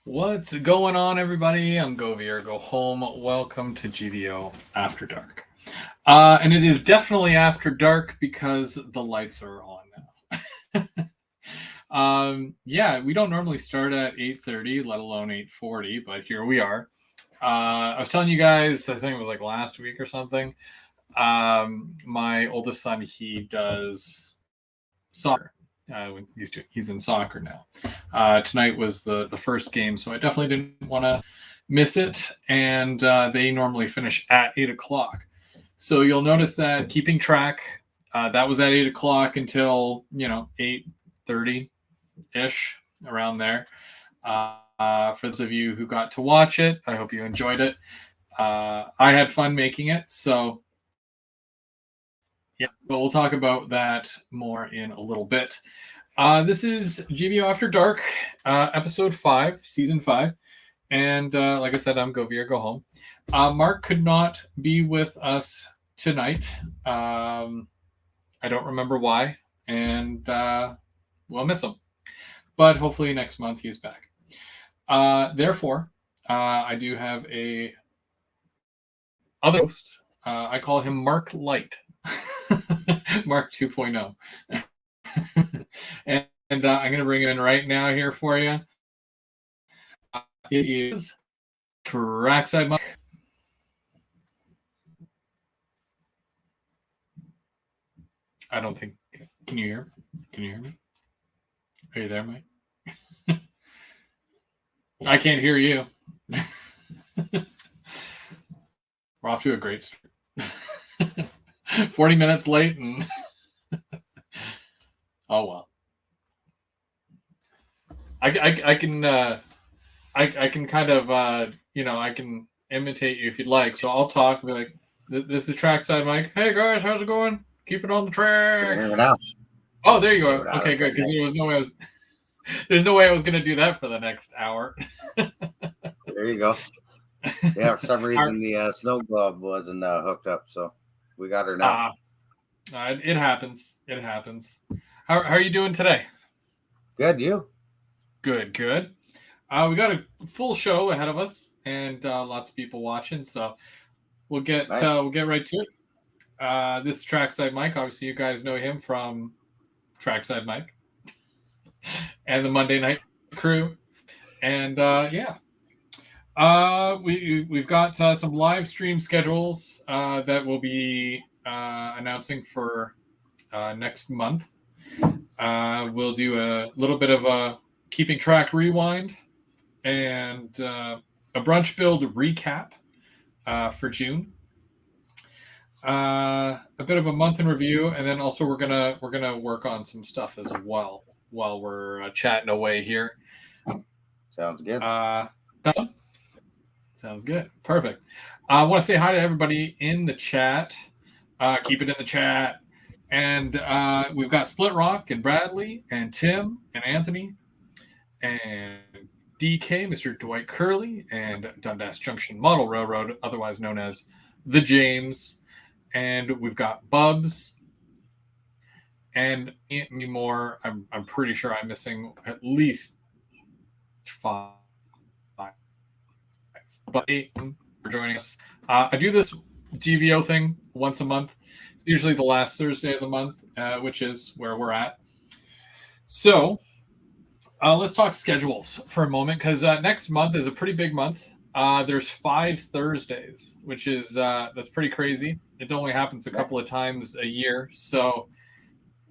What's going on, everybody? I'm Go Home. Welcome to GVO After Dark. And it is definitely after dark because the lights are on now. Yeah, we don't normally start at 8:30, let alone 8:40, but here we are. I was telling you guys, I think it was like last week or something. My oldest son, he does soccer. He's in soccer now. Tonight was the first game, so I definitely didn't want to miss it. And they normally finish at 8 o'clock, so you'll notice that keeping track. That was at 8 o'clock until 8:30 ish, around there. For those of you who got to watch it, I hope you enjoyed it. I had fun making it, so yeah, but we'll talk about that more in a little bit. This is GVO After Dark, episode 5, season 5. And like I said, I'm Go Home. Mark could not be with us tonight. I don't remember why, and we'll miss him. But hopefully next month he's back. Therefore, I do have a other host. I call him Mark Light. Mark 2.0. and I'm going to bring him in right now here for you. It is Trackside Mike. I don't think. Can you hear? Can you hear me? Are you there, Mike? I can't hear you. We're off to a great start. 40 minutes late, and oh well. I can I can kind of I can imitate you if you'd like. So I'll talk. Be like, "This is Trackside Mike. Hey guys, how's it going? Keep it on the tracks." Oh, there you go. Okay, good. Because there was no way there's no way I was going to do that for the next hour. There you go. Yeah, for some reason the snow globe wasn't hooked up, so we got her now. It happens. It happens. How are you doing today? Good, you? Good. We got a full show ahead of us, and lots of people watching. So we'll get right to it. This is Trackside Mike. Obviously, you guys know him from Trackside Mike and the Monday Night Crew, and we've got some live stream schedules that we'll be announcing for next month. We'll do a little bit of a keeping track rewind and a brunch build recap for June. A bit of a month in review, and then also we're gonna work on some stuff as well while we're chatting away here. Sounds good. Sounds good. Perfect. I want to say hi to everybody in the chat. Keep it in the chat. And we've got Split Rock and Bradley and Tim and Anthony and DK, Mr. Dwight Curley, and Dundas Junction Model Railroad, otherwise known as the James. And we've got Bubs and me more. I'm pretty sure I'm missing at least 5. But for joining us. I do this GVO thing once a month. It's usually the last Thursday of the month, which is where we're at. So let's talk schedules for a moment, because next month is a pretty big month. There's 5 Thursdays, which is that's pretty crazy. It only happens a couple of times a year, so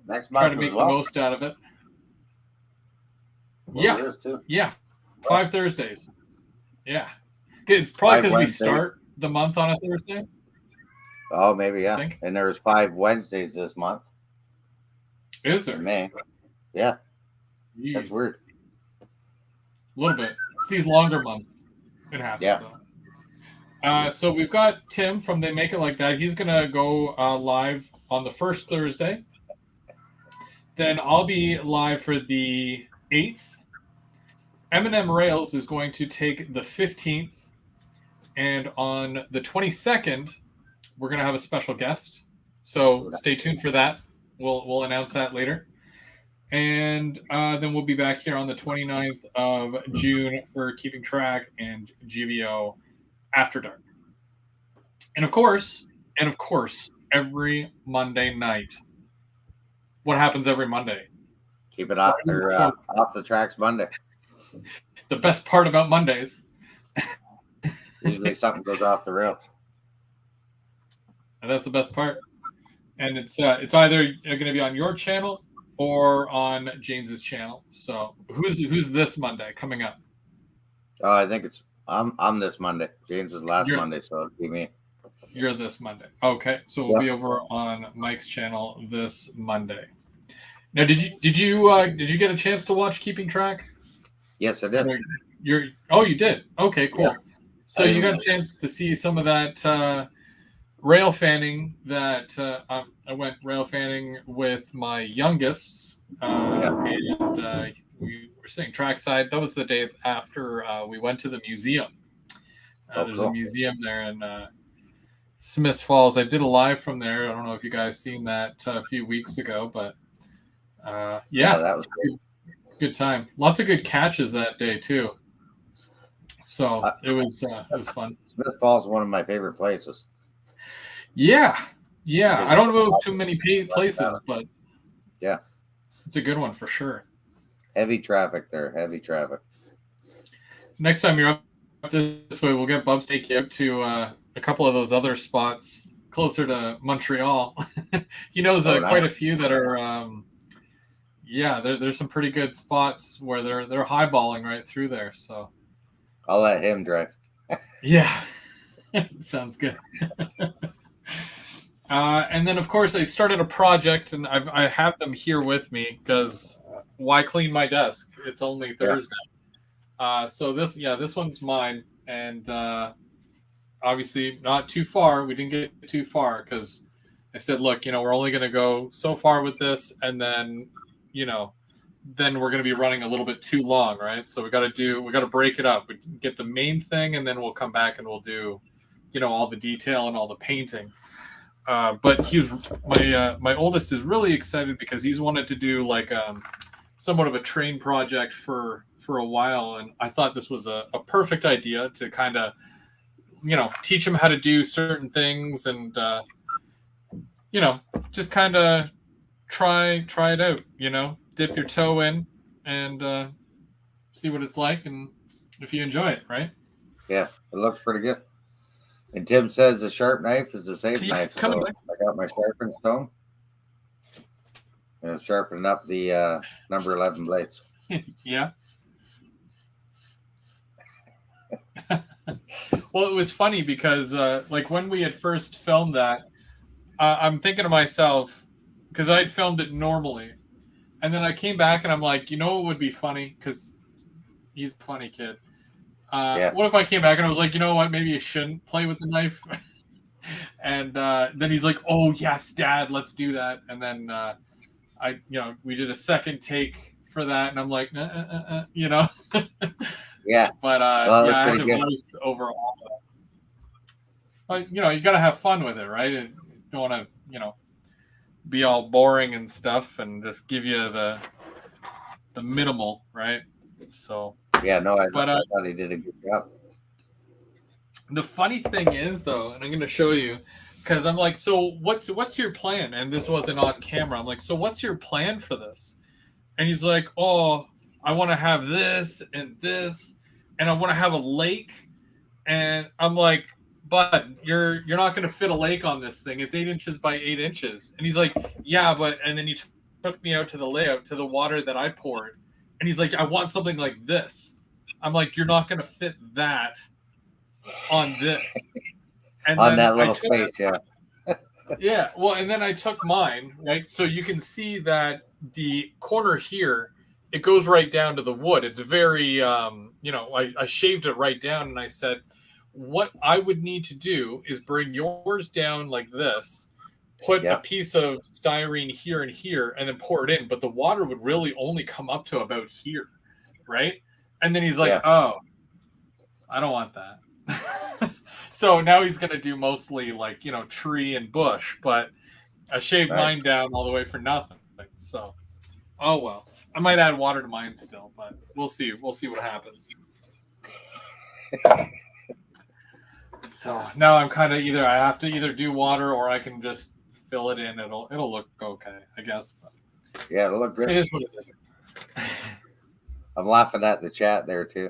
next month try to make the most out of it. Yeah, 5 Thursdays. Yeah. It's probably because we start the month on a Thursday. Oh, maybe, yeah. And there's 5 Wednesdays this month. Is there? Man. Yeah. Jeez. That's weird. A little bit. It's these longer months. It happens. Yeah. So we've got Tim from They Make It Like That. He's going to go live on the first Thursday. Then I'll be live for the 8th. M&M Rails is going to take the 15th. And on the 22nd, we're going to have a special guest. So stay tuned for that. We'll announce that later. And then we'll be back here on the 29th of June for Keeping Track and GVO After Dark. And of course, every Monday night. What happens every Monday? Keep it off the tracks Monday. The best part about Mondays. Usually something goes off the rails. And that's the best part. And it's either going to be on your channel or on James's channel. So who's this Monday coming up? Oh, I think I'm this Monday. James is last Monday, so it'll be me. You're this Monday. Okay, so we'll be over on Mike's channel this Monday. Now, did you get a chance to watch Keeping Track? Yes, I did. You did. Okay, cool. Yeah. So you got a chance to see some of that rail fanning that I went rail fanning with my youngest, and we were sitting trackside. That was the day after we went to the museum. There's a museum there in Smiths Falls. I did a live from there. I don't know if you guys seen that a few weeks ago, but that was good time. Lots of good catches that day too. So it was fun. Smith Falls is one of my favorite places. Yeah. I don't know too many places, but yeah, it's a good one for sure. Heavy traffic there. Heavy traffic. Next time you're up this way, we'll get Bubs take you up to a couple of those other spots closer to Montreal. He knows quite a few that are. There's some pretty good spots where they're highballing right through there. So I'll let him drive. Yeah, sounds good. And then, of course, I started a project, and I have them here with me because why clean my desk? It's only Thursday. So this one's mine, and obviously not too far. We didn't get too far because I said, look, we're only going to go so far with this, and then, then we're going to be running a little bit too long, right? So we got to break it up. We get the main thing, and then we'll come back and we'll do, all the detail and all the painting. But my oldest is really excited because he's wanted to do like somewhat of a train project for a while, and I thought this was a perfect idea to kind of teach him how to do certain things and just kind of try it out, dip your toe in and see what it's like and if you enjoy it, right? Yeah, it looks pretty good. And Tim says the sharp knife is a safe knife. It's coming back. I got my sharpened stone. And sharpening up the number 11 blades. Yeah. Well, it was funny because like when we had first filmed that, I'm thinking to myself, because I'd filmed it normally, and then I came back and I'm like, what would be funny? Because he's a funny kid. What if I came back and I was like, you know what? Maybe you shouldn't play with the knife. And then he's like, oh yes, Dad, let's do that. And then we did a second take for that, and I'm like, Yeah. But I had to voice over all of that. But you got to have fun with it, right? You don't want to, be all boring and stuff, and just give you the minimal, right? So. Yeah, no, I thought he did a good job. The funny thing is, though, and I'm going to show you, because I'm like, so what's your plan? And this wasn't on camera. I'm like, so what's your plan for this? And he's like, oh, I want to have this, and I want to have a lake. And I'm like, bud, you're not going to fit a lake on this thing. It's 8 inches by 8 inches. And he's like, yeah, and then he took me out to the layout, to the water that I poured. And he's like, I want something like this. I'm like, you're not going to fit that on this. And on that little space, yeah. Yeah, well, and then I took mine, right? So you can see that the corner here, it goes right down to the wood. It's very, I shaved it right down, and I said, what I would need to do is bring yours down like this, put a piece of styrene here and here, and then pour it in. But the water would really only come up to about here, right? And then he's like, oh, I don't want that. So now he's going to do mostly like, tree and bush. But I shaved mine down all the way for nothing. So Oh well, I might add water to mine still, but we'll see. We'll see what happens. So now I'm kind of I have to either do water or I can just fill it in. It'll look okay, I guess. But Yeah, it'll look good. it is what it is. I'm laughing at the chat there too.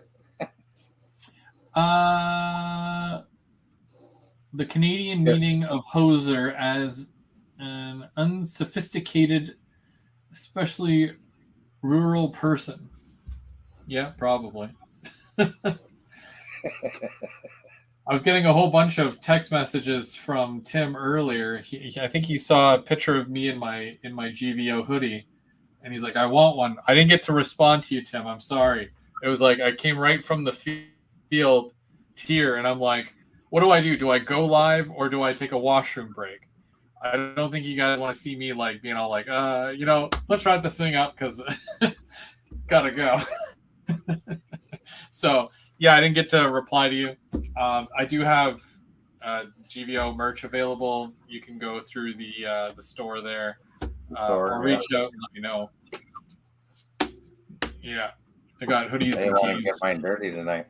The Canadian meaning of hoser as an unsophisticated, especially rural person. Yeah, probably. I was getting a whole bunch of text messages from Tim earlier. I think he saw a picture of me in my GVO hoodie, and he's like, "I want one." I didn't get to respond to you, Tim. I'm sorry. It was like I came right from the field here, and I'm like, "What do I do? Do I go live or do I take a washroom break?" I don't think you guys want to see me like let's wrap this thing up because gotta go. So yeah, I didn't get to reply to you. I do have GVO merch available. You can go through the store there, or reach out and let me know. Yeah, I got hoodies I and didn't want to tees. get mine dirty tonight.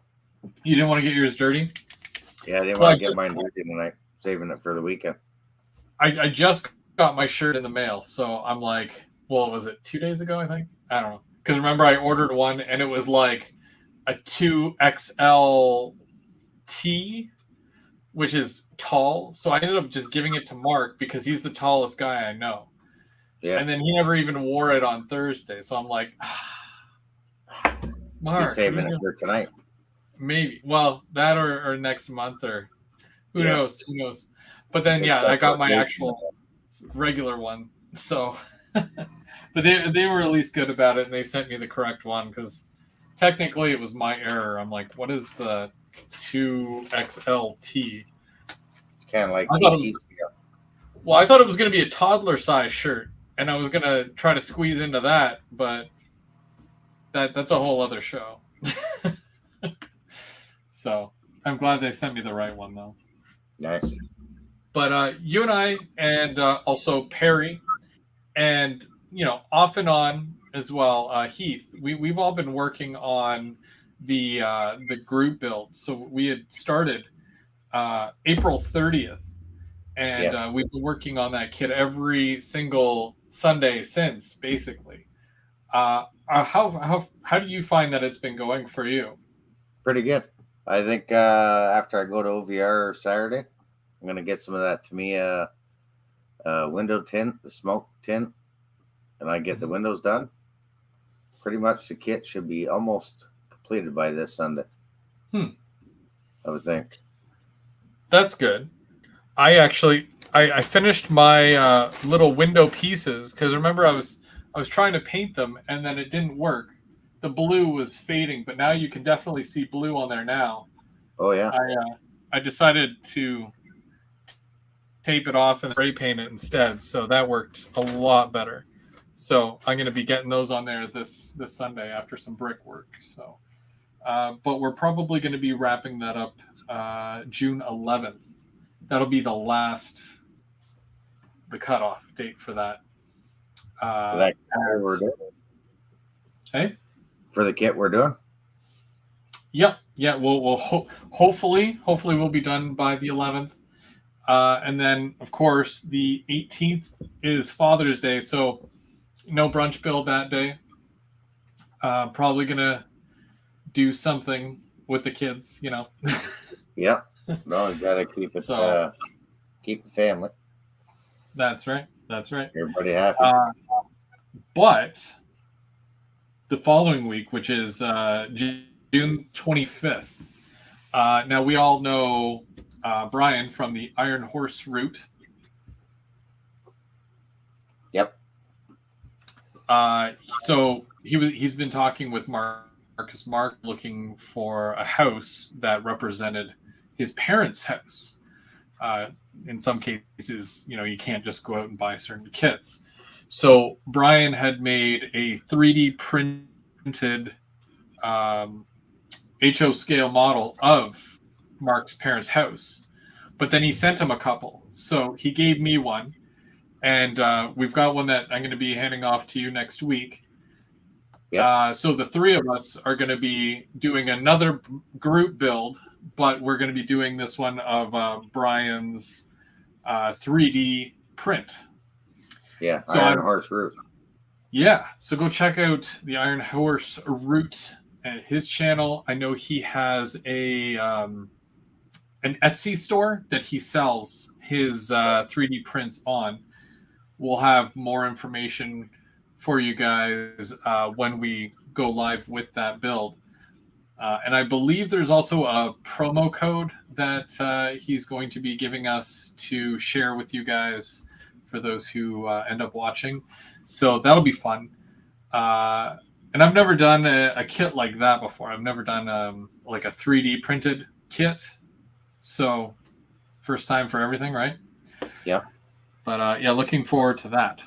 You didn't want to get yours dirty? Yeah, I didn't want to get mine dirty tonight. Saving it for the weekend. I just got my shirt in the mail, so I'm like, well, was it 2 days ago? I think I don't know because remember I ordered one and it was like a 2XL T, which is tall. So I ended up just giving it to Mark because he's the tallest guy I know. Yeah. And then he never even wore it on Thursday. So I'm like, Mark, he's saving it for tonight. Maybe. Well, that or next month or who knows? Who knows? But then I got my actual regular one. So, but they were at least good about it, and they sent me the correct one because technically it was my error. I'm like, what is 2XLT? It's kind of like I thought it was going to be a toddler size shirt, and I was going to try to squeeze into that, but that's a whole other show. So I'm glad they sent me the right one though. Nice. But you and I, and also Perry, and off and on as well, Heath. We've all been working on the group build. So we had started April 30th, and we've been working on that kit every single Sunday since, basically. How do you find that it's been going for you? Pretty good. I think after I go to OVR Saturday, I'm going to get some of that Tamiya window tint, the smoke tint, and I get the windows done. Pretty much the kit should be almost completed by this Sunday. I would think. That's good. I finished my little window pieces because remember I was trying to paint them and then it didn't work. The blue was fading, but now you can definitely see blue on there now. Oh yeah. I decided to tape it off and spray paint it instead, so that worked a lot better. So I'm going to be getting those on there this Sunday after some brickwork. So, but we're probably going to be wrapping that up June 11th. That'll be the cutoff date for that. We're doing. Hey. For the kit we're doing. Yep. Yeah. We'll hopefully we'll be done by the 11th, and then of course the 18th is Father's Day, so no brunch build that day. Probably gonna do something with the kids, Yeah. No, you gotta keep it. Keep the family. That's right. Everybody happy. But the following week, which is June 25th. Now we all know Brian from the Iron Horse route. Yep. So he's been talking with Marcus Mark looking for a house that represented his parents' house. In some cases, you can't just go out and buy certain kits. So Brian had made a 3D printed HO scale model of Mark's parents' house, but then he sent him a couple. So he gave me one, and we've got one that I'm going to be handing off to you next week. Yep. So the three of us are going to be doing another group build, but we're going to be doing this one of Brian's 3D print. Yeah. So Iron Horse Root. so go check out the Iron Horse Root at his channel. I know he has an Etsy store that he sells his 3D prints on. We'll have more information for you guys when we go live with that build. And I believe there's also a promo code that he's going to be giving us to share with you guys for those who end up watching. So that'll be fun. And I've never done a kit like that before. I've never done like a 3D printed kit. So first time for everything, right? Yeah. But yeah, looking forward to that.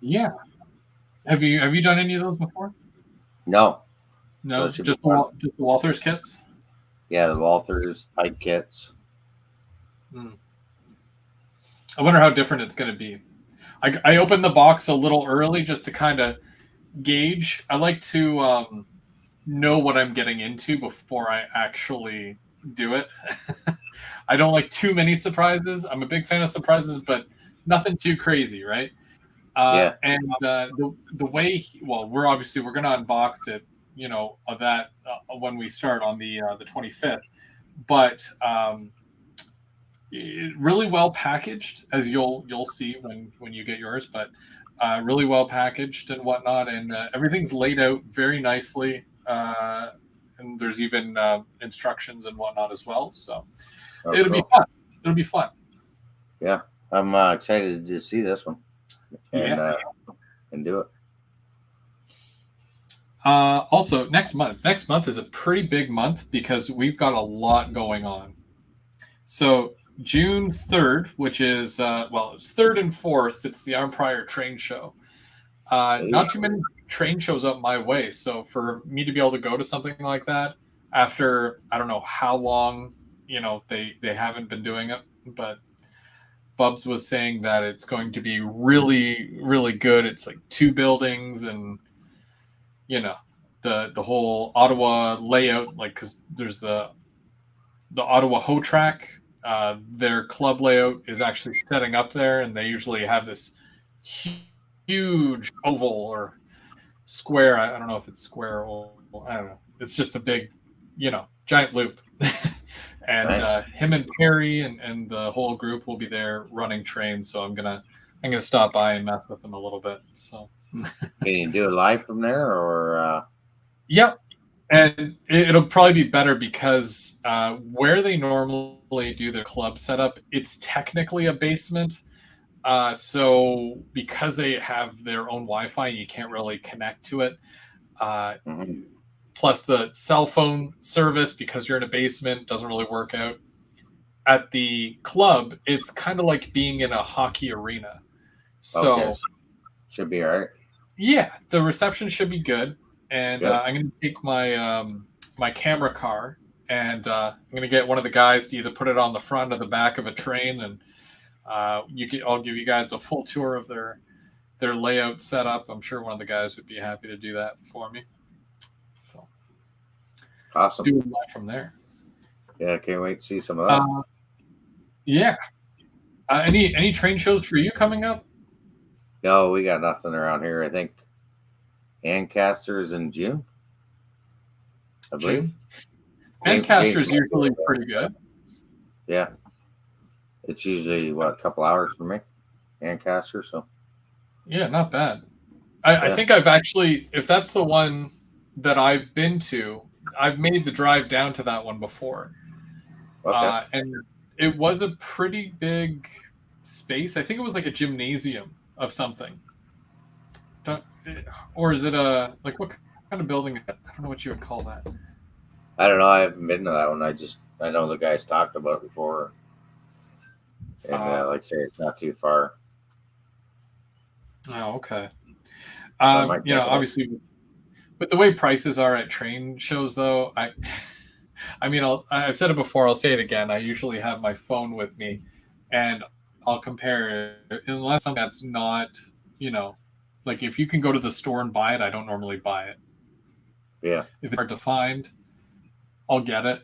Yeah. Have you done any of those before? No. No, So just the Walther's kits. yeah, the Walther's Pike kits. I wonder how different it's going to be. I opened the box a little early just to kind of gauge. I like to know what I'm getting into before I actually do it. I don't like too many surprises. I'm a big fan of surprises, but nothing too crazy, right? Yeah. And the way we're going to unbox it, of that when we start on the 25th, but really well packaged, as you'll see when you get yours, but really well packaged and whatnot, and everything's laid out very nicely, and there's even instructions and whatnot as well. So it'll be fun. It'll be fun. Yeah, I'm excited to see this one and do it. Also, next month is a pretty big month because we've got a lot going on. So June 3rd, which is it's 3rd and 4th. It's the Arm Prior Train Show. Not too many train shows up my way, so for me to be able to go to something like that after I don't know how long they haven't been doing it, but Bubs was saying that it's going to be really, really good. It's like 2 buildings and the whole Ottawa layout, like because there's the Ottawa Ho track. Their club layout is actually setting up there, and they usually have this huge oval or square. I don't know if it's square or oval. I don't know. It's just a big, giant loop. And nice. Him and Perry and the whole group will be there running trains. So I'm gonna stop by and mess with them a little bit. So can you do it live from there or? Yep. And it'll probably be better because where they normally do their club setup, it's technically a basement. So because they have their own Wi-Fi, you can't really connect to it. Plus the cell phone service, because you're in a basement, doesn't really work out. At the club, it's kind of like being in a hockey arena. So should be all right. Yeah, the reception should be good. And I'm going to take my my camera car, and I'm going to get one of the guys to either put it on the front or the back of a train, and I'll give you guys a full tour of their layout setup. I'm sure one of the guys would be happy to do that for me. So awesome. Do it live from there. Yeah, I can't wait to see some of that. Yeah. Any train shows for you coming up? No, we got nothing around here. I think Ancaster's in June, I believe. Ancaster's usually pretty good. Yeah. It's usually, a couple hours for me, Ancaster, so. Yeah, not bad. I think I've actually, if that's the one that I've been to, I've made the drive down to that one before. Okay. And it was a pretty big space. I think it was like a gymnasium of something. Or is it what kind of building? I don't know what you would call that. I don't know. I haven't been to that one. I know the guys talked about it before. And like I say, it's not too far. Oh, okay. Obviously, but the way prices are at train shows, though, I've said it before. I'll say it again. I usually have my phone with me, and I'll compare it unless that's not, like if you can go to the store and buy it, I don't normally buy it. Yeah. If it's hard to find, I'll get it.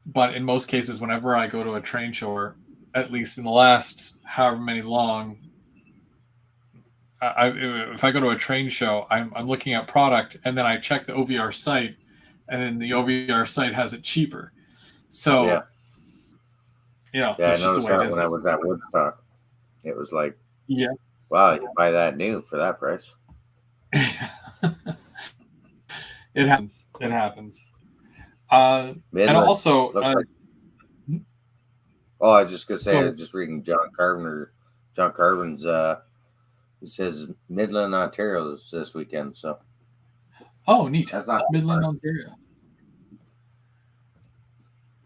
But in most cases, whenever I go to a train show, at least in the last however many long, if I go to a train show, I'm looking at product and then I check the OVR site, and then the OVR site has it cheaper. So, I that's just the noticed way it that is. when I was at Woodstock. It was like, Yeah. wow, you buy that new for that price. It happens. It happens. Midland, And also, like, I was just gonna say, I was just reading John Carvin's. It says Midland, Ontario is this weekend. So, neat. that's not Midland, Ontario.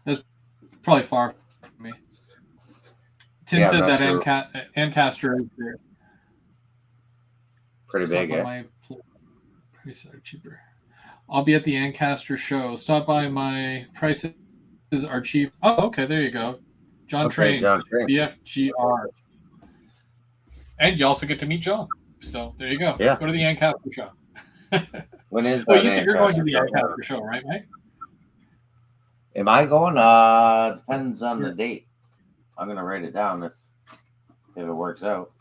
That's probably far from me. Tim said that sure. Ancaster is there. Pretty big, yeah. My prices are cheaper. I'll be at the Ancaster show. Stop by. My prices are cheap. Oh, okay. There you go. John Train, BFGR. And you also get to meet John. So there you go. Yeah. Go to the Ancaster show. When is well, you said you're going to the Ancaster show, right, Mike? Am I going? Depends on the date. I'm gonna write it down if it works out.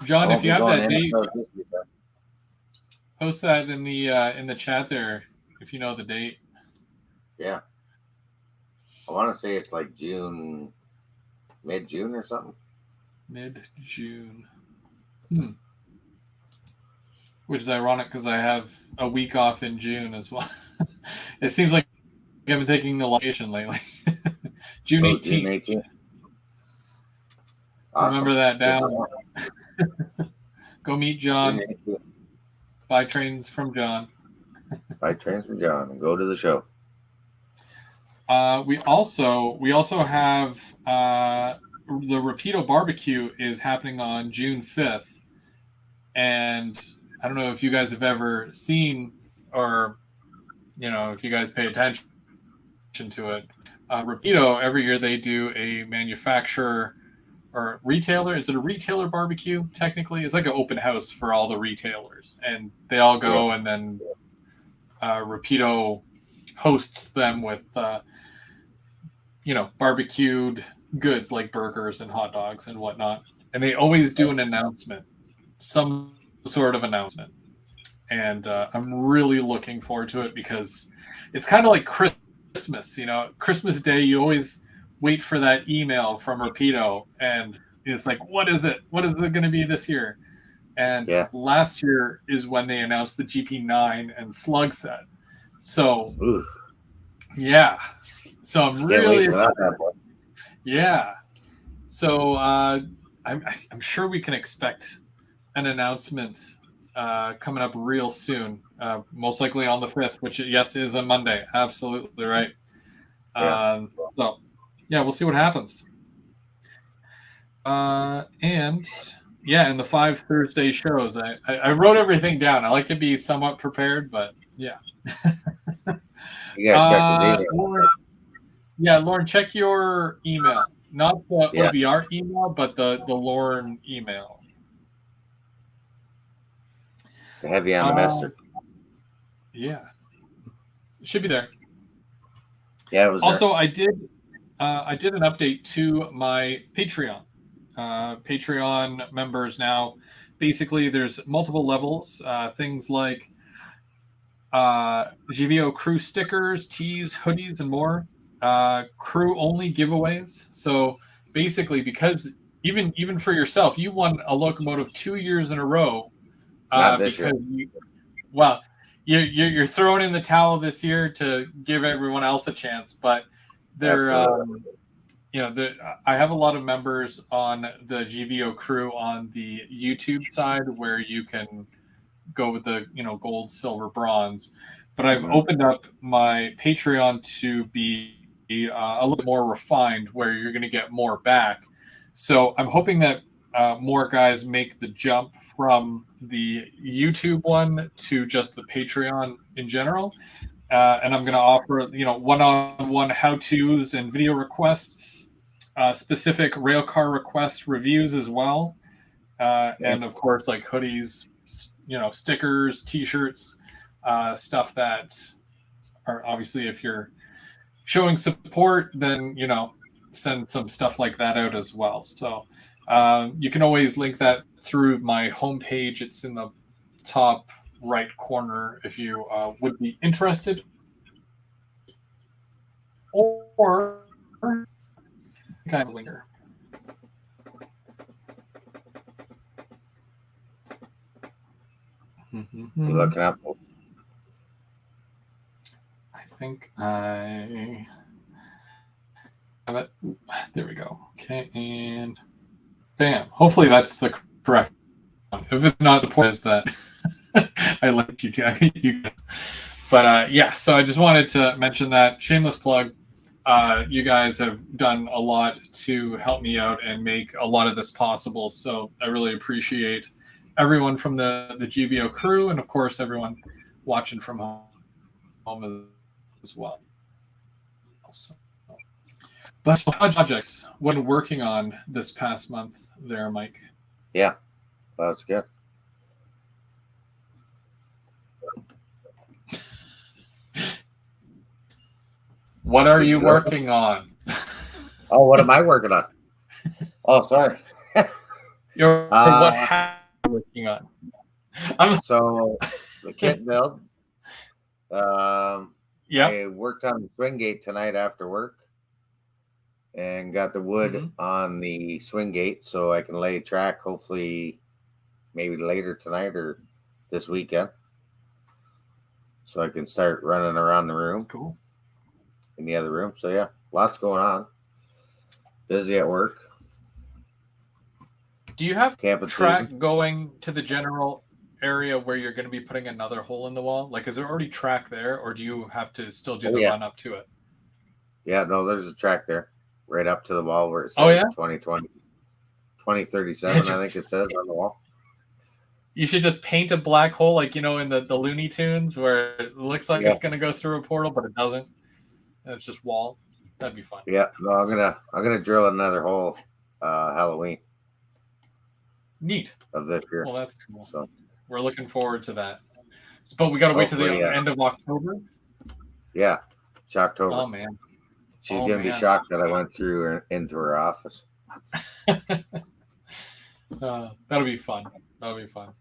John, if you have that date, post that in the chat there if you know the date. Yeah. I want to say it's like June, mid-June or something. Mid-June. Which is ironic because I have a week off in June as well. It seems like I've been taking the vacation lately. June 18th. June 18th. Awesome. Remember that down. Go meet John. Buy trains from John. Buy trains from John and go to the show. We also have the Rapido Barbecue is happening on June 5th, and I don't know if you guys have ever seen or if you guys pay attention to it. Rapido, every year they do a manufacturer or retailer. Is it a retailer barbecue? Technically, it's like an open house for all the retailers, and they all go, and then Rapido hosts them with barbecued goods like burgers and hot dogs and whatnot. And they always do an announcement, some sort of announcement. And I'm really looking forward to it because it's kind of like Christmas. Christmas Day, you always wait for that email from Rapido, and it's like, what is it? What is it going to be this year? And last year is when they announced the GP9 and Slug set. So, yeah. So I'm really excited. Yeah. So I'm sure we can expect an announcement coming up real soon. Most likely on the 5th, which yes is a Monday. Absolutely right. So yeah, we'll see what happens. And the 5 Thursday shows. I wrote everything down. I like to be somewhat prepared, but yeah. You gotta check his email. Lauren, check your email. Not the OVR email, but the Lauren email. The heavy on the master. Yeah. It should be there. Yeah, it was also there. I did an update to my Patreon. Patreon members now, basically there's multiple levels, things like GVO crew stickers, tees, hoodies, and more. Crew only giveaways. So basically, because even for yourself, you won a locomotive 2 years in a row. Not this year. You're throwing in the towel this year to give everyone else a chance, but I have a lot of members on the GVO crew on the YouTube side where you can go with the gold, silver, bronze. But I've opened up my Patreon to be a little bit more refined, where you're going to get more back. So I'm hoping that more guys make the jump from the YouTube one to just the Patreon in general. And I'm going to offer, one-on-one how-tos and video requests specific railcar request reviews as well. And of course, like hoodies, stickers, T-shirts, stuff that are obviously, if you're showing support, then send some stuff like that out as well. So you can always link that through my homepage. It's in the top right corner if you would be interested. Or kind of linger. You looking up? I think I have it. There we go. Okay, and bam. Hopefully that's the correct one. If it's not, the point is that I let you But yeah, so I just wanted to mention that. Shameless plug. You guys have done a lot to help me out and make a lot of this possible. So I really appreciate everyone from the GVO crew, and of course everyone watching from home as well. So, but projects when working on this past month there, Mike? Yeah, that's good. What are you working on? Oh, what am I working on? Oh, sorry. What have you working on? So the kit build. Yeah. I worked on the swing gate tonight after work and got the wood on the swing gate so I can lay track hopefully maybe later tonight or this weekend. So I can start running around the room. Cool. In the other room. So yeah, lots going on. Busy at work. Do you have Camping track season. going to the general area where you're going to be putting another hole in the wall? Like, is there already track there, or do you have to still do the run up to it? Yeah, no, there's a track there right up to the wall where it says 2020, 2037, I think it says on the wall. You should just paint a black hole like, in the Looney Tunes where it looks like it's going to go through a portal, but it doesn't. And it's just wall. That'd be fun. Yeah, no, I'm gonna drill another hole Halloween. Neat. Of this year. Well, that's cool. So we're looking forward to that. But we got to wait to the end of October. Yeah, it's October. Oh man, she's gonna be shocked that I went through into her office. That'll be fun. That'll be fun.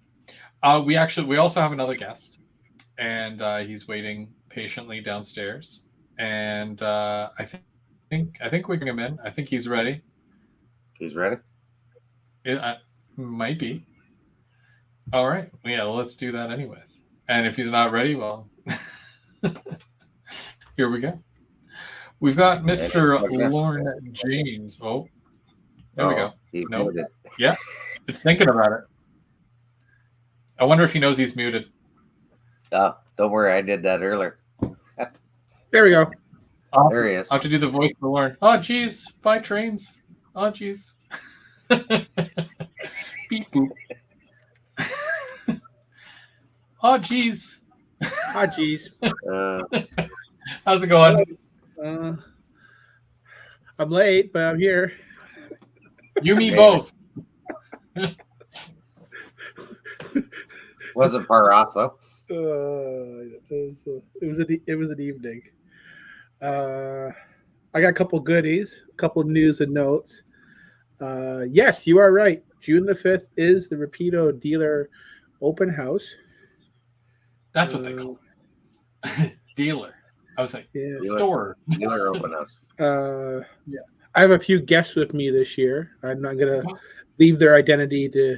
We also have another guest, and he's waiting patiently downstairs. And I think we can get him in. I think he's ready. He's ready? It might be. All right. Yeah, let's do that anyways. And if he's not ready, well, here we go. We've got Mr. Lorne James. Oh, there we go. No. Yeah, it's thinking about it. I wonder if he knows he's muted. Oh, don't worry. I did that earlier. There we go. There he is. I have to do the voice to learn. Oh, geez. Bye, trains. Oh, geez. Beep, boop. Oh, geez. Oh, geez. How's it going? I'm late, but I'm here. You, me, both. Wasn't far off, though. It was an evening. I got a couple goodies, a couple news and notes. Yes, you are right. June the 5th is the Rapido dealer open house. That's what they call it. Dealer. I was like, store. Dealer open house. Yeah. I have a few guests with me this year. I'm not gonna leave their identity to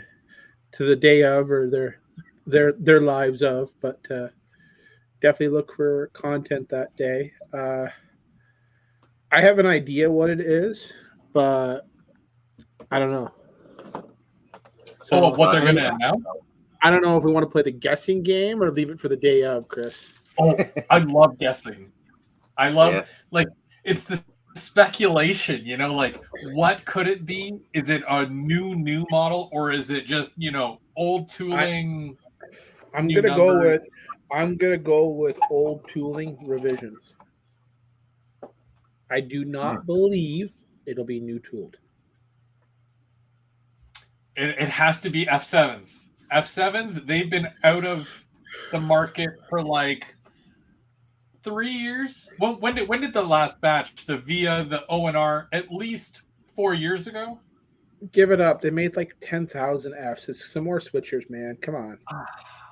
the day of or their lives of, but definitely look for content that day. I have an idea what it is, but I don't know. So what they're going to announce? I don't know if we want to play the guessing game or leave it for the day of, Chris. Oh, I love guessing. I love, it's the speculation, like, what could it be? Is it a new model, or is it just, old tooling? I'm gonna go with old tooling revisions. I do not believe it'll be new tooled. It has to be F7s. F7s, they've been out of the market for like 3 years. When did the last batch, the VIA, the ONR, at least 4 years ago? Give it up. They made like 10,000 Fs. It's some more switchers, man. Come on.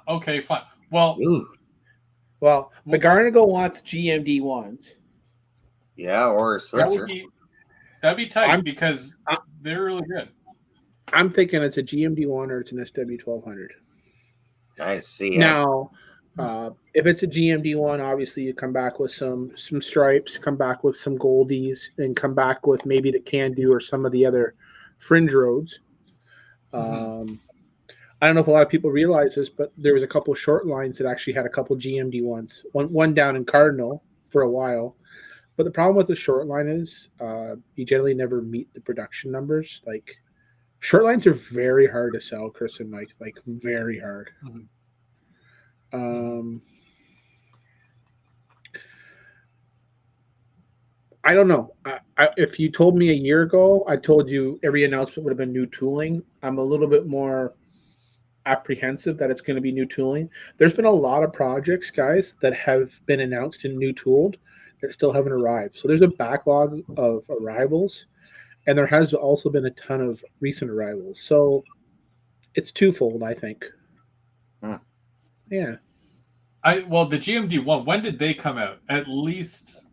Okay, fine. Well, the Garnigo wants GMD ones. Yeah, or a switcher. That'd be tight because they're really good. I'm thinking it's a GMD one or it's an SW1200. I see. Now, if it's a GMD one, obviously you come back with some stripes, come back with some goldies, and come back with maybe the Can Do or some of the other fringe roads. I don't know if a lot of people realize this, but there was a couple short lines that actually had a couple GMD ones. One down in Cardinal for a while. But the problem with the short line is you generally never meet the production numbers. Like short lines are very hard to sell, Chris and Mike. Like very hard. I don't know. If you told me a year ago, I told you every announcement would have been new tooling. I'm a little bit more apprehensive that it's going to be new tooling. There's been a lot of projects, guys, that have been announced and new tooled that still haven't arrived. So there's a backlog of arrivals, and there has also been a ton of recent arrivals. So it's twofold, I think. Yeah. Well, the GMD one, when did they come out? At least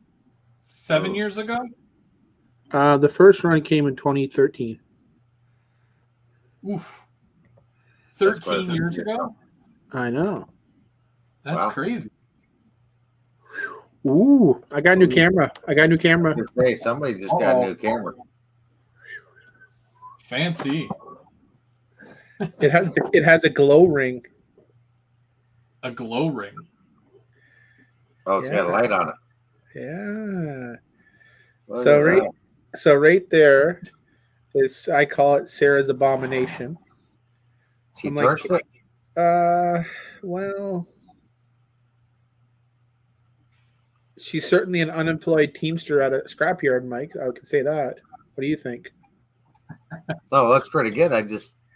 7 years ago? The first run came in 2013. Oof. 13 years ago? I know. That's crazy. Ooh, I got a new camera. Hey, somebody just got a new camera. Fancy. It has a glow ring. A glow ring. Oh, it's got a light on it. Yeah. Look So right there is, I call it Sarah's abomination. She torched it? Well, she's certainly an unemployed teamster at a scrapyard, Mike. I can say that. What do you think? Oh, it looks pretty good.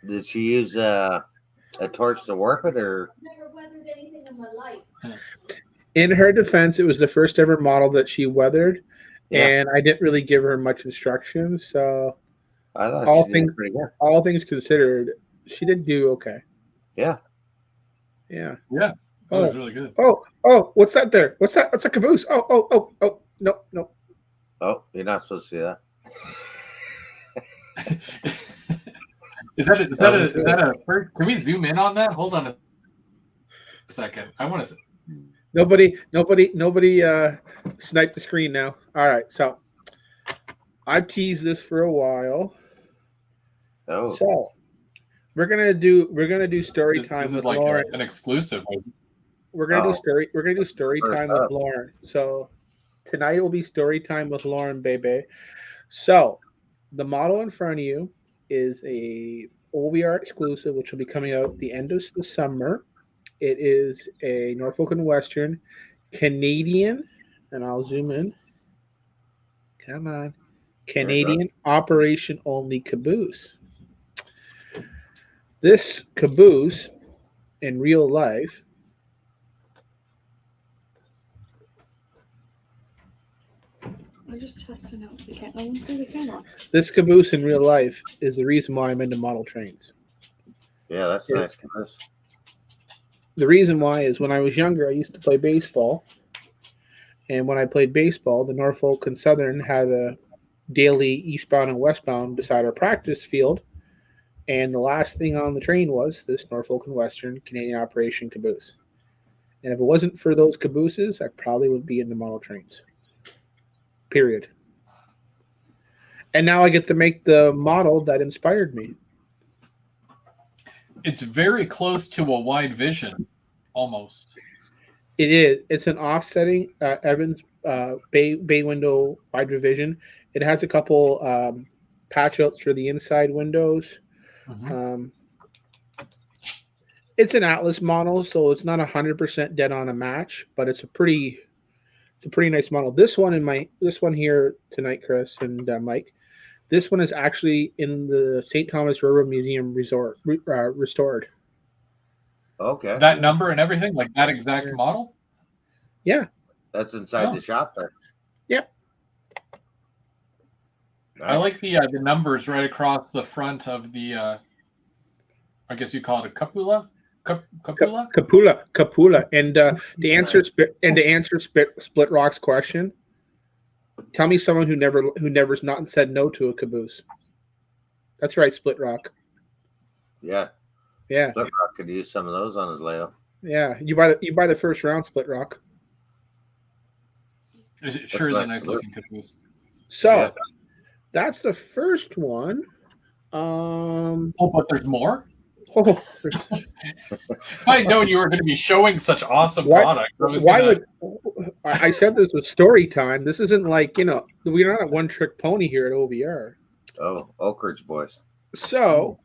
Did she use a torch to warp it, or? Never weathered anything in my life. In her defense, it was the first ever model that she weathered, and I didn't really give her much instructions. So, I thought she did pretty good. All things considered, she did do okay. Yeah. That was really good. Oh, what's that there? What's that? What's a caboose? Oh, no. Oh, you're not supposed to see that. Is that a first? Can we zoom in on that? Hold on a second. I want to. Nobody snipe the screen now. All right, so I've teased this for a while. Oh. So we're gonna do story time with like Lauren. An exclusive. We're gonna do story time with Lauren. So tonight will be story time with Lauren, baby. So the model in front of you is a OVR exclusive, which will be coming out the end of the summer. It is a Norfolk and Western Canadian, and I'll zoom in. Come on. Canadian operation only caboose. This caboose in real life I'm just testing out the camera. Through the camera. This caboose in real life is the reason why I'm into model trains. Yeah, that's a nice caboose. The reason why is when I was younger, I used to play baseball. And when I played baseball, the Norfolk and Southern had a daily eastbound and westbound beside our practice field. And the last thing on the train was this Norfolk and Western Canadian operation caboose. And if it wasn't for those cabooses, I probably would be into model trains. Period. And now I get to make the model that inspired me. It's very close to a wide vision, almost. It is. It's an offsetting Evans bay window wide revision. It has a couple patch outs for the inside windows. Mm-hmm. It's an Atlas model, so it's not 100% dead on a match, but it's a pretty nice model. This one here tonight, Chris and Mike, This one is actually in the St. Thomas Railroad Museum restored. Okay. That number and everything, like that exact Yeah. model. Yeah. That's inside Oh. the shop there. Yep. Nice. I like the numbers right across the front of the. I guess you call it a cupola. Cupola. Capula. And to answer Split Rock's question, tell me someone who never's not said no to a caboose. That's right, Split Rock. Yeah. Yeah. Split Rock could use some of those on his layout. Yeah. You buy the first round, Split Rock. It sure is a nice caboose. looking caboose. So that's the first one. Oh, but there's more. Oh, If I had known you were going to be showing such awesome product, I said this was story time? This isn't like, we're not a one trick pony here at OVR. Oh, Oak Ridge boys. So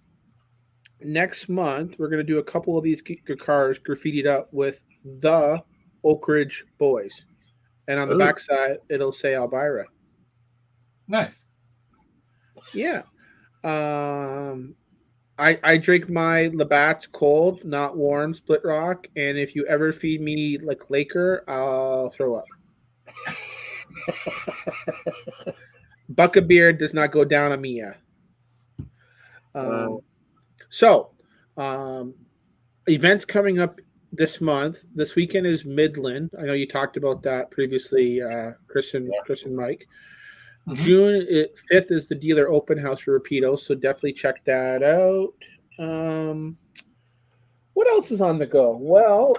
next month we're going to do a couple of these cars graffitied up with the Oak Ridge boys, and on the backside it'll say Elvira. Nice. Yeah. I drink my Labatt's cold, not warm, Split Rock, and if you ever feed me like Laker, I'll throw up. Buck of beer does not go down on me. Events coming up this month. This weekend is Midland. I know you talked about that previously, Chris and Mike. Mm-hmm. June 5th is the dealer open house for Rapido, so definitely check that out. What else is on the go? Well,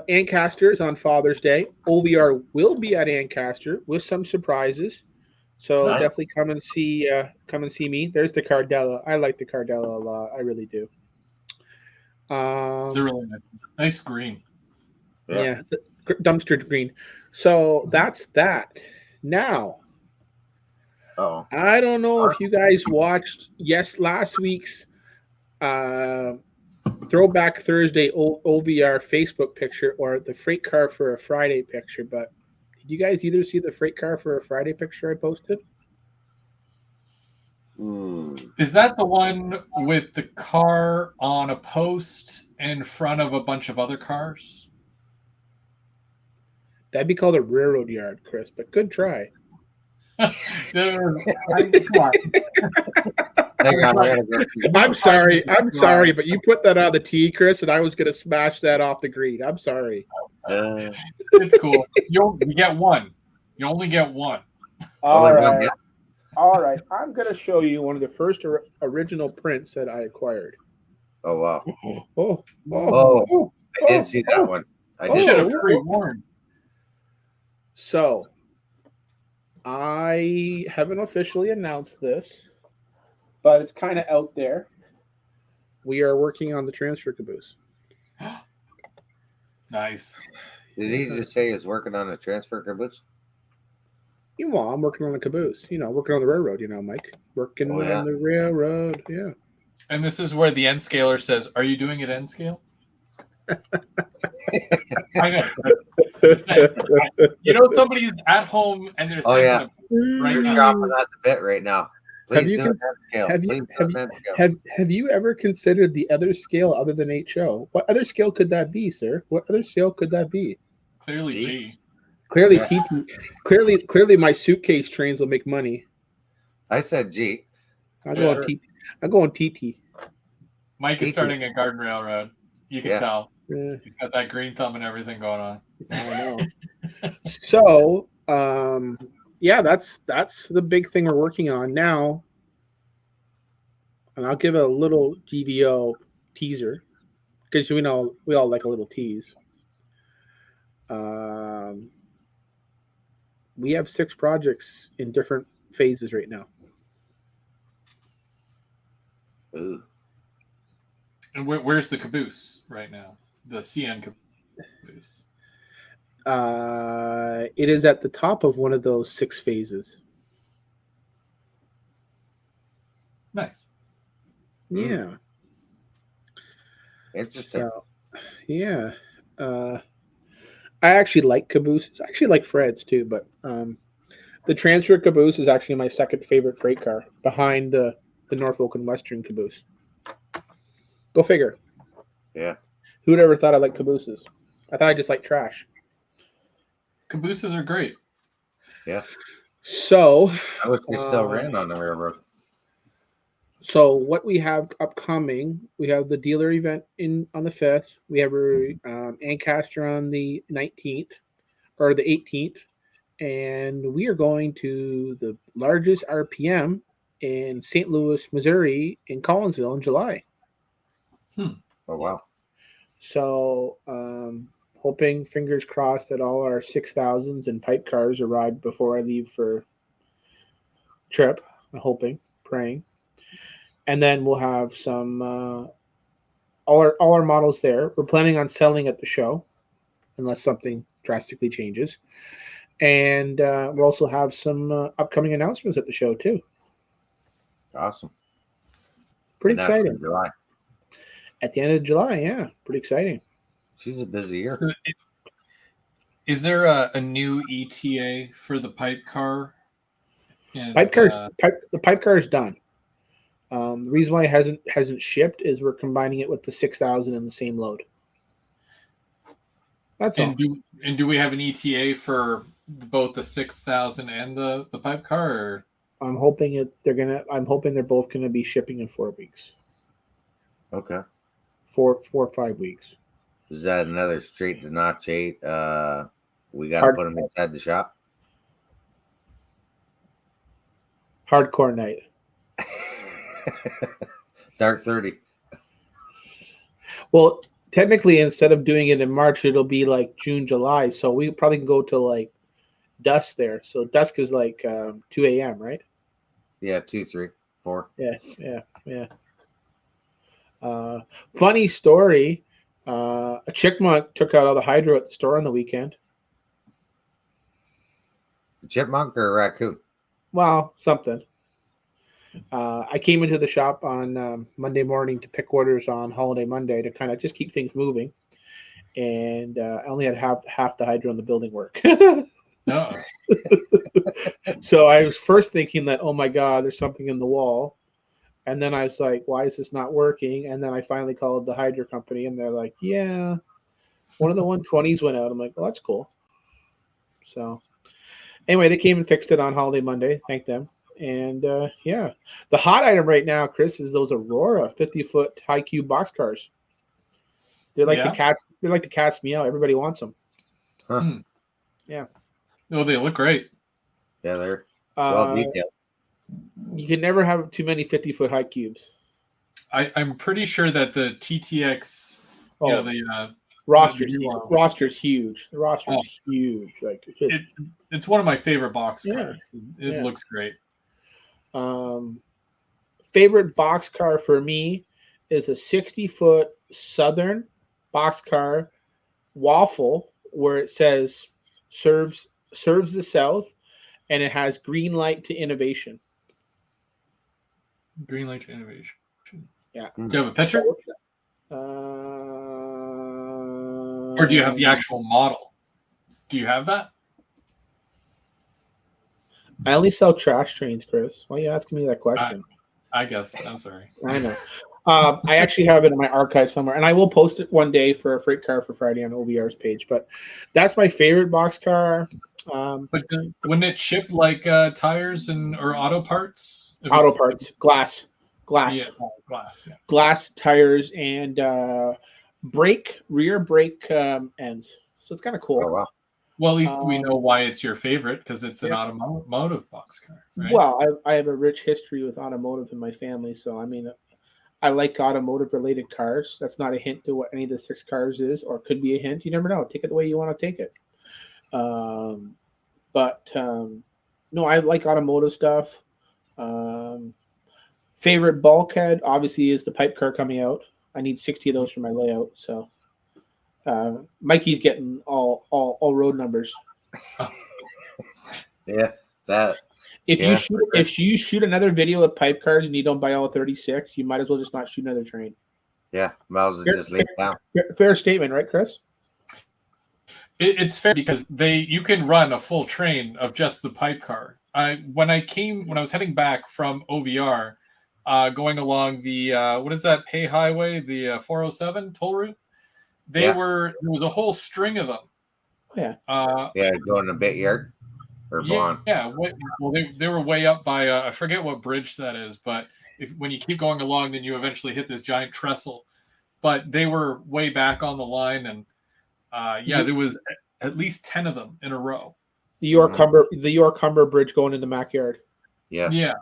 Ancaster is on Father's Day. OVR will be at Ancaster with some surprises, so definitely come and see me. There's the Cardella. I like the Cardella a lot. I really do. It's a really nice green. Yeah, dumpster green. So that's that. Now. Oh, I don't know if you guys watched last week's Throwback Thursday OVR Facebook picture or the Freight Car for a Friday picture, but did you guys either see the Freight Car for a Friday picture I posted? Is that the one with the car on a post in front of a bunch of other cars? That'd be called a railroad yard, Chris, but good try. I'm sorry, but you put that on the tee, Chris, and I was going to smash that off the green. I'm sorry. It's cool. You get one. You only get one. All right. I'm going to show you one of the first original prints that I acquired. Oh, wow. I did see that one. I should have pre-warned. So, I haven't officially announced this, but it's kind of out there. We are working on the transfer caboose. Nice. Did he just say he's working on a transfer caboose? I'm working on a caboose. Working on the railroad, Mike. Working on the railroad, yeah. And this is where the N scaler says, "Are you doing it N scale?" I know. Somebody's at home and they're thinking you're chopping at the bit right now. Please do it that scale. Have you ever considered the other scale other than HO? What other scale could that be, sir? What other scale could that be? Clearly G. Clearly TT. Clearly my suitcase trains will make money. I said G. I'm going TT. Mike is starting a garden railroad. You can tell. Yeah. He's got that green thumb and everything going on. I know. So, that's the big thing we're working on now. And I'll give a little GVO teaser because we all like a little tease. We have 6 projects in different phases right now. Ooh. And where's the caboose right now? The CN caboose. It is at the top of one of those 6 phases. Nice. Yeah. Interesting. So, yeah. I actually like cabooses. I actually like Fred's too, but The transfer caboose is actually my second favorite freight car, behind the Norfolk and Western caboose. Go figure. Yeah. Who'd ever thought I liked cabooses? I thought I just like trash. Cabooses are great. Yeah. So, I wish we still ran on the railroad. so what we have upcoming, we have the dealer event on the 5th. We have Ancaster on the 19th or the 18th, and we are going to the largest RPM in St. Louis, Missouri, in Collinsville in July. Oh wow. So, hoping, fingers crossed, that all our 6,000s and pipe cars arrive before I leave for trip. I'm hoping, praying, and then we'll have some all our models there. We're planning on selling at the show, unless something drastically changes, and we'll also have some upcoming announcements at the show too. Awesome. Pretty And that's exciting. in July. At the end of July, yeah, pretty exciting. She's a busy year. So is there a new ETA for the pipe car? And, The pipe car is done. The reason why it hasn't shipped is we're combining it with the 6,000 in the same load. That's all. And do we have an ETA for both the 6,000 and the pipe car? Or? I'm hoping they're both gonna be shipping in 4 weeks. Okay. 4 or 5 weeks. Is that another straight to notch 8? We got to put them inside the shop. Hardcore night. Dark 30. Well, technically, instead of doing it in March, it'll be like June, July. So we probably can go to like dusk there. So dusk is like 2 a.m., right? Yeah, 2, 3, 4. Yeah. Funny story. A chipmunk took out all the hydro at the store on the weekend. A chipmunk or a raccoon? Well, something. I came into the shop on Monday morning to pick orders on Holiday Monday to kind of just keep things moving, and I only had half the hydro in the building work. No. So I was first thinking that, oh my God, there's something in the wall. And then I was like, why is this not working? And then I finally called the hydro company, and they're like, yeah, one of the 120s went out. I'm like, well, that's cool. So anyway, they came and fixed it on Holiday Monday. Thank them. And yeah, the hot item right now, Chris, is those Aurora 50-foot high cube boxcars. They're like the cats. They're like the cat's meow. Everybody wants them. Huh. Yeah. Oh, they look great. Yeah, they're well detailed. You can never have too many 50-foot high cubes. I'm pretty sure that the TTX, roster's huge. The roster's huge. Like it's one of my favorite box cars. Yeah. It looks great. Favorite box car for me is a 60-foot Southern box car waffle where it says serves the South, and it has green light to innovation. Green light to innovation. Yeah. Do you have a picture? Or do you have the actual model? Do you have that? I only sell trash trains, Chris. Why are you asking me that question? I guess. I'm sorry. I know. I actually have it in my archive somewhere, and I will post it one day for a freight car for Friday on OVR's page. But that's my favorite box car. But wouldn't it ship like tires or auto parts? Auto parts, glass. Yeah, glass. Yeah. Glass tires and rear brake ends. So it's kind of cool. Oh wow. Well, at least we know why it's your favorite, because it's an automotive box car. Right? Well, I have a rich history with automotive in my family, so I mean, I like automotive-related cars. That's not a hint to what any of the 6 cars is, or could be a hint. You never know. Take it the way you want to take it. But no, I like automotive stuff. Favorite bulkhead, obviously, is the pipe car coming out. I need 60 of those for my layout, so. Mikey's getting all road numbers. Yeah, that. If you shoot another video of pipe cars and you don't buy all 36, you might as well just not shoot another train. Yeah, might as well just lay it down. Fair statement, right, Chris? It's fair because you can run a full train of just the pipe car. When I was heading back from OVR, going along the what is that pay highway, the 407 toll route, there was a whole string of them. Yeah. Going to Bit Yard or Bond. Yeah. Well, they were way up by I forget what bridge that is, but when you keep going along, then you eventually hit this giant trestle. But they were way back on the line, and there was at least 10 of them in a row. The York Humber Bridge going into Mac Yard. Yeah.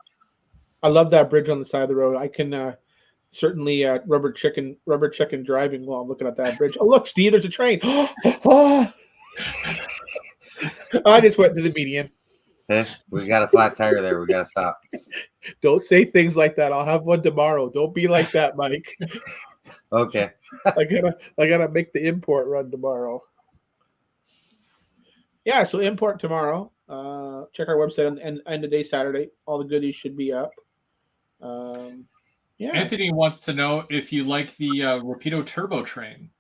I love that bridge on the side of the road. I can certainly rubber chicken driving while I'm looking at that bridge. Oh, look, Steve, there's a train. I just went to the median. We got a flat tire there. We got to stop. Don't say things like that. I'll have one tomorrow. Don't be like that, Mike. Okay. I gotta make the import run tomorrow. Yeah, so import tomorrow. Check our website on end of day Saturday. All the goodies should be up. Anthony wants to know if you like the Rapido Turbo Train,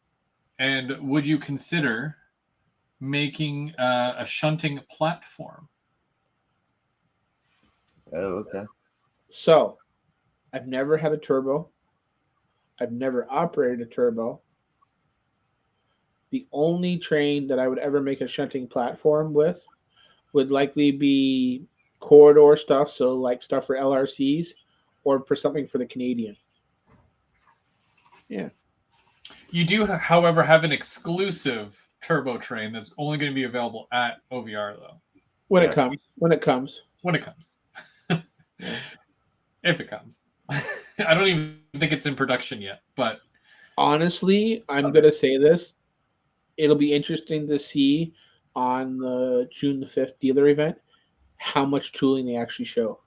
and would you consider making a shunting platform? Oh, okay. So, I've never had a turbo. I've never operated a turbo. The only train that I would ever make a shunting platform with would likely be corridor stuff, so like stuff for LRCs or for something for the Canadian. Yeah. You do, however, have an exclusive turbo train that's only going to be available at OVR, though. When it comes. If it comes. I don't even think it's in production yet, but honestly, I'm going to say this. It'll be interesting to see on the June the 5th dealer event how much tooling they actually show.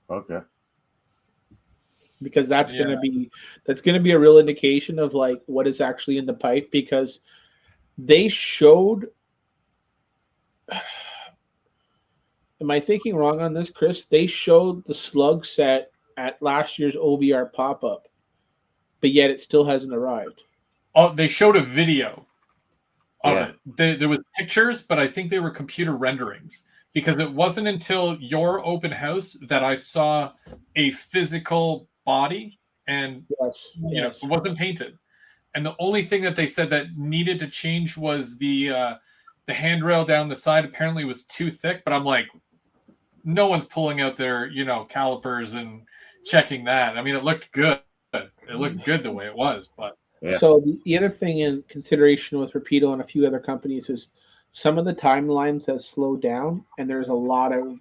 Okay. Because that's going to be a real indication of like what is actually in the pipe, because they showed. Am I thinking wrong on this, Chris? They showed the slug set at last year's OVR pop-up, but yet it still hasn't arrived. Oh, they showed a video of it. There was pictures, but I think they were computer renderings, because it wasn't until your open house that I saw a physical body, and it wasn't painted. And the only thing that they said that needed to change was the handrail down the side. Apparently was too thick, but I'm like, no one's pulling out their calipers and checking that. I mean, it looked good. It looked good the way it was, but So the other thing in consideration with Rapido and a few other companies is some of the timelines have slowed down, and there's a lot of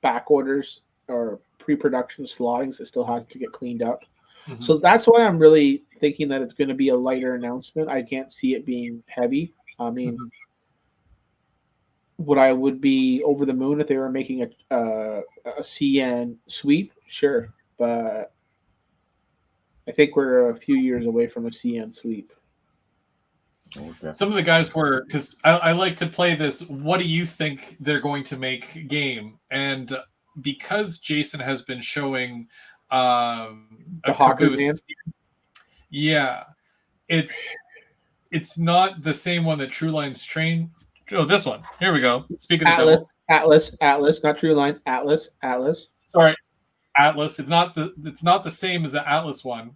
back orders or pre-production slottings that still have to get cleaned up. Mm-hmm. So that's why I'm really thinking that it's going to be a lighter announcement. I can't see it being heavy. I mean, I would be over the moon if they were making a CN sweep, sure, but I think we're a few years away from a CN sweep. Okay. Some of the guys were, because I like to play this, what do you think they're going to make game? And because Jason has been showing a caboose, it's not the same one that True Line's train. Oh, this one. Here we go. Speaking of Atlas, not True Line. Atlas. Sorry, Atlas. It's not the same as the Atlas one.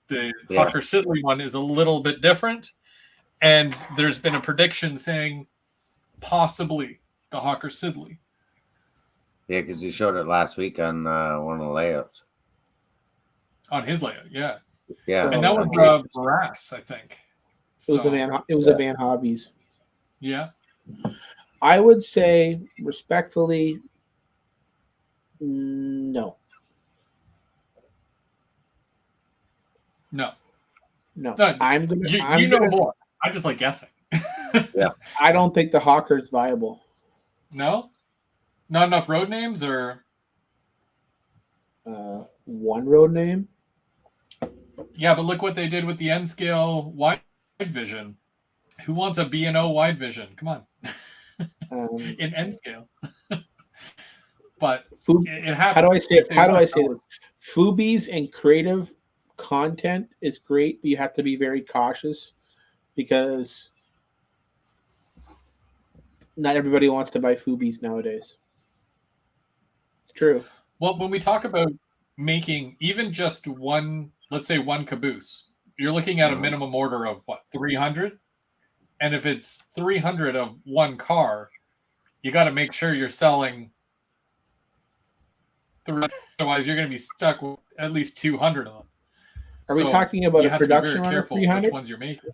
The Hawker Siddeley one is a little bit different, and there's been a prediction saying possibly the Hawker Siddeley. Yeah, because he showed it last week on one of the layouts. On his layout, yeah. And that was brass, I think. It was a Van Hobbies. Yeah. I would say respectfully, no. No. I'm gonna. You know more. I just like guessing. Yeah. I don't think the Hawker is viable. No. Not enough road names, or one road name. Yeah, but look what they did with the N scale wide vision. Who wants a B&O wide vision? Come on. In N scale. But it happens. How do I say this? Fubies and creative content is great, but you have to be very cautious, because not everybody wants to buy Fubies nowadays. It's true. Well, when we talk about making even just one, let's say one caboose, you're looking at a minimum order of what, 300? And if it's 300 of one car, you got to make sure you're selling 300. Otherwise, you're going to be stuck with at least 200 of them. Are we talking about you a have to be very production run of careful which 300? ones you're making.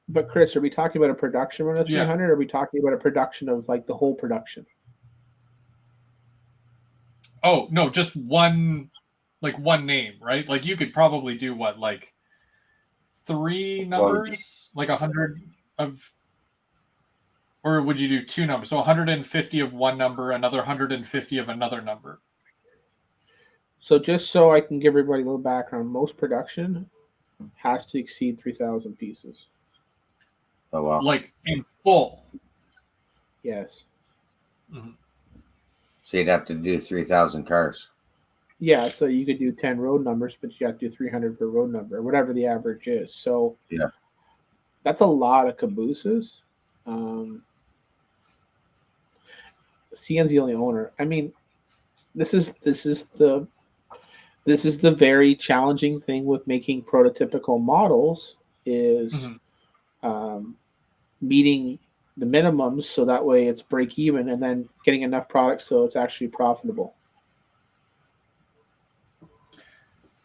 But Chris, are we talking about a production run of Yeah. 300? Or are we talking about a production of like the whole production? Oh, no, just one, like one name, right? Like you could probably do what, like 3 numbers, like 100 of, or would you do 2 numbers? So 150 of one number, another 150 of another number. So just so I can give everybody a little background, most production has to exceed 3,000 pieces. Oh wow! Like in full. Yes. Mm-hmm. So you'd have to do 3,000 cars. Yeah, so you could do 10 road numbers, but you have to do 300 per road number, whatever the average is. So yeah, that's a lot of cabooses. CN's the only owner. I mean, this is the very challenging thing with making prototypical models is meeting the minimums so that way it's break even and then getting enough product so it's actually profitable.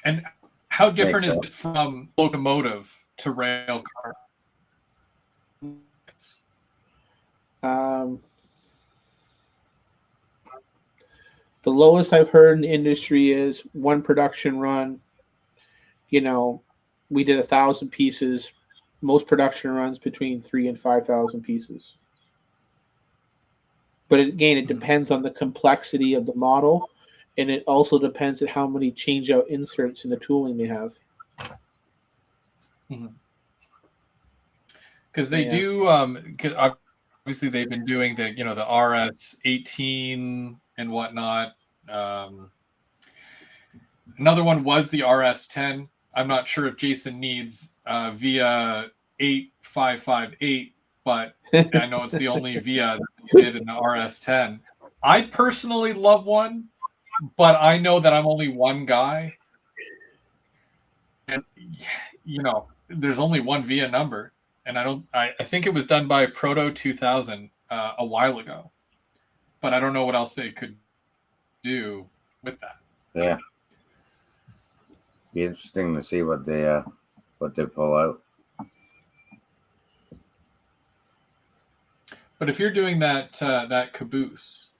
And how different is it from locomotive to rail car? The lowest I've heard in the industry is one production run. You know, we did 1,000 pieces. Most production runs between 3,000 and 5,000 pieces. But again, it depends on the complexity of the model, and it also depends on how many change-out inserts in the tooling they have. Because they do, obviously they've been doing the, you know, the RS18 and whatnot. Another one was the RS10. I'm not sure if Jason needs via 8558, but I know it's the only via that you did in the RS10. I personally love one, but I know that I'm only one guy. And, you know, there's only one via number. And I think it was done by Proto 2000 a while ago. But I don't know what else they could do with that. Yeah. Be interesting to see what they pull out. But if you're doing that that caboose,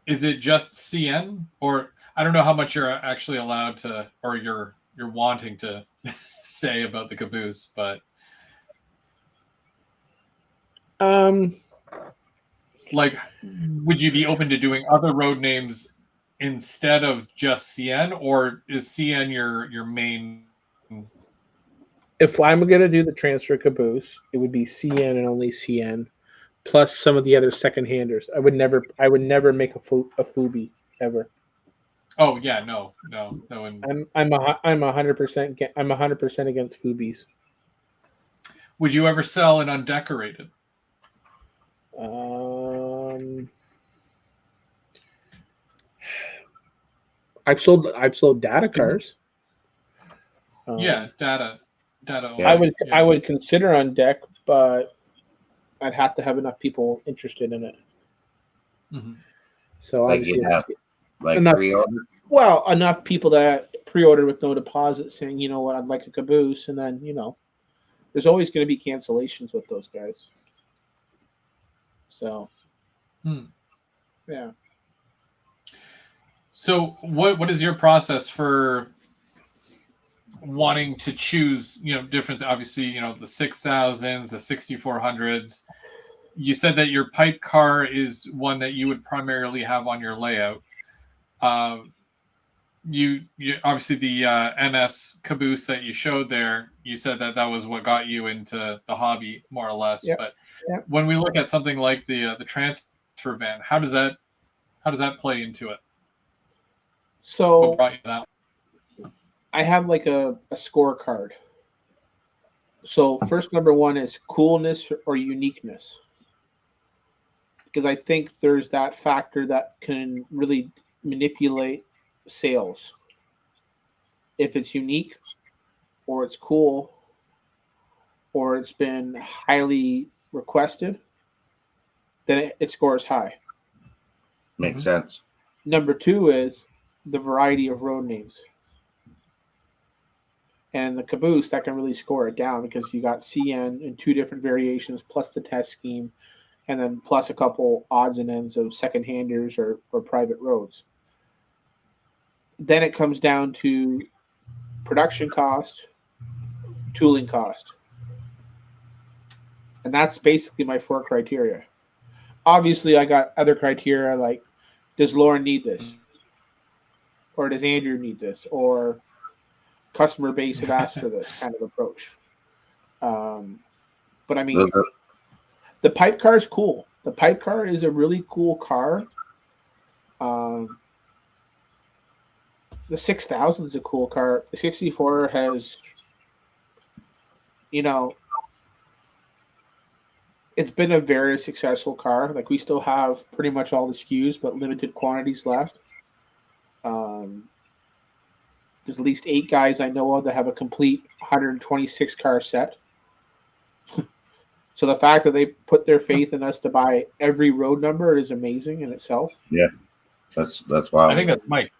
is it just CN, or I don't know how much you're actually allowed to, or you're wanting to say about the caboose, but like, would you be open to doing other road names instead of just CN, or is CN your main? If I'm going to do the transfer caboose, it would be CN and only CN, plus some of the other second-handers. I would never make a Fubi ever. Oh yeah, no. I'm 100%. I'm 100% against Fubies. Would you ever sell an undecorated? I've sold data cars. Yeah, data. Yeah. I would consider on deck, but I'd have to have enough people interested in it. Mm-hmm. So like enough, pre-order. Well, enough people that pre-ordered with no deposit, saying, you know what, I'd like a caboose, and then there's always going to be cancellations with those guys. So, yeah. So what is your process for wanting to choose, different, obviously, the 6000s, the 6400s? You said that your pipe car is one that you would primarily have on your layout. You obviously the NS caboose that you showed there, you said that was what got you into the hobby more or less. Yep. But Yep. when we look at something like the transfer van, how does that play into it? So what brought you that? I have like a scorecard. So first, number one is coolness or uniqueness. because I think there's that factor that can really manipulate sales. If it's unique, or it's cool, or it's been highly requested, then it scores high. Makes sense. Number two is the variety of road names. And the caboose, that can really score it down because you got CN in two different variations, plus the test scheme, and then plus a couple odds and ends of second-handers or private roads. Then it comes down to production cost, tooling cost. And that's basically my 4 criteria. Obviously, I got other criteria like, does Lauren need this? Or does Andrew need this? Or customer base have asked for this kind of approach. But I mean, the pipe car is cool. The pipe car is a really cool car. The 6000 is a cool car. The 64 has, it's been a very successful car. Like, we still have pretty much all the SKUs, but limited quantities left. There's at least 8 guys I know of that have a complete 126 car set. So the fact that they put their faith in us to buy every road number is amazing in itself. Yeah, that's wild. I think that's Mike.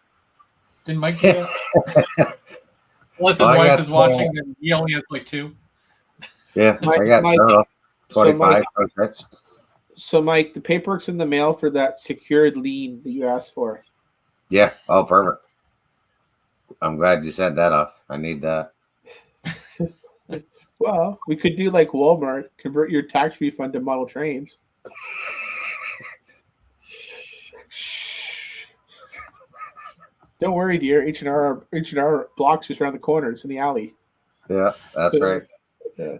Didn't Mike do that? Unless his wife is watching, then he only has like 2. Yeah, I got 25. So Mike, the paperwork's in the mail for that secured lien that you asked for. Yeah. Oh, perfect. I'm glad you sent that off. I need that. Well, we could do like Walmart, convert your tax refund to model trains. Don't worry, dear. H&R blocks just around the corner. It's in the alley. Yeah, that's right. Yeah.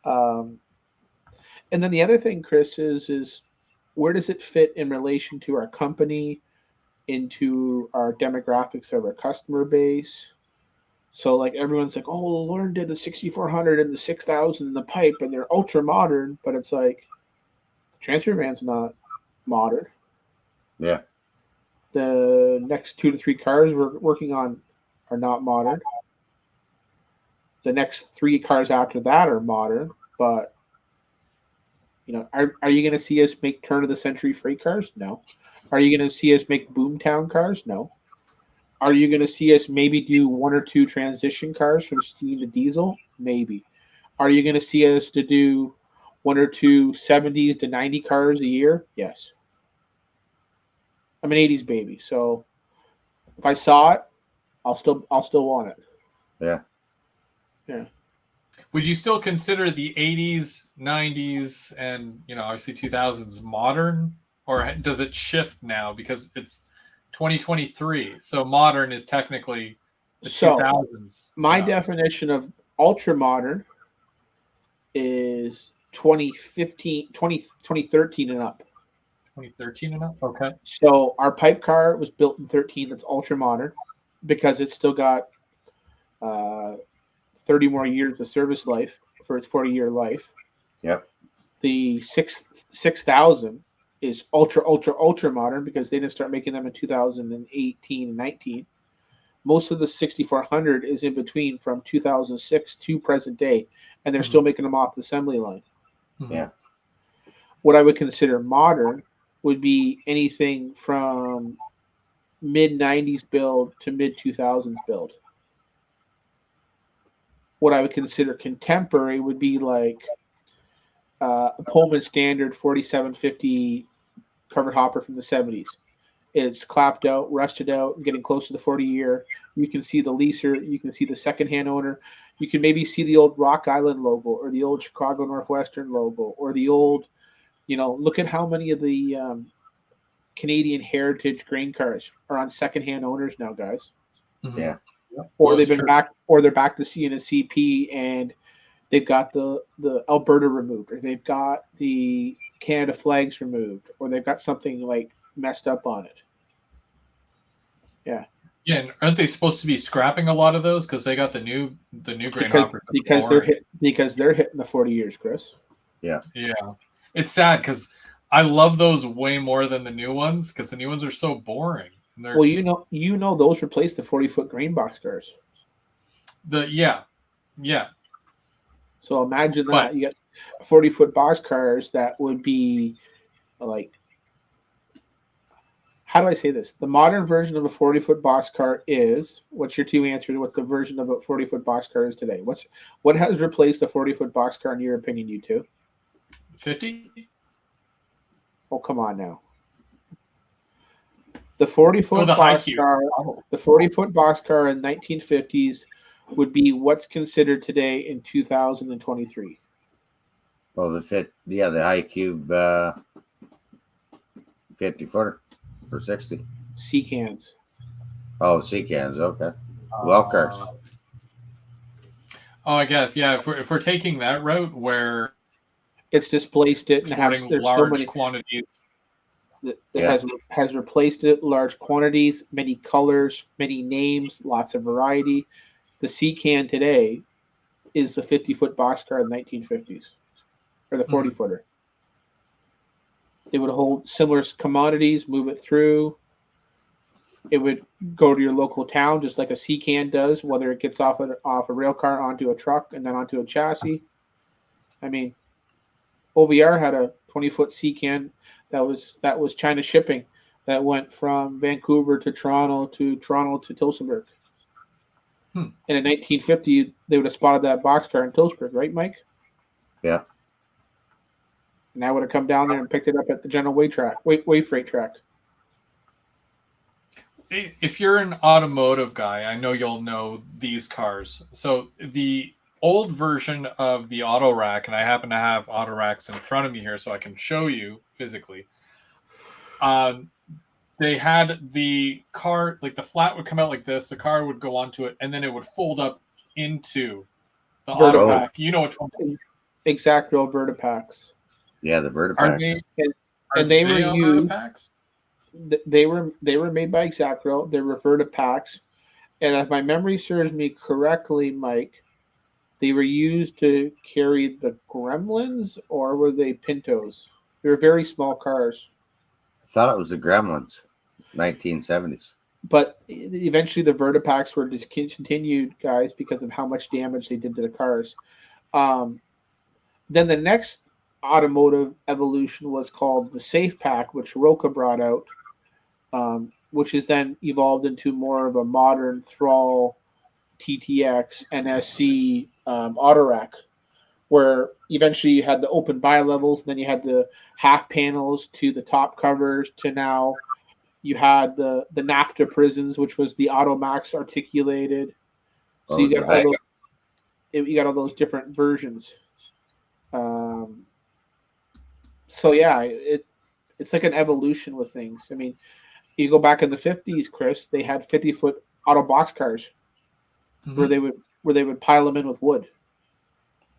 And then the other thing, Chris, is where does it fit in relation to our company, into our demographics of our customer base? So, like, everyone's like, oh, Lauren did the 6400 and the 6000 and the pipe, and they're ultra modern, but it's like, the transfer van's not modern. Yeah. The next 2 to 3 cars we're working on are not modern. The next 3 cars after that are modern, but are you going to see us make turn of the century freight cars? No. Are you going to see us make boomtown cars? No. Are you going to see us maybe do 1 or 2 transition cars from steam to diesel? Maybe. Are you going to see us to do 1 or 2 70s to 90 cars a year? Yes. I'm an 80s baby, so if I saw it, I'll still want it. Yeah. Yeah. Would you still consider the 80s, 90s, and obviously 2000s modern, or does it shift now because it's 2023? So modern is technically the 2000s. My definition of ultra modern is 2013 and up. 2013 and up? Okay. So our pipe car was built in 13. That's ultra modern because it's still got 30 more years of service life for its 40-year life. Yep. The 6000 is ultra modern because they didn't start making them in 2018 and 19. Most of the 6400 is in between from 2006 to present day, and they're still making them off the assembly line. Yeah. What I would consider modern would be anything from mid 90s build to mid 2000s build. What I would consider contemporary would be like a Pullman Standard 4750 covered hopper from the 70s. It's clapped out, rusted out, getting close to the 40-year. You can see the leaser. You can see the secondhand owner. You can maybe see the old Rock Island logo or the old Chicago Northwestern logo or the old, look at how many of the Canadian heritage grain cars are on secondhand owners now, guys. Yeah. Or they've been back, or they're back to CP and they've got the Alberta removed, or they've got the Canada flags removed, or they've got something like messed up on it. Yeah. Yeah, and aren't they supposed to be scrapping a lot of those because they got the new grain hopper? Because they're hitting the 40 years, Chris. Yeah. Yeah. It's sad because I love those way more than the new ones because the new ones are so boring. And they're Well, you know those replaced the 40-foot green box cars. yeah. So imagine But that you got 40-foot box cars that would be like, how do I say this? The modern version of a 40-foot box car is, what's your two answers? What's the version of a 40-foot box car is today? What has replaced a 40-foot box car in your opinion, you two? 50? Oh, come on now. The 40-foot the box Haikyuu. car, the 40-foot box car in 1950s would be what's considered today in 2023. Well, the high cube 50 footer for 60. C cans. Oh, sea cans. Okay. Well cars. Oh, I guess yeah. If we're taking that route where It's displaced it and exporting there's large so many quantities. that Yeah. has replaced it, large quantities, many colors, many names, lots of variety. The C can today is the 50-foot box car in the 1950s, or the 40-footer. It would hold similar commodities, move it through. It would go to your local town just like a C can does, whether it gets off a rail car onto a truck and then onto a chassis. I mean, OVR had a 20-foot C can that was China shipping that went from Vancouver to Toronto to Tillsonburg. And in 1950, they would have spotted that boxcar in Tillsonburg, right, Mike? Yeah. And I would have come down there and picked it up at the general way freight track. If you're an automotive guy, I know you'll know these cars. So the old version of the auto rack, and I happen to have auto racks in front of me here so I can show you physically. They had the car, like the flat would come out like this, the car would go onto it, and then it would fold up into the auto rack. You know which one? Exactro Vertipacks. Yeah, the Vertipacks. They were used. They were made by Exacro. They were Vertipacks, and if my memory serves me correctly, Mike, they were used to carry the Gremlins, or were they Pintos? They were very small cars. I thought it was the Gremlins, 1970s. But eventually the Vertipacks were discontinued, guys, because of how much damage they did to the cars. Then the next automotive evolution was called the Safe Pack, which Roca brought out, which is then evolved into more of a modern Thrall TTX NSC auto rack, where eventually you had the open bi-levels, and then you had the half panels to the top covers, to now you had the NAFTA prisons, which was the Automax articulated. So you got all those different versions. So yeah, it's like an evolution with things. I mean, you go back in the 50s, Chris, they had 50-foot auto box cars where they would pile them in with wood.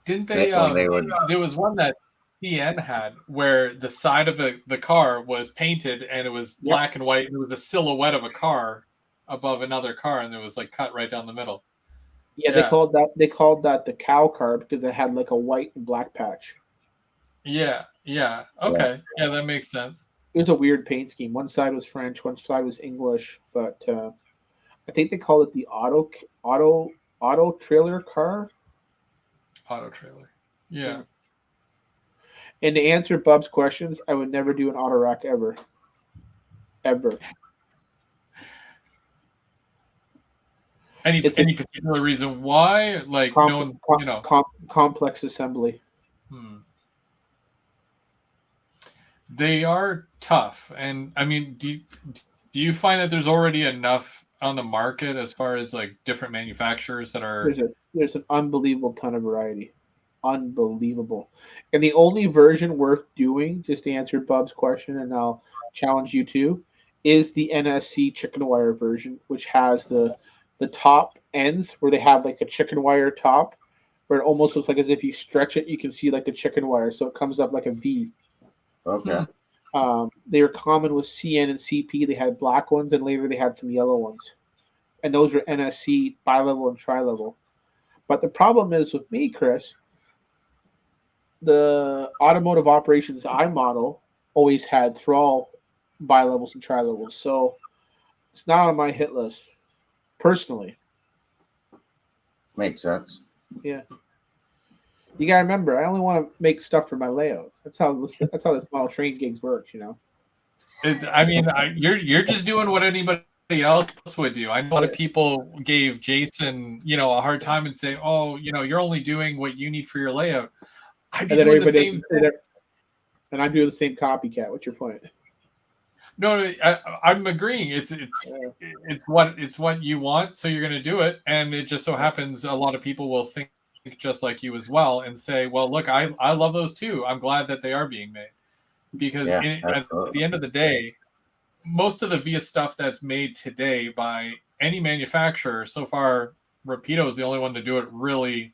Didn't they? There was one that CN had where the side of the car was painted and it was black and white, and it was a silhouette of a car above another car, and it was like cut right down the middle. Yeah, they called that the cow car because it had like a white and black patch. Yeah. Okay. Yeah, that makes sense. It was a weird paint scheme. One side was French, one side was English, but I think they called it the auto trailer car. Auto trailer. Yeah. And to answer Bub's questions, I would never do an auto rack ever. Ever. Any particular reason why? Like complex assembly. They are tough, and I mean, do you find that there's already enough on the market as far as like different manufacturers that are? There's an unbelievable ton of variety, unbelievable, and the only version worth doing, just to answer Bub's question, and I'll challenge you too, is the NSC chicken wire version, which has the top ends where they have like a chicken wire top, where it almost looks like as if you stretch it, you can see like the chicken wire, so it comes up like a V. Okay. They were common with CN and CP. They had black ones, and later they had some yellow ones. And those were NSC bi-level and tri-level. But the problem is with me, Chris, the automotive operations I model always had thrall bi-levels and tri-levels. So it's not on my hit list, personally. Makes sense. Yeah. You gotta remember, I only want to make stuff for my layout. That's how the small train gigs works, you know. I mean, you're just doing what anybody else would do. I know a lot of people gave Jason, a hard time and say, "Oh, you're only doing what you need for your layout." I'd be And then doing the everybody same thing. and I'm doing the same copycat. What's your point? No, I'm agreeing. It's what you want, so you're going to do it, and it just so happens a lot of people will think just like you as well and say, "Well, look, I love those too. I'm glad that they are being made." Because Yeah, at the end of the day, most of the VIA stuff that's made today by any manufacturer so far, Rapido is the only one to do it really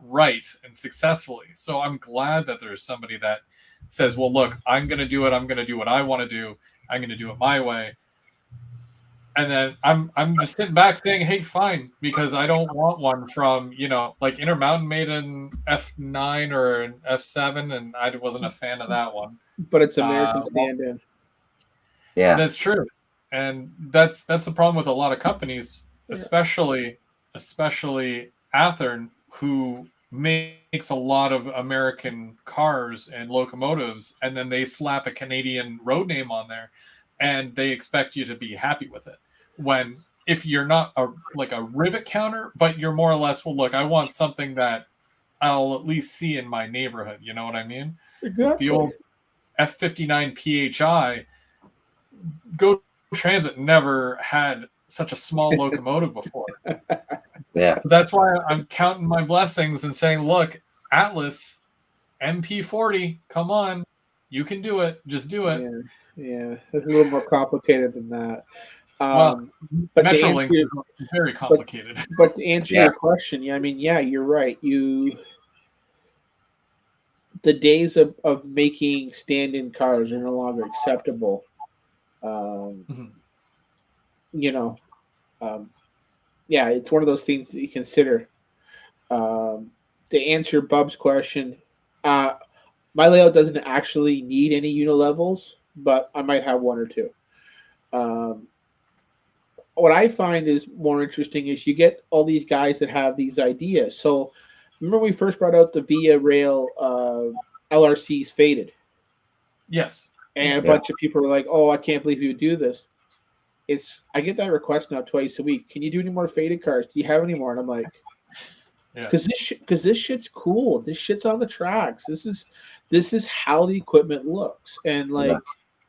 right and successfully. So I'm glad that there's somebody that says, well, look, I'm going to do it. I'm going to do what I want to do. I'm going to do it my way. And then I'm just sitting back saying, hey, fine, because I don't want one from, like Intermountain made an F9 or an F7, and I wasn't a fan of that one. But it's American stand-in. Yeah, that's true, and that's the problem with a lot of companies, especially Athearn, who makes a lot of American cars and locomotives, and then they slap a Canadian road name on there, and they expect you to be happy with it. When if you're not a rivet counter, but you're more or less, well, look, I want something that I'll at least see in my neighborhood. You know what I mean? Exactly. The old F59 PHI. Go Transit never had such a small locomotive before. yeah. So that's why I'm counting my blessings and saying, look, Atlas MP40, come on. You can do it. Just do it. Yeah. It's a little more complicated than that. Well, but Metrolink is very complicated. But to answer your question, I mean, you're right. The days of making stand-in cars are no longer acceptable. It's one of those things that you consider. To answer Bub's question, my layout doesn't actually need any unilevels, but I might have one or two. What I find is more interesting is you get all these guys that have these ideas. So remember we first brought out the Via Rail LRCs faded. Yes. And a bunch of people were like, "Oh, I can't believe you would do this." I get that request now twice a week. Can you do any more faded cars? Do you have any more? And I'm like, because this shit's cool. This shit's on the tracks. This is how the equipment looks. And like,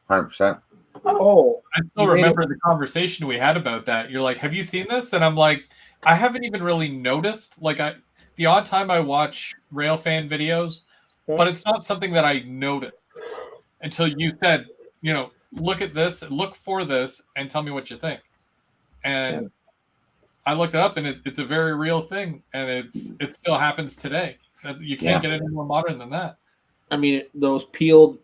100%. Oh, I still remember the conversation we had about that. You're like, "Have you seen this?" And I'm like, "I haven't even really noticed." Like, the odd time I watch Railfan videos, but it's not something that I noticed until you said, look at this, look for this, and tell me what you think. And I looked it up, and it's a very real thing, and it still happens today. You can't get any more modern than that. I mean, those peeled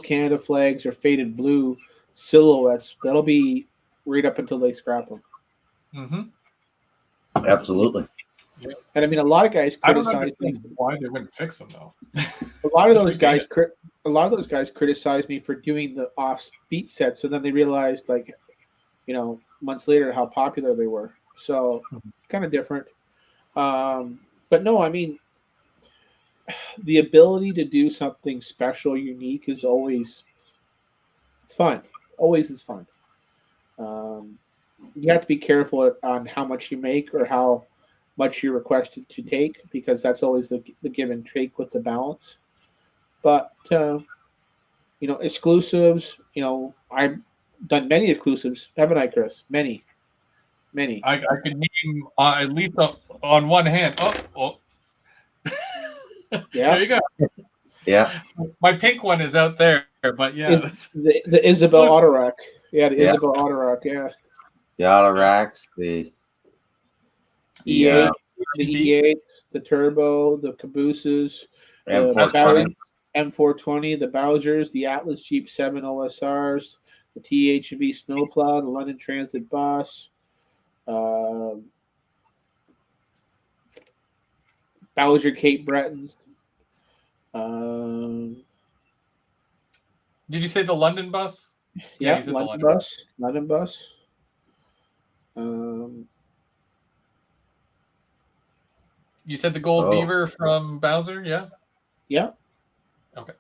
Canada flags or faded blue silhouettes, that'll be right up until they scrap them. Mm-hmm. Absolutely. Yeah. And I mean, a lot of guys criticize me why they wouldn't fix them though. A lot of those guys criticize me for doing the off-beat sets, and then they realized, like, months later, how popular they were. So kind of different. But no, I mean, the ability to do something special, unique is always fun. Always is fun. You have to be careful on how much you make or how much you're requested to take, because that's always the give and take with the balance. But exclusives. I've done many exclusives, haven't I, Chris? Many. I could name at least on one hand. Oh. Yeah. There you go. Yeah. My pink one is out there, but yeah. The Isabel Autorack. Yeah, the Isabel Autorack, yeah. The Autoracks, the E8, the E8, the Turbo, the Cabooses, M420. M420, the Bowsers, the Atlas Jeep 7 OSRs, the THV Snowplow, the London Transit Bus, Bowser Cape Bretons. Did you say the London bus? Yeah, you said the London London bus. London bus. Um, You said the Gold Oh. Beaver from Bowser, yeah? yeah. Okay.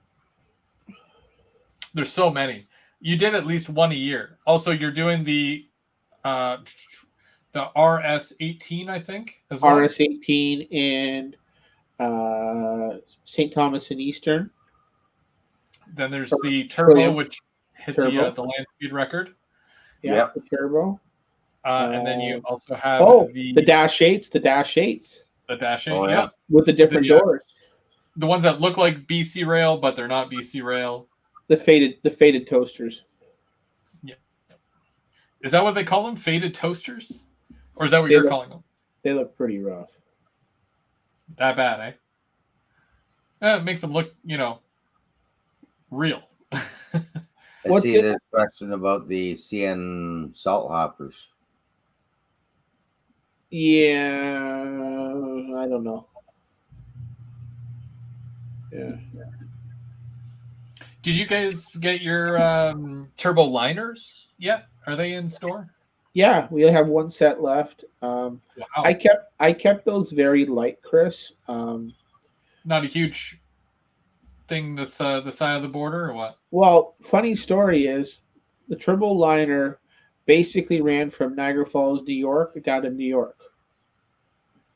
There's so many. You did at least one a year. Also, you're doing the RS18, I think, as well. RS18 and St. Thomas and Eastern. Then there's the Turbo, Trillium. which hit Turbo. the land speed record. Yeah, Yep. the turbo. And then you also have the Dash 8s. The Dash 8s. The Dash 8, Oh, yeah. yeah. With the different doors. The ones that look like BC Rail, but they're not BC Rail. The faded toasters. Yeah. Is that what they call them? Faded toasters? Or is that what you're calling them? They look pretty rough. That bad, eh? It makes them look, real. I see this question about the CN salt hoppers. Yeah, I don't know. Yeah. Did you guys get your turbo liners yet? Are they in store? Yeah, we have one set left. Wow. I kept those very light, Chris. Not a huge thing the side of the border or what? Well, funny story is the turbo liner basically ran from Niagara Falls, New York, down to New York.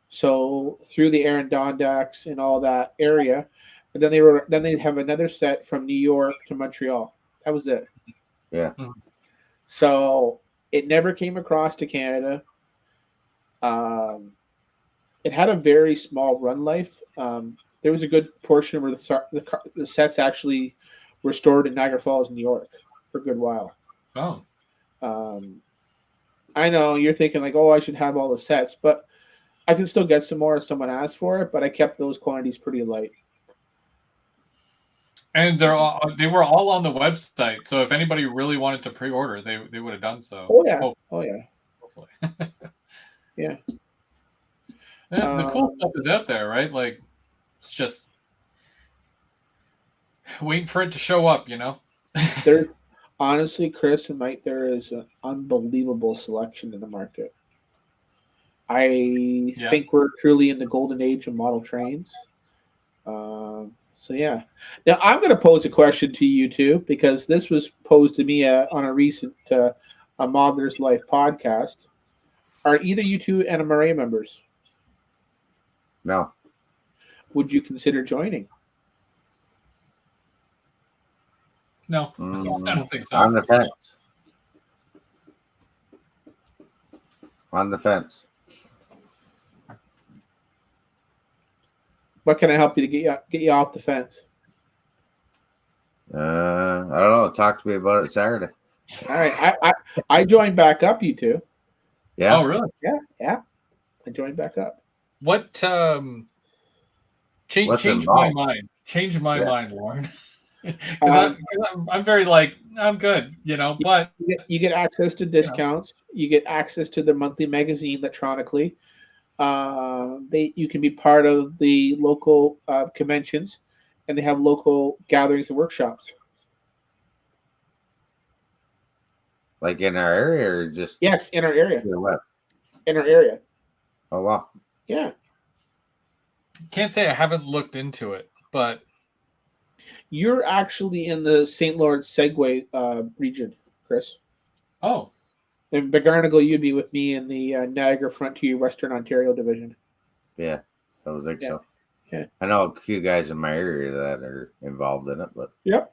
So through the Adirondacks and all that area, and then they have another set from New York to Montreal. That was it. Yeah. So it never came across to Canada. It had a very small run life. There was a good portion where the sets actually were stored in Niagara Falls, New York, for a good while. Oh. I know you're thinking like, oh, I should have all the sets, but I can still get some more if someone asks for it. But I kept those quantities pretty light. And they were all on the website, so if anybody really wanted to pre-order, they would have done so. Oh yeah, Hopefully. Yeah. The cool stuff is out there, right? Like, it's just waiting for it to show up, There's honestly, Chris and Mike, there is an unbelievable selection in the market. I think we're truly in the golden age of model trains. So yeah. Now I'm going to pose a question to you two because this was posed to me on a recent A Modeler's Life podcast. Are either you two NMRA members? No. Would you consider joining? No, I don't think so. On the fence. On the fence. What can I help you to get you off the fence? I don't know. Talk to me about it Saturday. All right, I joined back up. You two. Yeah. Oh, really? Yeah. I joined back up. What change my mind? Change my mind, Lauren. Because I'm very like I'm good, But you get access to discounts. You get access to the monthly magazine electronically. You can be part of the local conventions, and they have local gatherings and workshops. Like in our area, or just yes, in our area. What? In our area. Oh wow. Yeah. Can't say I haven't looked into it, but you're actually in the St. Lawrence Segway region, Chris. Oh. In Begarnagle, you'd be with me in the Niagara Frontier Western Ontario division. Yeah, I would think so. Yeah. I know a few guys in my area that are involved in it, but yep.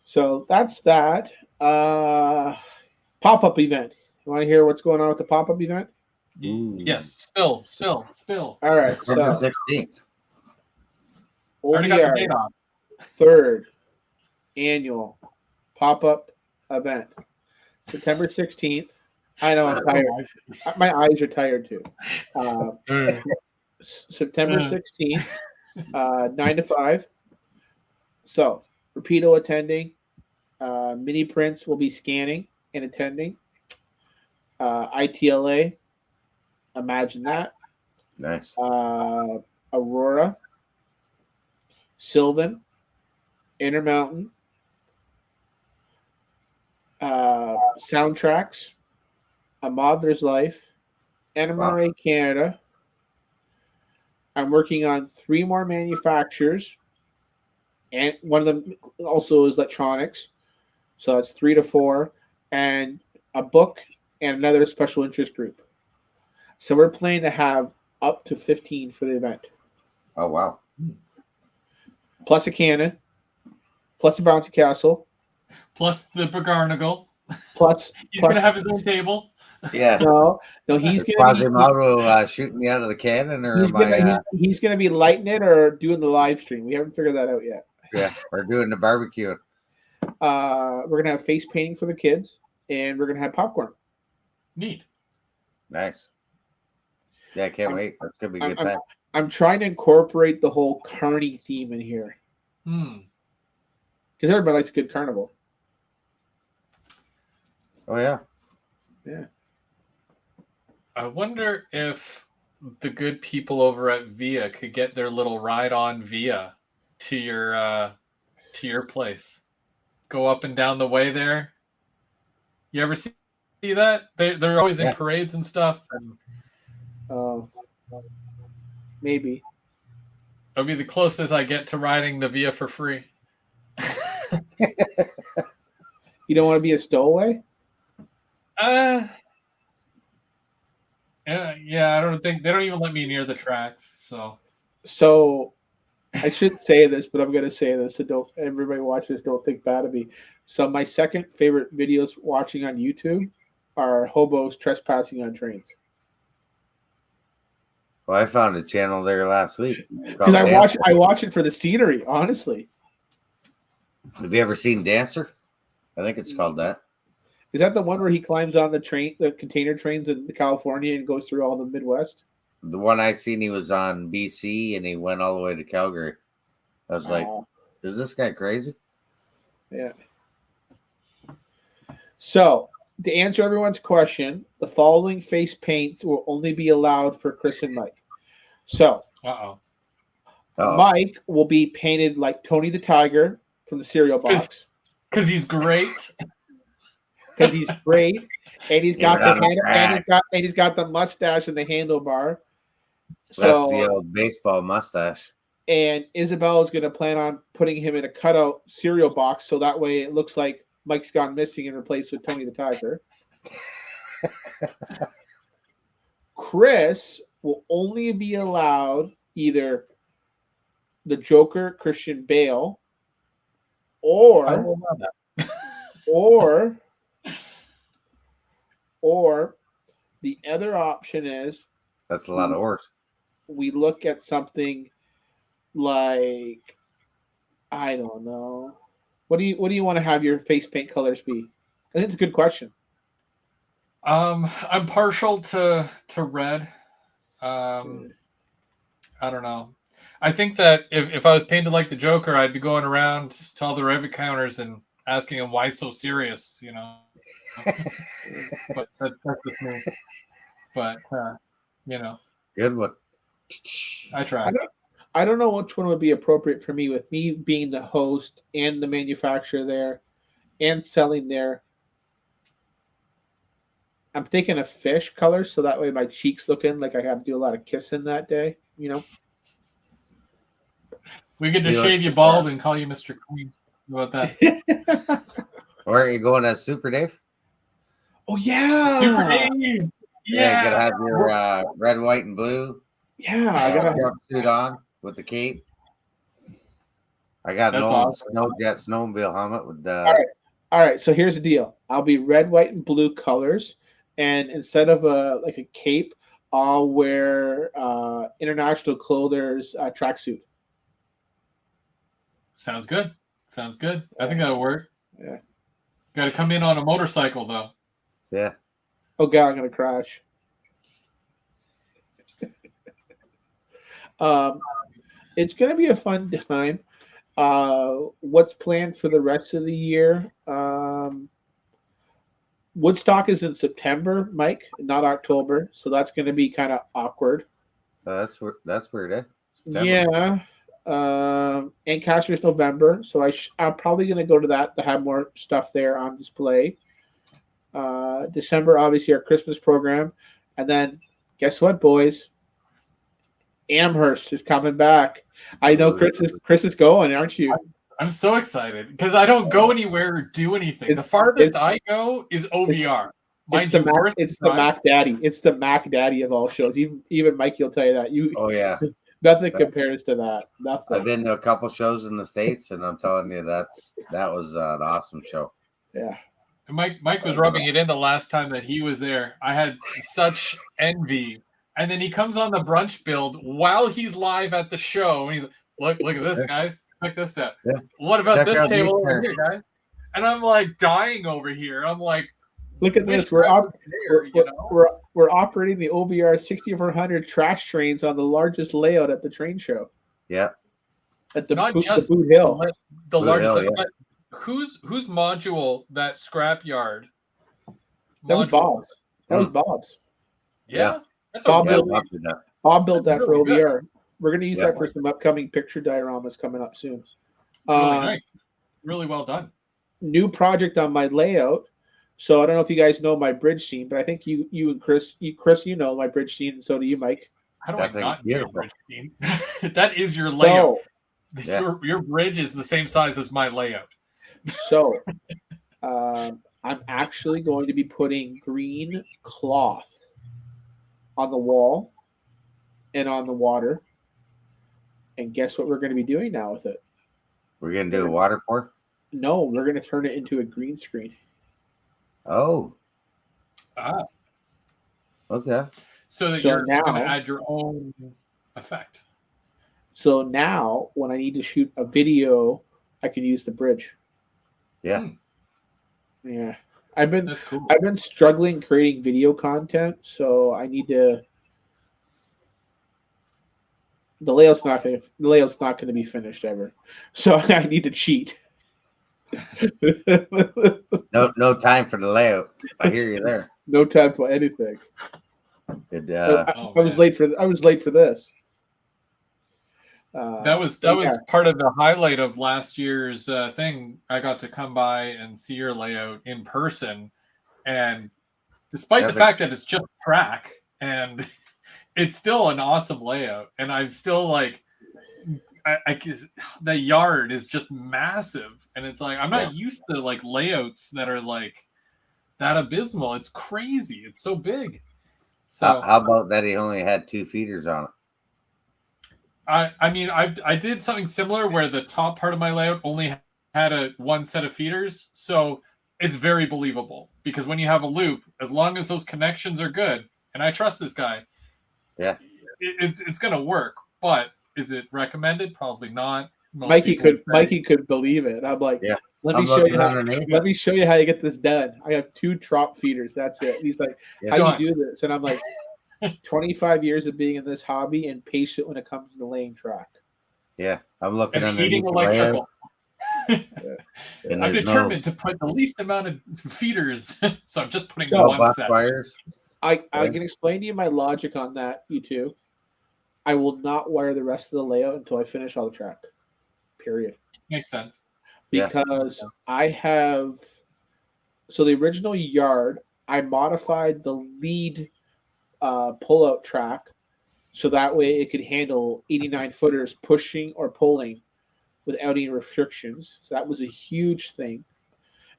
So that's that. Pop-up event. You want to hear what's going on with the pop-up event? Yes. Spill. All right. September 16th. Already got the date on. Third annual pop-up event. September 16th. I know I'm tired. My eyes are tired too. September 16th, 9 to 5. So, Rapido attending. Mini Prince will be scanning and attending. ITLA. Imagine that. Nice. Aurora. Sylvan. Intermountain, Soundtracks, A Modler's Life, NMRA Canada. I'm working on 3 more manufacturers, and one of them also is electronics. So that's 3 to 4, and a book and another special interest group. So we're planning to have up to 15 for the event, Oh wow. plus a cannon, plus a bouncy castle, Plus the Bagarnagle. plus He's gonna have his own table. Yeah. no, he's Is gonna be Quasimodo shooting me out of the cannon, or he's am I? gonna he's gonna be lighting it or doing the live stream. We haven't figured that out yet. Yeah, or doing the barbecue. We're gonna have face painting for the kids, and we're gonna have popcorn. Neat. Nice. Yeah, I can't wait. That's gonna be a good time. I'm trying to incorporate the whole carny theme in here Hmm. because everybody likes a good carnival. Oh yeah. Yeah. I wonder if the good people over at Via could get their little ride on Via to your place. Go up and down the way there. You ever see that? They're always in parades and stuff. And Maybe. it'll be the closest I get to riding the Via for free. You don't want to be a stowaway? Yeah, I don't think they don't even let me near the tracks. So I shouldn't say this, but I'm going to say this. So don't everybody watch this. Don't think bad of me. So my second favorite videos watching on YouTube are hobos trespassing on trains. Well, I found a channel there last week. Because I watch it for the scenery. Honestly, Have you ever seen Dancer? I think it's called that. is that the one where he climbs on the container trains in California and goes through all the Midwest? The one I seen, he was on BC and he went all the way to Calgary. I was like, is this guy crazy? Yeah. So, to answer everyone's question, the following face paints will only be allowed for Chris and Mike. So, Mike will be painted like Tony the Tiger from the cereal box. Because he's great. Because he's great, and he's got he's got the mustache and the handlebar. That's the old baseball mustache. And Isabel is going to plan on putting him in a cutout cereal box, so that way it looks like Mike's gone missing and replaced with Tony the Tiger. Chris will only be allowed either the Joker, Christian Bale, or the other option is that's a lot of ores. We look at something like, I don't know. What do you want to have your face paint colors be? I think it's a good question. I'm partial to red. I don't know. I think that if I was painted like the Joker, I'd be going around to all the Revit counters and asking them why so serious, you know. But that's just me. But you know, good one. I try. I don't know which one would be appropriate for me, with me being the host and the manufacturer there and selling there. I'm thinking of fish colors, so that way my cheeks look in like I have to do a lot of kissing that day, you know. We get to shave you bald and call you Mr. Clean. How about that? Or are you going as Super Dave? Oh yeah, Super Dave. Yeah, you gotta have your red, white, and blue. Yeah, I gotta have suit on with the cape. I got an old snowmobile helmet with the. All right. So here's the deal. I'll be red, white, and blue colors, and instead of a cape, I'll wear International Clother's tracksuit. Sounds good. I think that'll work. Yeah. Got to come in on a motorcycle though. Yeah. Oh God, I'm gonna crash. It's gonna be a fun time. What's planned for the rest of the year? Woodstock is in September, Mike, not October, so that's going to be kind of awkward. That's weird. Eh? Yeah. Ancaster's November, so I'm probably going to go to that to have more stuff there on display. December, obviously, our Christmas program. And then, guess what, boys? Amherst is coming back. I know Chris is going, aren't you? I'm so excited because I don't go anywhere or do anything. The farthest I go is OVR. It's the Mac Daddy. It's the Mac Daddy of all shows. Even Mikey will tell you that. Oh yeah. Nothing compares to that. Nothing. I've been to a couple shows in the States, and I'm telling you, that was an awesome show. Yeah. Mike was rubbing it in the last time that he was there. I had such envy. And then he comes on the brunch build while he's live at the show. And he's like, look at this, guys. Check this out. Yeah. What about this table over here, guys? And I'm like dying over here. I'm like, look at this. We're operating the OVR 6400 trash trains on the largest layout at the train show. Yeah. At the Not just Boot Hill. The largest. Hill, yeah. Whose module that scrapyard? That was Bob's. That was Bob's. Yeah. Bob built that for OVR. We're going to use that for some upcoming picture dioramas coming up soon. Really nice. Really well done. New project on my layout. So I don't know if you guys know my bridge scene, but I think you and Chris, you know my bridge scene, and so do you, Mike. How do I not know your bridge scene? That is your layout. So, your bridge is the same size as my layout. So I'm actually going to be putting green cloth on the wall and on the water. And guess what we're going to be doing now with it? We're going to do a water pour? No, we're going to turn it into a green screen. Oh. Ah. Okay. So you're going to add your own effect. So now when I need to shoot a video, I can use the bridge. Yeah. Yeah. I've been struggling creating video content, so I need to. The layout's not going to be finished ever, so I need to cheat. No time for the layout. I hear you there. No time for anything. Good. I was late for this. That was part of the highlight of last year's thing. I got to come by and see your layout in person, and despite the fact that it's just track and it's still an awesome layout, and I'm still like, the yard is just massive, and it's like I'm not used to like layouts that are like that abysmal. It's crazy. It's so big. So how about that he only had 2 feeders on it? I mean, I did something similar where the top part of my layout only had one set of feeders, so it's very believable because when you have a loop, as long as those connections are good, and I trust this guy, it's gonna work. But is it recommended? Probably not. Mikey could believe it. I'm like, let me show you how you get this done. I have 2 trop feeders. That's it. He's like, how do you do this? And I'm like, 25 years of being in this hobby and patient when it comes to laying track. Yeah, I'm looking at heating electrical. I'm determined to put the least amount of feeders, so I'm just putting one set. Wires. I can explain to you my logic on that, you two. I will not wire the rest of the layout until I finish all the track. Period. Makes sense. Because I have the original yard, I modified the lead pull-out track so that way it could handle 89 footers pushing or pulling without any restrictions. So that was a huge thing.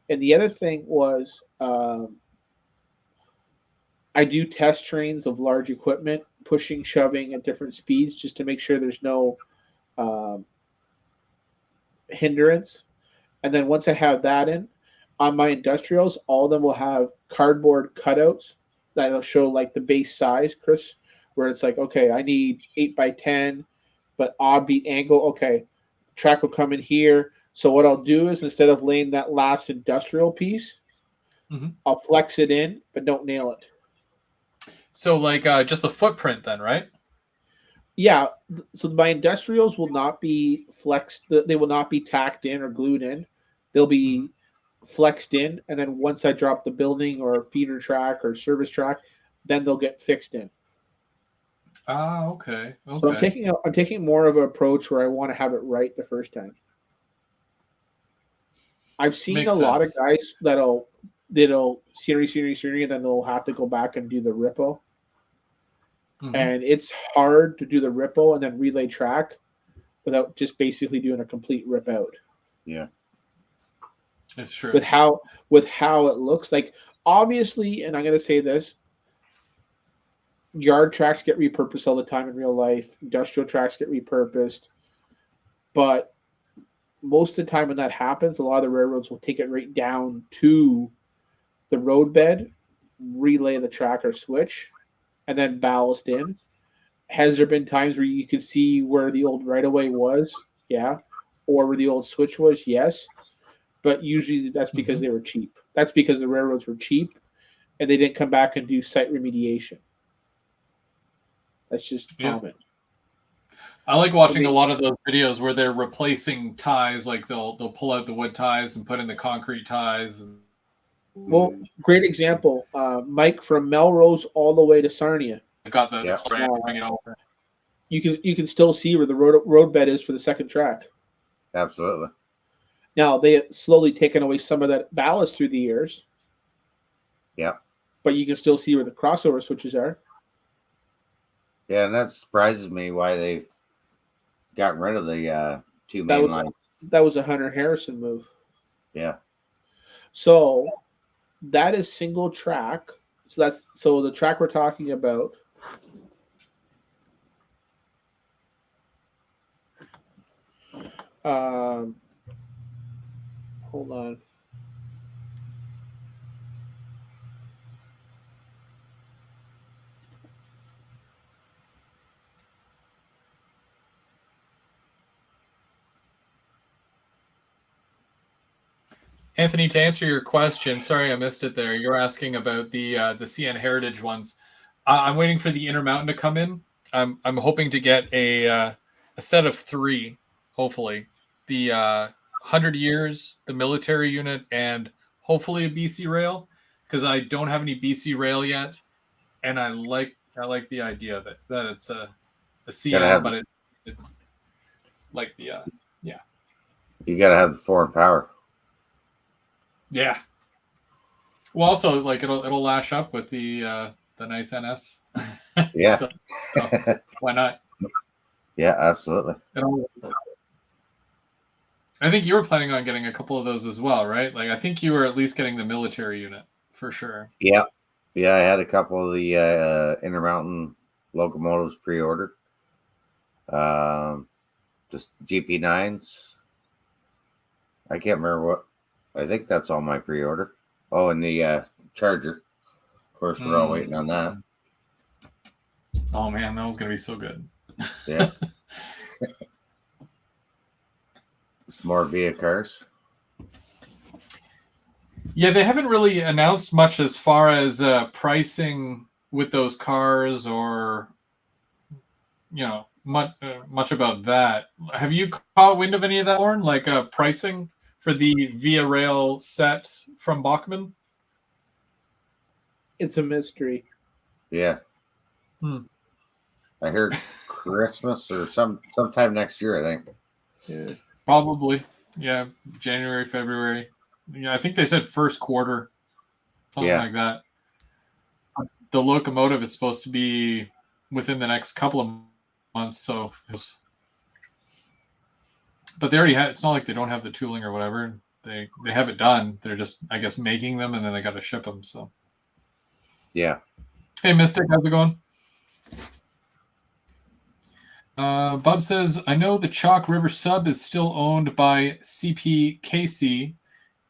And the other thing was I do test trains of large equipment, pushing, shoving at different speeds just to make sure there's no hindrance. And then once I have that in, on my industrials, all of them will have cardboard cutouts that'll show like the base size, Chris, where it's like, okay, I need 8x10, but odd beat angle. Okay, track will come in here. So what I'll do is instead of laying that last industrial piece, I'll flex it in, but don't nail it. So like just the footprint then, right? Yeah. So my industrials will not be flexed. They will not be tacked in or glued in. They'll be flexed in, and then once I drop the building or feeder track or service track, then they'll get fixed in. Ah, okay. So I'm taking more of an approach where I want to have it right the first time. I've seen Makes a lot of sense. guys that'll scenery, and then they'll have to go back and do the ripple. Mhm. And it's hard to do the ripple and then relay track without just basically doing a complete rip out. Yeah. It's true. With how it looks like, obviously, and I'm going to say this, yard tracks get repurposed all the time in real life. Industrial tracks get repurposed, but most of the time when that happens, a lot of the railroads will take it right down to the roadbed, relay the track or switch, and then ballast in. Has there been times where you could see where the old right of way was? Yeah. Or where the old switch was? Yes. But usually that's because they were cheap. That's because the railroads were cheap and they didn't come back and do site remediation. That's just common. I like watching a lot of those videos where they're replacing ties, like they'll pull out the wood ties and put in the concrete ties. Well, great example. Mike, from Melrose all the way to Sarnia. They've got the brand coming in over. You can still see where the roadbed is for the second track. Absolutely. Now they have slowly taken away some of that ballast through the years. Yeah. But you can still see where the crossover switches are. Yeah, and that surprises me why they got rid of the two main lines. That was a Hunter Harrison move. Yeah. So that is single track. So the track we're talking about. Hold on. Anthony, to answer your question, sorry I missed it there. You're asking about the CN Heritage ones. I'm waiting for the Intermountain to come in. I'm hoping to get a set of 3, hopefully. The 100 Years, the military unit, and hopefully a BC Rail, because I don't have any BC Rail yet, and I like the idea of it, that it's a CN, but it like the yeah. You gotta have the foreign power. Yeah. Well, also, like it'll lash up with the nice NS. Yeah. so why not? Yeah, absolutely. I think you were planning on getting a couple of those as well, right? Like I think you were at least getting the military unit for sure. Yeah. Yeah, I had a couple of the Intermountain locomotives pre-ordered. Just GP9s. I can't remember what. I think that's all my pre-order. Oh, and the Charger. Of course, we're all waiting on that. Oh man, that was gonna be so good. Yeah. Some more VIA cars. Yeah, they haven't really announced much as far as pricing with those cars, or much about that. Have you caught wind of any of that, Lauren? Like pricing for the Via Rail set from Bachmann? It's a mystery. Yeah. I heard Christmas or sometime next year, I think. Yeah. Probably. Yeah, January, February. Yeah, I think they said first quarter. Something like that. The locomotive is supposed to be within the next couple of months, so but they already had. It's not like they don't have the tooling or whatever. They have it done. They're just, I guess, making them, and then they got to ship them. So yeah. Hey, Mystic, how's it going? Bub says, I know the Chalk River sub is still owned by CPKC,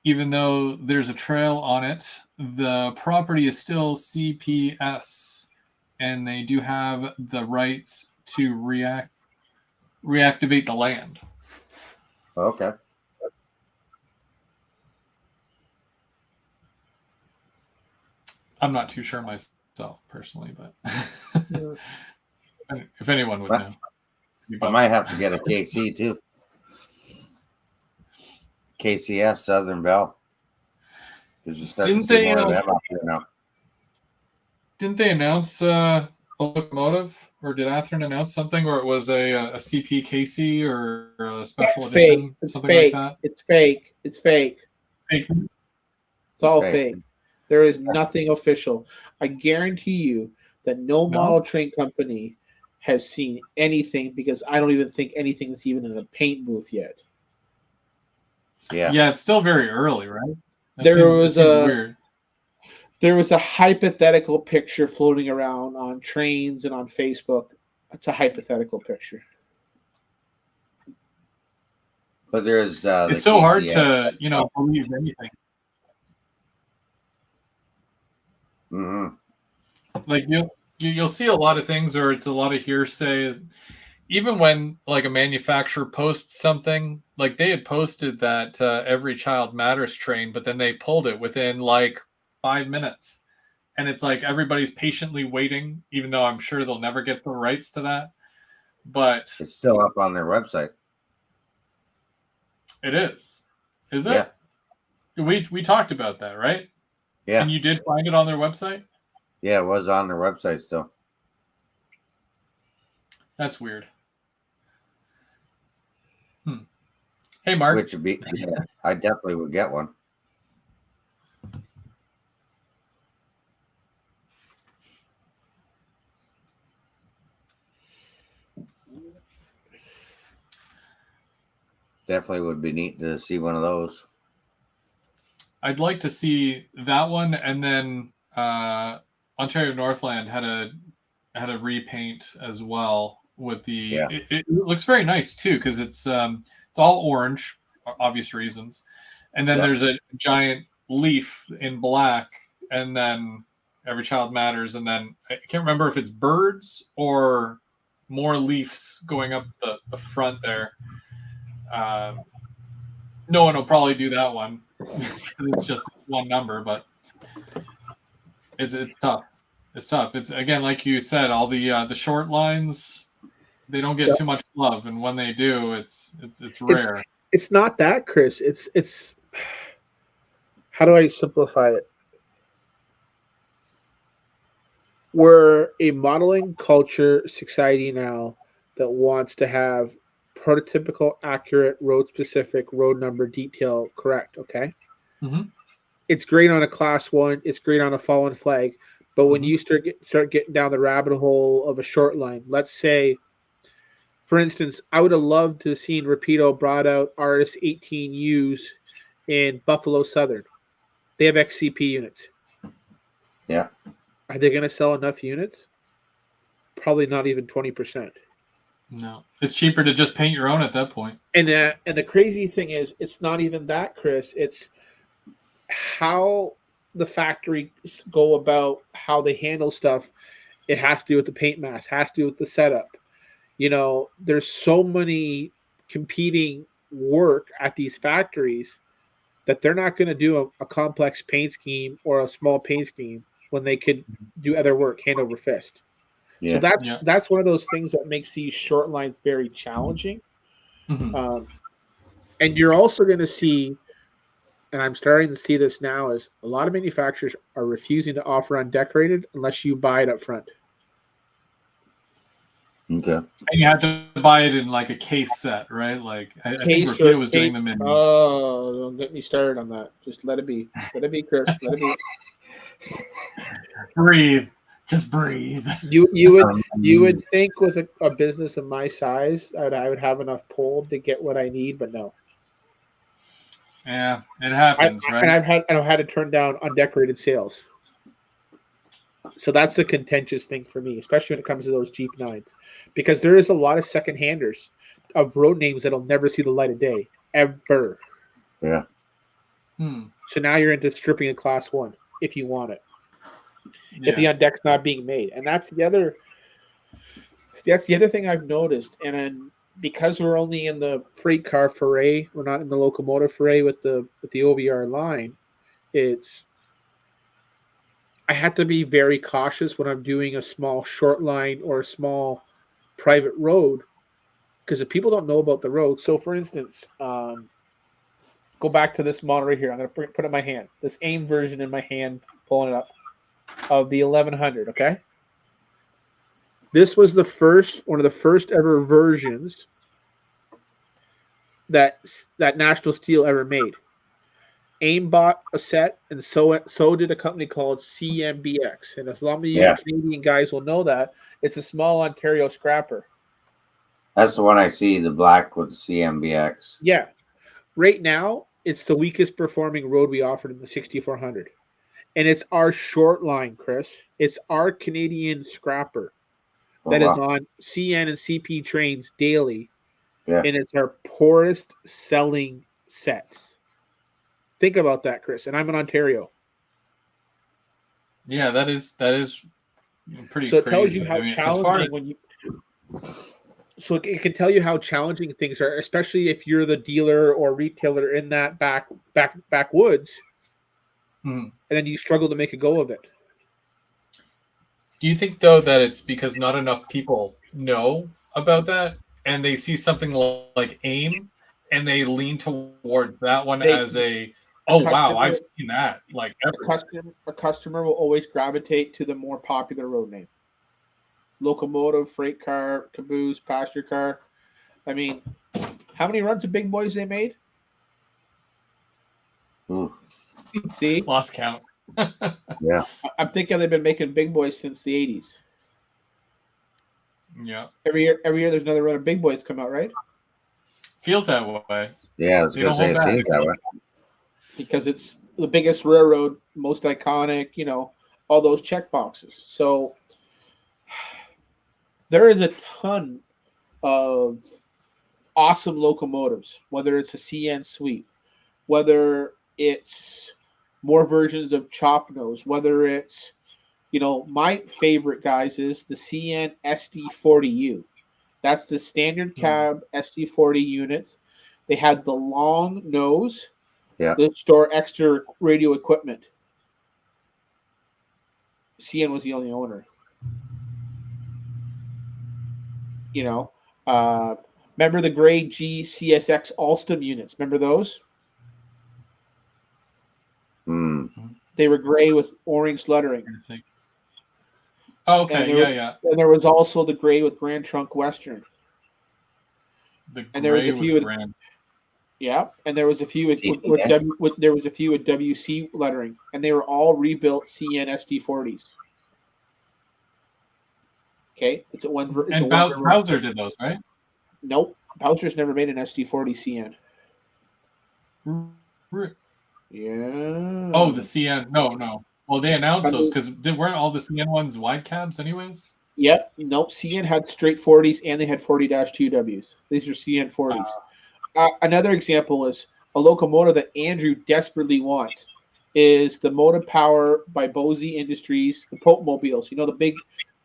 even though there's a trail on it. The property is still CPS, and they do have the rights to reactivate the land. Okay. I'm not too sure myself personally, but if anyone would know. I might have to get a KC too. KCS Southern Bell. Didn't they announce locomotive, or did Athearn announce something where it was a CP Casey or a special That's fake. edition, It's something like fake. that? It's fake. It's fake. Fake. It's all fake. There is nothing official. I guarantee you that no model train company has seen anything, because I don't even think anything is even in the paint booth yet. Yeah, it's still very early, right? It There seems weird. There was a hypothetical picture floating around on trains and on Facebook. It's a hypothetical picture. But there's it's so hard to believe anything. Mm-hmm. Like you'll see a lot of things, or it's a lot of hearsay. Even when like a manufacturer posts something, like they had posted that Every Child Matters train, but then they pulled it within like 5 minutes, and it's like everybody's patiently waiting, even though I'm sure they'll never get the rights to that. But it's still up on their website. It is it? Yeah. We talked about that, right? Yeah. And you did find it on their website? Yeah, it was on their website still. That's weird. Hey, Mark. Which would be, I definitely would get one. Definitely would be neat to see one of those. I'd like to see that one, and then Ontario Northland had a repaint as well with the. Yeah. It looks very nice too, because it's all orange, for obvious reasons, and then there's a giant leaf in black, and then Every Child Matters, and then I can't remember if it's birds or more leaves going up the front there. No one will probably do that one because it's just one number, but it's tough. It's tough. It's, again, like you said, all the short lines, they don't get too much love, and when they do, it's rare. It's not that, Chris. It's how do I simplify it? We're a modeling culture society now that wants to have prototypical, accurate, road-specific, road number detail correct, okay? Mm-hmm. It's great on a class one. It's great on a fallen flag. But when you start getting down the rabbit hole of a short line, let's say, for instance, I would have loved to have seen Rapido brought out RS 18Us in Buffalo Southern. They have XCP units. Yeah. Are they going to sell enough units? Probably not even 20%. No, it's cheaper to just paint your own at that point. And the crazy thing is, it's not even that, Chris. It's how the factories go about how they handle stuff. It has to do with the paint mask, has to do with the setup. There's so many competing work at these factories that they're not going to do a complex paint scheme or a small paint scheme when they could do other work hand over fist. Yeah. So that's one of those things that makes these short lines very challenging. Mm-hmm. And you're also going to see, and I'm starting to see this now, is a lot of manufacturers are refusing to offer undecorated unless you buy it up front. Okay. And you have to buy it in like a case set, right? Like I think Rapido was doing them in. Oh, don't get me started on that. Just let it be. Let it be, Chris. Let it be. Breathe. Just breathe. You would think with a business of my size, I would have enough pull to get what I need, but no. Yeah, it happens, right? And I've had to turn down undecorated sales. So that's the contentious thing for me, especially when it comes to those Jeep 9s, because there is a lot of second-handers of road names that'll never see the light of day ever. Yeah. So now you're into stripping a class 1 if you want it. Yeah. If the undeck's not being made, and that's the other thing I've noticed. And then because we're only in the freight car foray, we're not in the locomotive foray with the OVR line. I have to be very cautious when I'm doing a small short line or a small private road, because if people don't know about the road. So, for instance, go back to this model right here. I'm going to put it in my hand. This AIM version in my hand, pulling it up, of the 1100. Okay. This was one of the first ever versions that National Steel ever made. AIM bought a set, and so did a company called CMBX. And as long as you Canadian guys will know that, it's a small Ontario scrapper. That's the one I see, the black with the CMBX. Yeah. Right now, it's the weakest performing road we offered in the 6400. And it's our short line, Chris. It's our Canadian scrapper that is on CN and CP trains daily. Yeah. And it's our poorest selling set. Think about that, Chris. And I'm in Ontario. Yeah, that is pretty. So it crazy. tells you how challenging So it can tell you how challenging things are, especially if you're the dealer or retailer in that backwoods, and then you struggle to make a go of it. Do you think though that it's because not enough people know about that, and they see something like AIM, and they lean towards that one as wow, I've seen that. Like a customer will always gravitate to the more popular road name. Locomotive, freight car, caboose, passenger car. I mean, how many runs of Big Boys they made? Ooh. See? Lost count. Yeah. I'm thinking they've been making Big Boys since the 80s. Yeah. Every year there's another run of Big Boys come out, right? Feels that way. Yeah, I was going to say it seems that way. Because it's the biggest railroad, most iconic, all those check boxes. So there is a ton of awesome locomotives, whether it's a CN sweep, whether it's more versions of chop nose, whether it's, my favorite, guys, is the CN SD40U. That's the standard cab SD40 units. They had the long nose that store extra radio equipment. CN was the only owner. Remember the gray G CSX Alstom units? Remember those? They were gray with orange lettering. Oh, okay, yeah. And there was also the gray with Grand Trunk Western. And there was a few with Grand. Yeah, and there was a few with WC lettering, and they were all rebuilt CN SD40s. Okay, Bowser did those, right? Nope, Bowser's never made an SD40 CN. Yeah. Oh, the CN. No. Well, they announced those because weren't all the CN ones wide cabs, anyways? Yep. Nope. CN had straight 40s, and they had 40-2Ws. These are CN 40s. Another example is a locomotive that Andrew desperately wants is the Motive Power by Bosie Industries, the Pope Mobiles. The big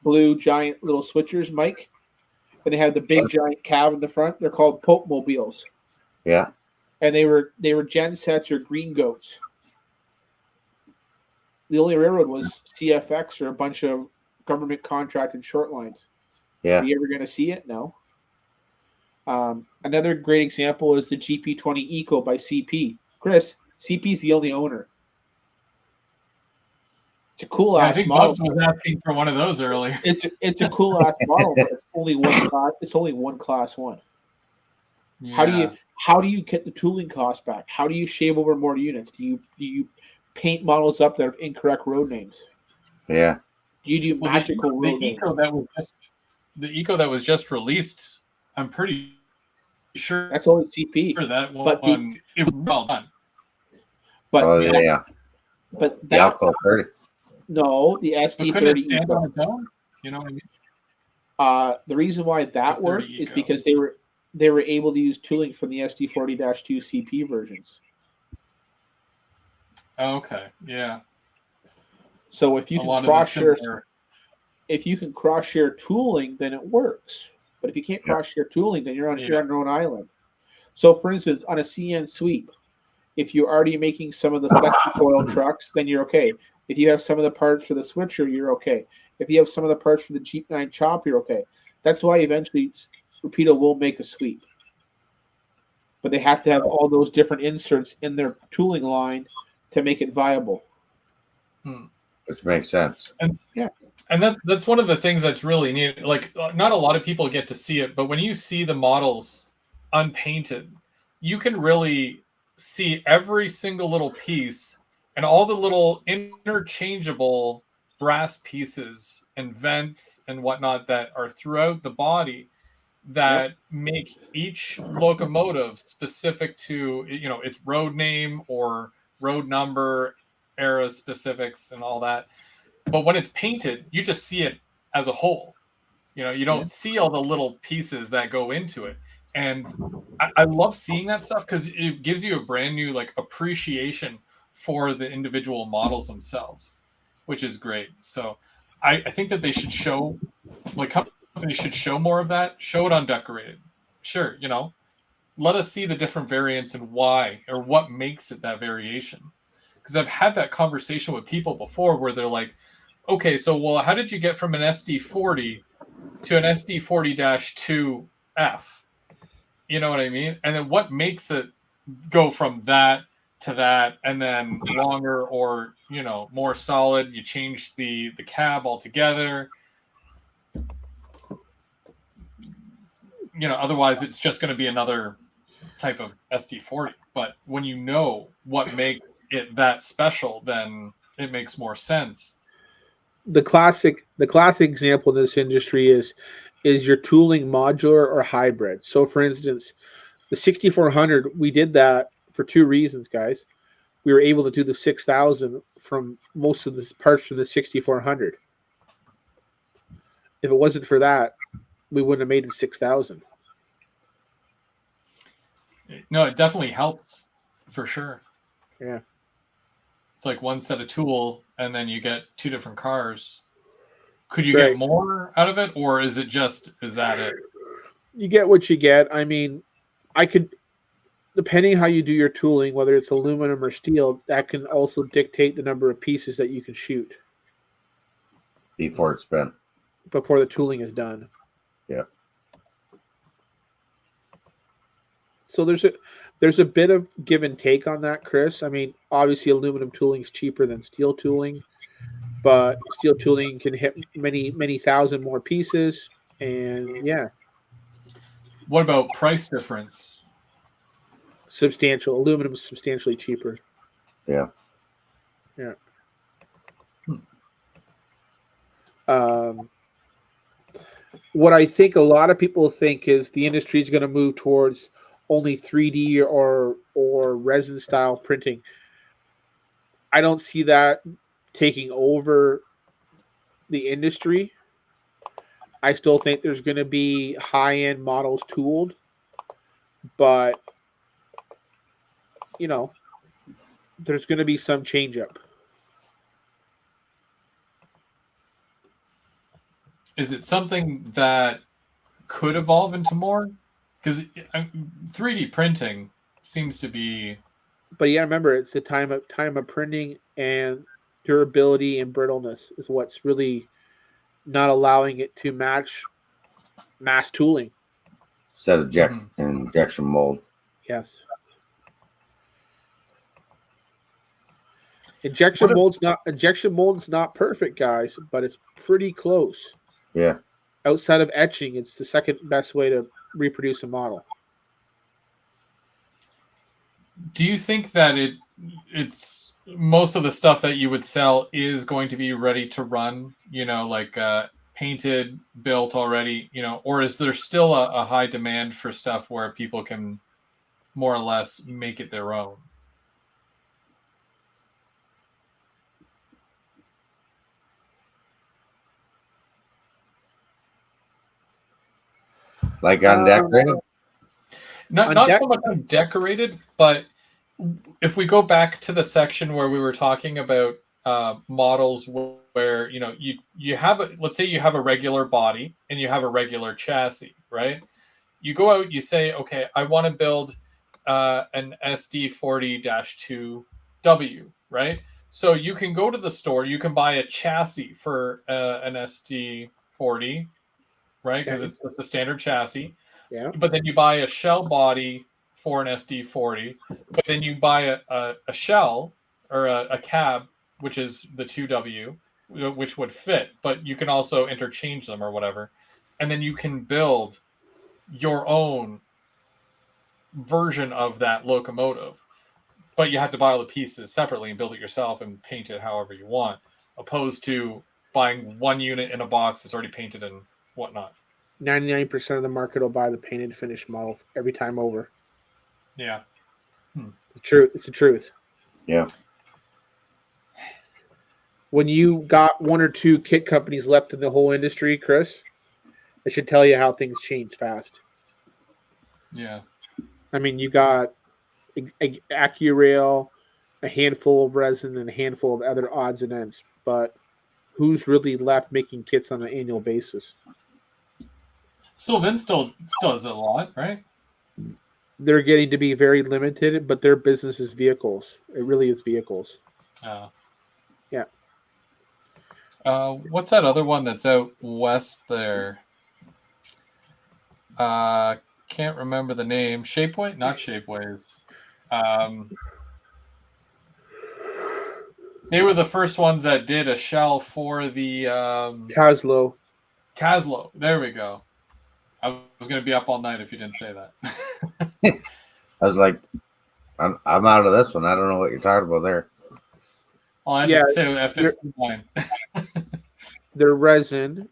blue giant little switchers, Mike? And they had the big giant cab in the front. They're called Pope Mobiles. Yeah. And they were gen sets or green goats. The only railroad was CFX or a bunch of government contracted short lines. Yeah. Are you ever going to see it? No. Another great example is the GP20 Eco by CP. Chris, CP's the only owner. It's a cool ass model. I think Bubs was asking for one of those earlier. It's a cool ass model, but it's only one class. It's only one class one. Yeah. How do you get the tooling cost back? How do you shave over more units? Do you paint models up that have incorrect road names? Yeah. Do you do magical road names? The Eco that was just released, I'm pretty sure that's only CP. For that one, it was well done. But But the Alco 30. No, the SD30 couldn't it stand on its own? You know what I mean? The reason why that worked is because they were able to use tooling from the SD40-2 CP versions. Oh, okay, yeah. So if you can cross share tooling, then it works. But if you can't cross share tooling, then you're on your own island. So, for instance, on a CN sweep, if you're already making some of the flexi-coil trucks, then you're okay. If you have some of the parts for the switcher, you're okay. If you have some of the parts for the Jeep 9 chop, you're okay. That's why eventually Rapido will make a sweep. But they have to have all those different inserts in their tooling line to make it viable. Which makes sense. And that's one of the things that's really neat. Like, not a lot of people get to see it, but when you see the models unpainted, you can really see every single little piece and all the little interchangeable brass pieces and vents and whatnot that are throughout the body that make each locomotive specific to, you know, its road name or road number, era specifics, and all that. But when it's painted, you just see it as a whole. You know, you don't see all the little pieces that go into it. And I love seeing that stuff because it gives you a brand new like appreciation for the individual models themselves, which is great. So I think that they should show, like, companies should show more of that. Show it undecorated. Sure, you know, let us see the different variants and why or what makes it that variation. Because I've had that conversation with people before where they're like, okay, so well, how did you get from an SD40 to an SD40-2F? You know what I mean? And then what makes it go from that to that and then longer or, you know, more solid? You change the cab altogether. You know, otherwise it's just going to be another type of SD40. But when you know what makes it that special, then it makes more sense. The classic example in this industry is your tooling modular or hybrid. So for instance, the 6400, we did that for two reasons, guys. We were able to do the 6000 from most of the parts from the 6400. If it wasn't for that, we wouldn't have made the 6000. No, it definitely helps for sure. Yeah. It's like one set of tool and then you get two different cars. Could you That's right. get more out of it, or is that it? You get what you get. I mean, I could, depending how you do your tooling, whether it's aluminum or steel, that can also dictate the number of pieces that you can shoot Before it's spent. before the tooling is done. Yeah. So there's a bit of give and take on that, Chris. I mean, obviously aluminum tooling is cheaper than steel tooling, but steel tooling can hit many thousand more pieces, and yeah, What about price difference? substantial. Aluminum is substantially cheaper. Yeah. Yeah. What I think a lot of people think is the industry is going to move towards only 3D or resin style printing. I don't see that taking over the industry. I still think there's going to be high end models tooled, but you know, there's going to be some change up. Is it something that could evolve into more? Because 3D printing seems to be. But yeah, remember it's the time of printing, and durability and brittleness is what's really not allowing it to match mass tooling. Set of injection mold. Yes. Injection mold's not perfect, guys, but it's pretty close. Yeah. Outside of etching, it's the second best way to reproduce a model. Do you think that it's most of the stuff that you would sell is going to be ready to run, you know, like painted, built already, you know, or is there still a high demand for stuff where people can more or less make it their own? Like undecorated? Not so much undecorated, but if we go back to the section where we were talking about models where, you know, you have let's say you have a regular body and you have a regular chassis, right? You go out, you say, okay, I want to build an SD40-2W, right? So you can go to the store, you can buy a chassis for an SD40, right? Because it's a standard chassis. Yeah. But then you buy a shell body for an SD40, but then you buy a shell or a cab which is the 2W, which would fit, but you can also interchange them or whatever. And then you can build your own version of that locomotive. But you have to buy all the pieces separately and build it yourself and paint it however you want, opposed to buying one unit in a box that's already painted and whatnot. 99% of the market will buy the painted finished model every time over. Yeah. The truth. It's the truth. Yeah. When you got one or two kit companies left in the whole industry, Chris, I should tell you how things change fast. Yeah. I mean, you got AccuRail, a handful of resin, and a handful of other odds and ends. But who's really left making kits on an annual basis? Sylvan still does it a lot, right? They're getting to be very limited, but their business is vehicles. It really is vehicles. Yeah. Yeah. What's that other one that's out west there? Can't remember the name. Shapeway? Not Shapeways. They were the first ones that did a shell for the Caslo. Caslo. There we go. I was going to be up all night if you didn't say that. I was like, I'm out of this one. I don't know what you're talking about there. Well, I didn't say F59. Their resin.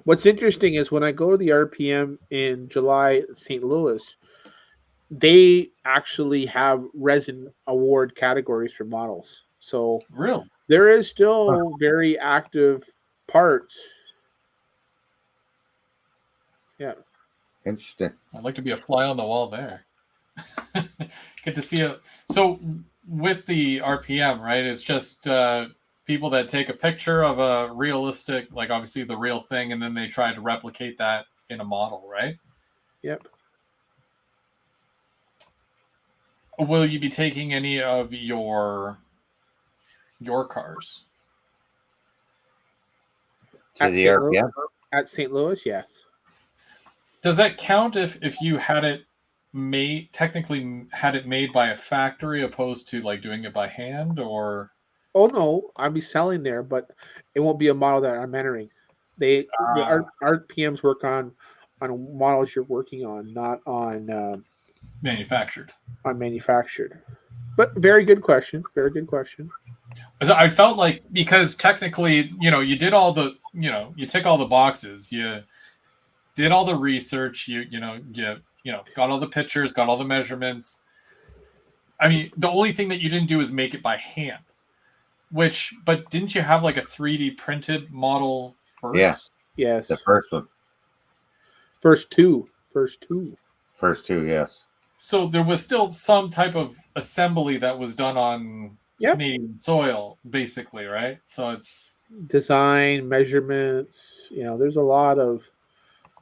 What's interesting is when I go to the RPM in July at St. Louis, they actually have resin award categories for models. So Really? there is still very active parts. Yeah. Interesting. I'd like to be a fly on the wall there. Get to see it. So with the RPM, right, it's just people that take a picture of a realistic, like obviously the real thing, and then they try to replicate that in a model, right? Yep. Will you be taking any of your cars? To the RPM? At St. Louis, yes. Does that count if you had it made, technically had it made by a factory opposed to like doing it by hand, or? Oh no, I'll be selling there, but it won't be a model that I'm entering. The RPMs work on models you're working on, not on manufactured. On manufactured. But very good question. Very good question. I felt like, because technically, you did all the, you tick all the boxes. You did all the research. You got all the pictures, got all the measurements. I mean, the only thing that you didn't do is make it by hand. But didn't you have like a 3D printed model first? Yeah. Yes. The first one. First two, yes. So there was still some type of assembly that was done on Canadian soil, basically, right? So it's design, measurements. There's a lot of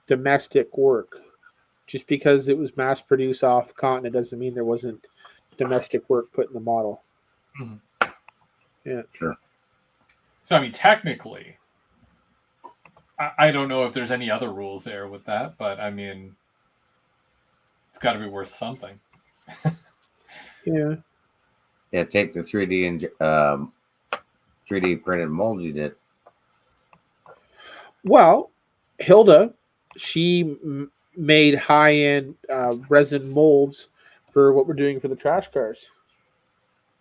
domestic work. Just because it was mass produced off the continent doesn't mean there wasn't domestic work put in the model. Mm-hmm. Yeah, sure. So I mean, technically, I don't know if there's any other rules there with that, but I mean, it's got to be worth something. Yeah. Yeah, take the 3D printed molds you did. Well, Hilda, she made high-end resin molds for what we're doing for the trash cars.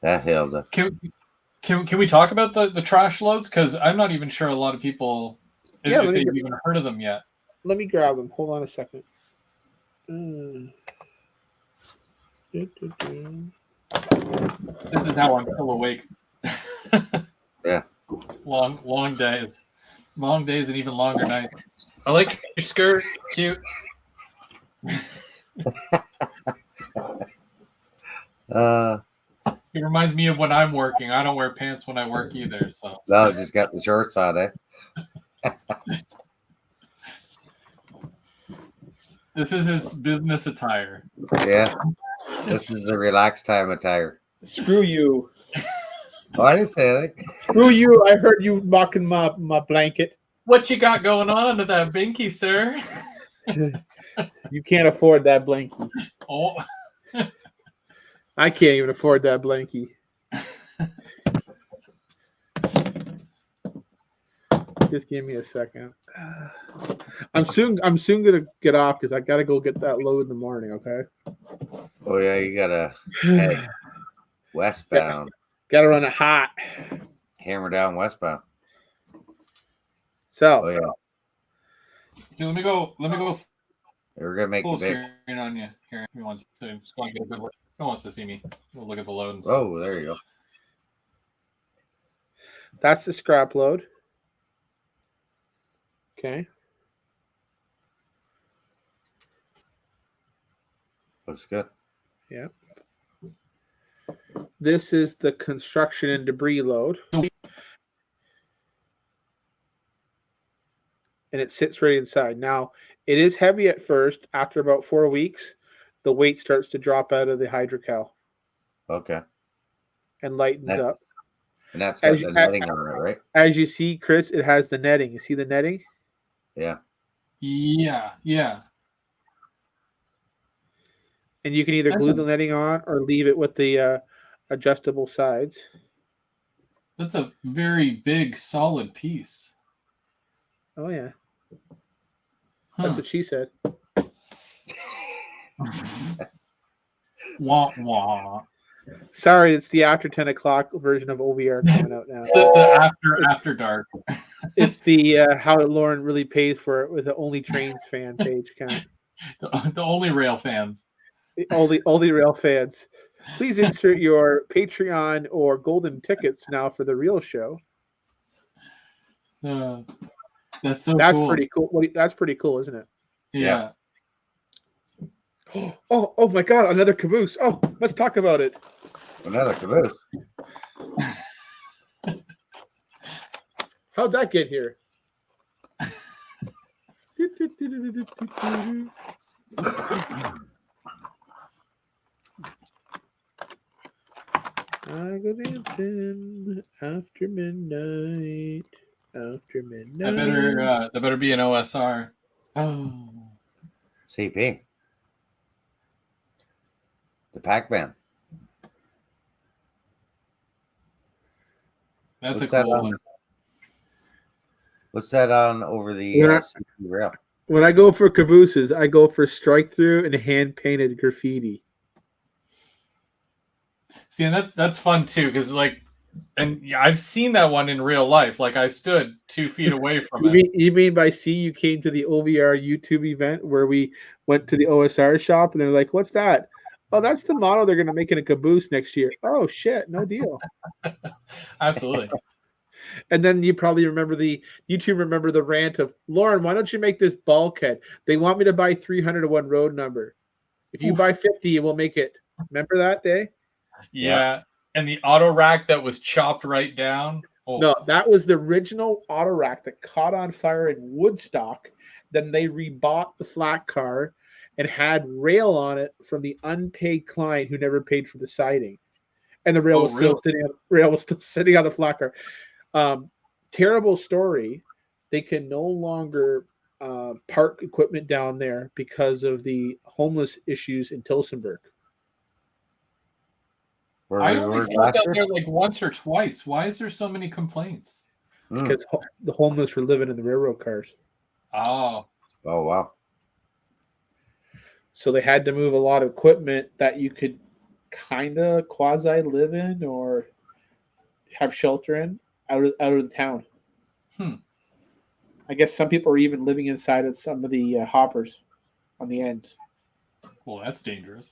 That Hilda. Can we talk about the trash loads? Because I'm not even sure a lot of people, if they've even heard of them yet. Let me grab them. Hold on a second. This is how I'm still awake. Yeah. Long days. Long days and even longer nights. I like your skirt. Cute. It reminds me of when I'm working. I don't wear pants when I work either. So no, just got the shorts on, eh? This is his business attire. Yeah. This is the relaxed time attire. Screw you. Oh, I didn't say that. Screw you. I heard you mocking my blanket. What you got going on under that binky, sir? You can't afford that blankie. Oh. I can't even afford that blankie. Just give me a second. I'm soon gonna get off because I gotta go get that load in the morning. Okay. Oh yeah, you gotta head westbound, Gotta run it hot. hammer down westbound. So Oh yeah, Here, let me go. we're gonna make Full it big. screen on you. Here, he wants to just go and get a good look. He wants to see me. We'll look at the load and stuff. Oh, there you go. that's the scrap load. Okay. Looks good. Yeah. This is the construction and debris load. And it sits right inside. Now, it is heavy at first. After about 4 weeks, the weight starts to drop out of the hydrocal Okay, and lightens up. and that's got As the you- netting on it, right? As you see, Chris, it has the netting. You see the netting? Yeah. Yeah. And you can either glue the netting on or leave it with the adjustable sides. That's a very big, solid piece. Oh, yeah. Huh. That's what she said. Wah wah. Sorry, it's the after 10 o'clock version of OVR coming out now. The after dark. It's the How Lauren Really Pays for It with the Only Trains fan page account. The only rail fans. Only rail fans. Please insert your Patreon or golden tickets now for the real show. That's so That's cool. pretty cool. That's pretty cool, isn't it? Yeah. Oh my God! Another caboose. Oh, let's talk about it. Another caboose. How'd that get here? I go dancing after midnight. After midnight. That better be an OSR. Oh. CP. The Pac-Man. That's What's a that cool on? one. What's that on over the When I- CP rail? When I go for cabooses, I go for strike through and hand painted graffiti. See, and that's fun too, because and I've seen that one in real life. Like I stood 2 feet away from it. You mean by C, you came to the OVR YouTube event where we went to the OSR shop and they're like, "What's that?" Oh, that's the model they're going to make in a caboose next year. Oh shit, no deal. Absolutely. And then you probably remember the rant of Lauren, why don't you make this bulkhead? They want me to buy 300 to one road number. If you buy 50, we'll make it. Remember that day? Yeah. And the auto rack that was chopped right down. Oh. No, that was the original auto rack that caught on fire in Woodstock. Then they rebought the flat car and had rail on it from the unpaid client who never paid for the siding. And the rail was still sitting on the flat car. Terrible story. They can no longer park equipment down there because of the homeless issues in Tilsonburg. I only slept out there like once or twice. Why is there so many complaints? Because the homeless were living in the railroad cars. Oh wow. So they had to move a lot of equipment that you could kind of quasi live in or have shelter in out of the town. I guess some people are even living inside of some of the hoppers on the ends. Well, that's dangerous.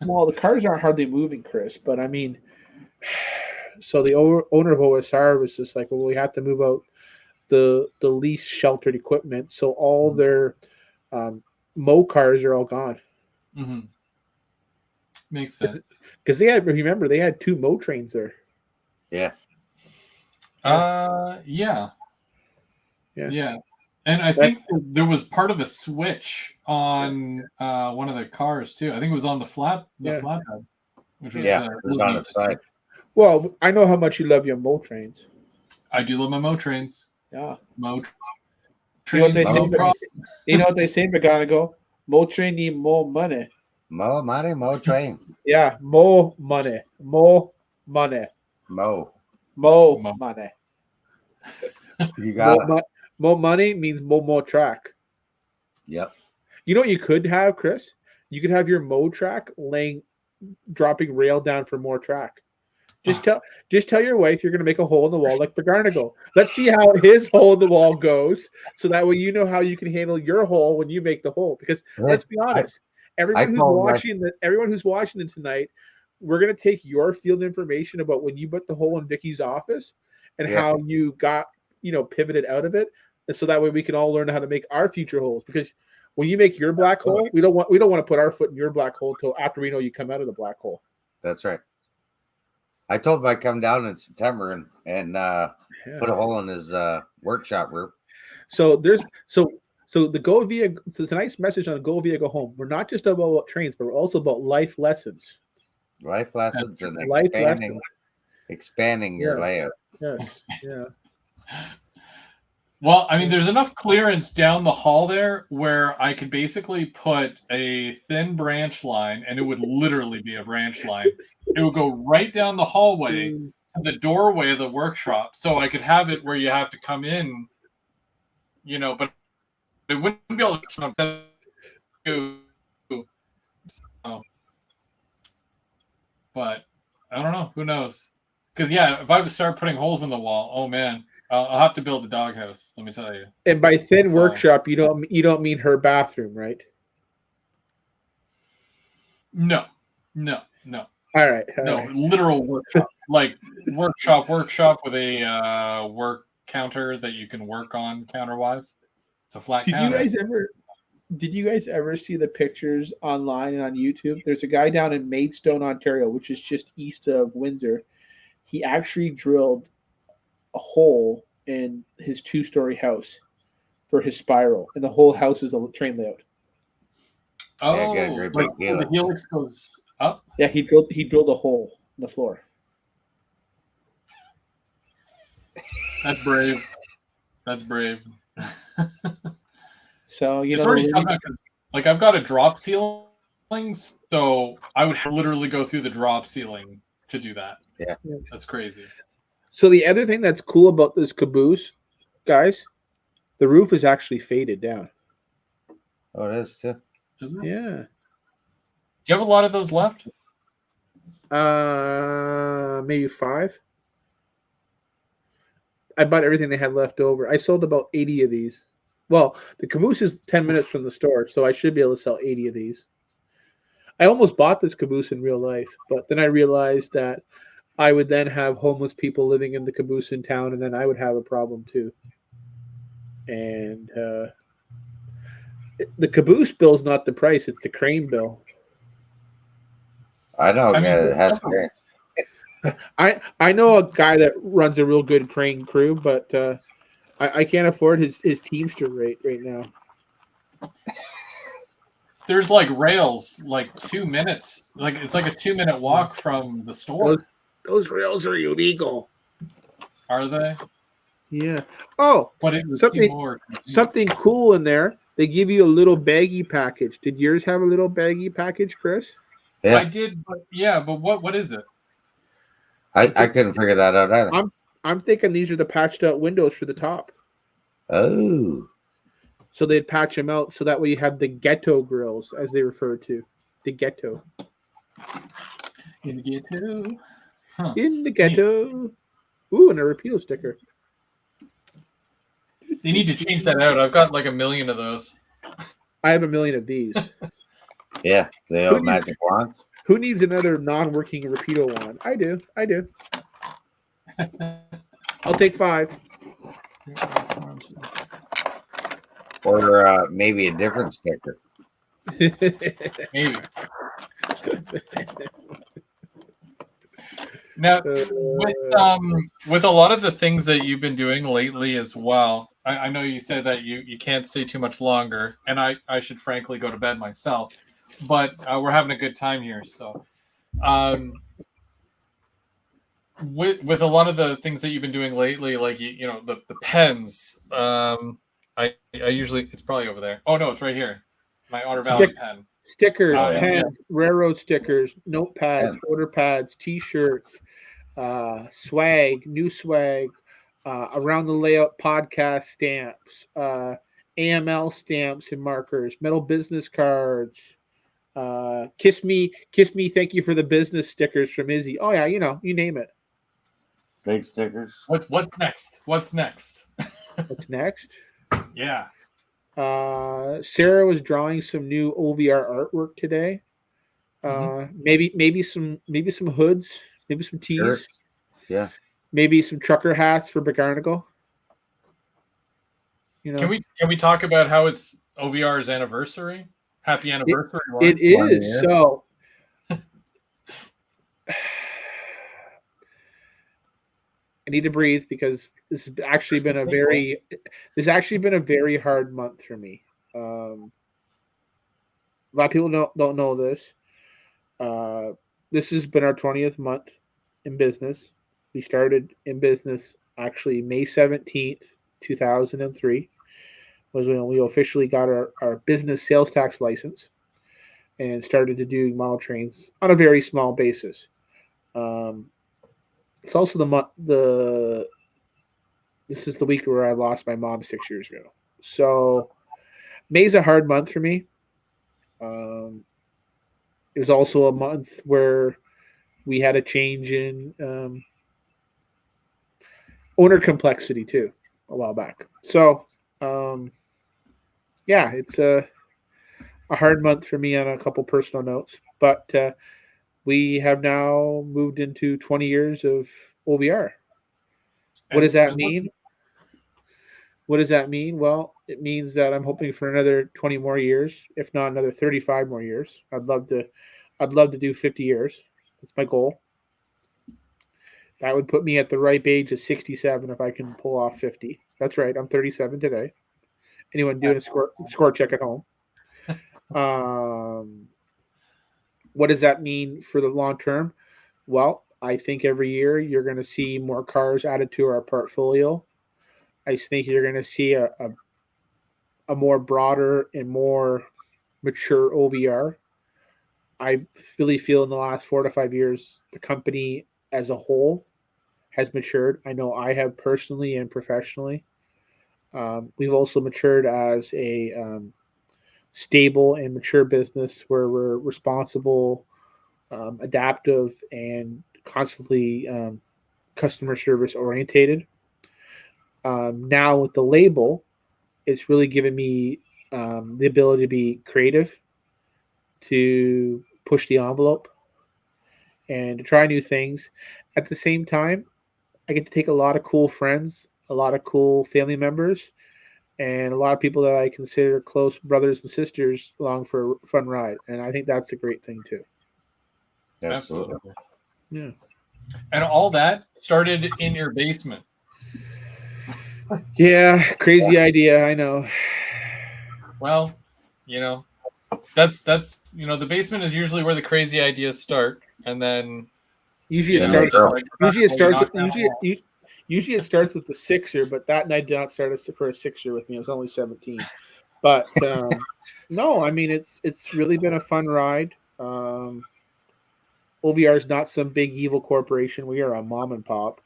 Well, the cars aren't hardly moving, Chris, but I mean, so the owner of OSR was just like, well, we have to move out the least sheltered equipment. So all their mow cars are all gone. Mm-hmm. Makes sense. Because they had 2 mow trains there. Yeah. Yeah. And I think there was part of a switch on one of the cars too. I think it was on the flatbed. Which was, it was on its side. Well, I know how much you love your mow trains. I do love my mow trains. Yeah. Mow trains. You know what they say, McGonagall? Mow train need more money. More money, more train. Yeah, more money. More Money. Mo. Mo Mo. money. You got it. Mo money means more track. Yep. You know what you could have, Chris? You could have your Mo track dropping rail down for more track. Just tell your wife you're going to make a hole in the wall like Bagarnagle. Let's see how his hole in the wall goes, so that way you know how you can handle your hole when you make the hole. Because let's be honest, everyone who's watching it tonight, we're going to take your field information about when you put the hole in Vicky's office and how you got pivoted out of it, and so that way we can all learn how to make our future holes. Because when you make your black hole, we don't want to put our foot in your black hole until after we know you come out of the black hole. That's right. I told him I'd come down in September and put a hole in his workshop roof. So the Go Via. So tonight's message on Go Via Go Home. We're not just about trains, but we're also about life lessons. Life lessons and expanding your layout. Yeah. Well, I mean, there's enough clearance down the hall there where I could basically put a thin branch line, and it would literally be a branch line. It would go right down the hallway to the doorway of the workshop, so I could have it where you have to come in, but it wouldn't be able to. But I don't know. Who knows? Because if I would start putting holes in the wall, oh man. I'll have to build a doghouse. Let me tell you. And by thin workshop, you don't mean her bathroom, right? No. All right. No, literal workshop, like workshop with a work counter that you can work on counter-wise. It's a flat counter. Did you guys ever see the pictures online and on YouTube? There's a guy down in Maidstone, Ontario, which is just east of Windsor. He actually drilled a hole in his 2-story house for his spiral, and the whole house is a train layout. Oh, the helix goes up? Yeah, he drilled a hole in the floor. That's brave. So it's already tough because, I've got a drop ceiling, so I would literally go through the drop ceiling to do that. Yeah. That's crazy. So the other thing that's cool about this caboose, guys, the roof is actually faded down. Oh, it is too. Isn't it? Yeah. Do you have a lot of those left? Maybe 5. I bought everything they had left over. I sold about 80 of these. Well, the caboose is 10 minutes from the store, so I should be able to sell 80 of these. I almost bought this caboose in real life, but then I realized that I would then have homeless people living in the caboose in town, and then I would have a problem too. And the caboose bill is not the price; it's the crane bill. I know. It has cranes. I know a guy that runs a real good crane crew, but I can't afford his Teamster rate right now. There's rails 2 minutes. It's like a 2-minute walk from the store. Those rails are illegal. Are they? Yeah. Oh, but it something cool in there. They give you a little baggie package. Did yours have a little baggie package, Chris? Yeah. I did, but what is it? I couldn't figure that out either. I'm thinking these are the patched out windows for the top. Oh. So they'd patch them out so that way you have the ghetto grills, as they refer to. The ghetto. In the ghetto. Huh. In the ghetto. Ooh, and a Rapido sticker. They need to change that out. I've got 1 million of those. I have 1 million of these. Yeah, they are magic wands. Who needs another non-working Rapido wand? I do. I'll take 5. Or maybe a different sticker. Maybe. Now, with a lot of the things that you've been doing lately as well, I know you said that you can't stay too much longer, and I should frankly go to bed myself, but we're having a good time here. So, with a lot of the things that you've been doing lately, the pens, I usually, it's probably over there. Oh no, it's right here. My Otter Valley pen. Stickers, pens, railroad stickers, notepads, order pads, T-shirts, swag, new swag, around the layout podcast stamps, AML stamps and markers, metal business cards, kiss me, thank you for the business stickers from Izzy. Oh yeah, you name it. Big stickers. What's next? What's next? What's next? Yeah. Sarah was drawing some new OVR artwork today. Maybe some hoods, maybe some tees, Shirts. Yeah. maybe some trucker hats for Bagarnagle. Can we talk about how it's OVR's anniversary? Happy anniversary! It is. year. So I need to breathe because this has actually been a very hard month for me. A lot of people don't know this. This has been our 20th month in business. We started in business actually May 17th, 2003 was when we officially got our business sales tax license and started to do model trains on a very small basis. It's also this is the week where I lost my mom 6 years ago. So May's a hard month for me. It was also a month where we had a change in owner complexity too a while back. So yeah, it's a hard month for me on a couple personal notes, but we have now moved into 20 years of OVR. What does that mean? What does that mean? Well, it means that I'm hoping for another 20 more years, if not another 35 more years. I'd love to do 50 years. That's my goal. That would put me at the ripe age of 67 if I can pull off 50. That's right. I'm 37 today. Anyone doing a score check at home? What does that mean for the long term? Well, I think every year you're going to see more cars added to our portfolio. I think you're going to see a more broader and more mature OVR. I really feel in the last 4 to 5 years, the company as a whole has matured. I know I have personally and professionally. We've also matured as a stable and mature business where we're responsible, adaptive, and constantly customer service orientated. Now with the label, it's really given me the ability to be creative, to push the envelope, and to try new things. At the same time, I get to take a lot of cool friends, a lot of cool family members, and a lot of people that I consider close brothers and sisters along for a fun ride. And I think that's a great thing too. Absolutely. Yeah. And all that started in your basement. Yeah, crazy idea, I know. Well, that's the basement is usually where the crazy ideas start, and then usually it starts with the sixer, but that night did not start for a sixer with me. I was only 17. But no, I mean it's really been a fun ride. OVR is not some big evil corporation. We are a mom and pop.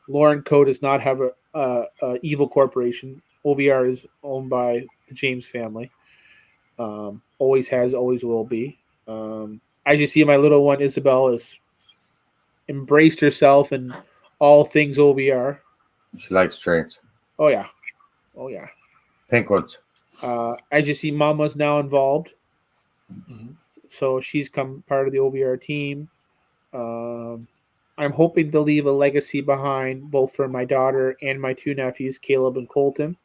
Lauren Co. does not have a evil corporation. OVR is owned by the James family. Always has, always will be. As you see, my little one Isabel has embraced herself in all things OVR. She likes trains. Oh yeah. Pink ones. As you see, Mama's now involved. Mm-hmm. So she's come part of the OVR team. I'm hoping to leave a legacy behind, both for my daughter and my two nephews, Caleb and Colton,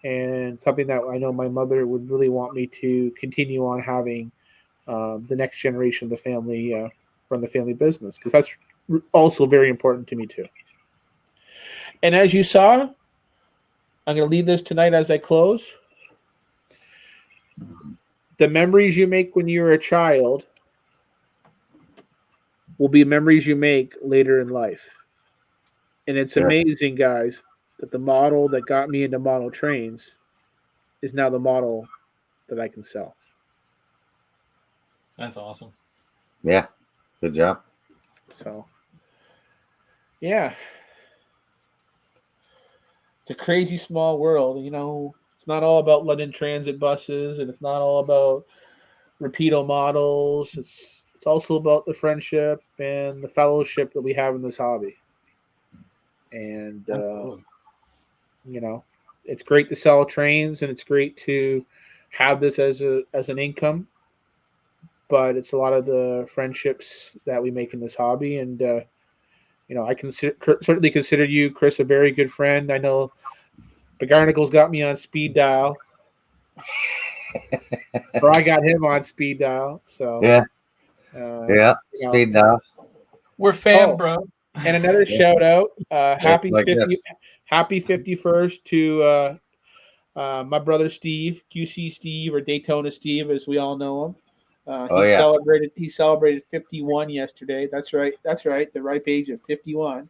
and something that I know my mother would really want me to continue on having the next generation of the family run the family business, because that's also very important to me too. And as you saw, I'm going to leave this tonight as I close. The memories you make when you're a child will be memories you make later in life. And it's amazing, guys, that the model that got me into model trains is now the model that I can sell. That's awesome. Yeah. Good job. So yeah, it's a crazy small world. It's not all about London Transit buses, and it's not all about Rapido models. It's also about the friendship and the fellowship that we have in this hobby. And Absolutely. it's great to sell trains, and it's great to have this as an income. But it's a lot of the friendships that we make in this hobby, and I certainly consider you, Chris, a very good friend. I know Begarnicle's got me on speed dial, or I got him on speed dial. So Yeah, uh, yeah. you know. Speed dial. We're fan, Oh, bro. and another Yeah. shout out, Just like this. happy 51st to my brother Steve, QC Steve, or Daytona Steve, as we all know him. Oh yeah. He celebrated 51 yesterday. That's right. The ripe age of 51.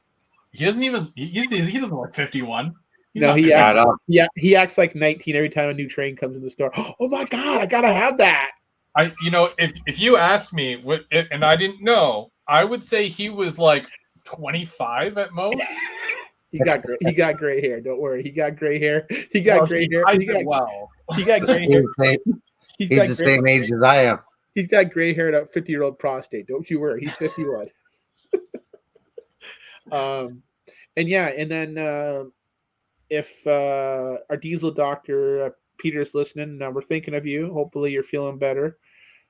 He doesn't even. He doesn't look 51. He's No, not he 51. acts. Right on. Yeah, he acts like 19 every time a new train comes in the store. Oh my god, I gotta have that. If you asked me what, and I didn't know, I would say he was like 25 at most. He got gray hair. Don't worry, he got gray hair. He Well, got gray hair. I did well. He got The gray hair. He's the same age as I am. He's got gray hair and a 50-year-old prostate. Don't you worry. He's 51. And then if our diesel doctor Peter's listening, we're thinking of you. Hopefully, you're feeling better.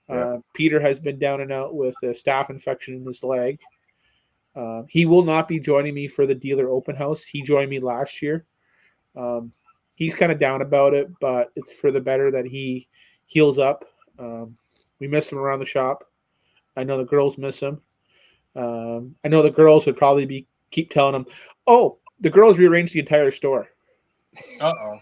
Yeah. Peter has been down and out with a staph infection in his leg. He will not be joining me for the dealer open house. He joined me last year. He's kind of down about it, but it's for the better that he heals up. We miss him around the shop. I know the girls miss him. I know the girls would probably keep telling him, "Oh, the girls rearranged the entire store." Uh-oh.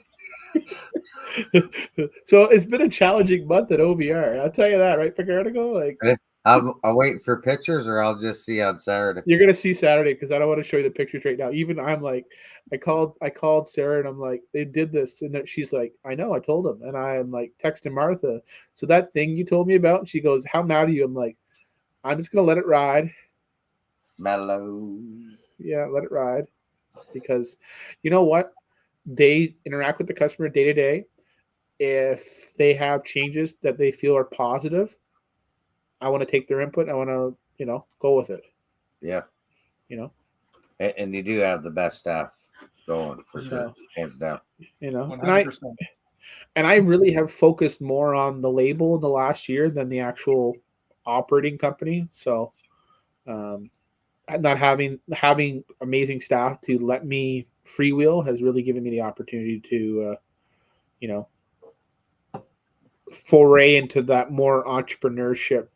So it's been a challenging month at OVR. I'll tell you that, right, Picardico? Like, I'm waiting for pictures, or I'll just see on Saturday. you're gonna see Saturday because I don't want to show you the pictures right now. Even I'm like, I called Sarah and I'm like, they did this, and she's like, I know, I told them, and I'm like texting Martha. So that thing you told me about, and she goes, how mad are you? I'm like, I'm just gonna let it ride. Mellow. Yeah, let it ride, because you know what? They interact with the customer day to day. If they have changes that they feel are positive, I want to take their input. I want to, go with it. Yeah. You know, And you do have the best staff going for sure, So- hands down. 100%. and I really have focused more on the label in the last year than the actual operating company. So, not having amazing staff to let me freewheel has really given me the opportunity to, foray into that more entrepreneurship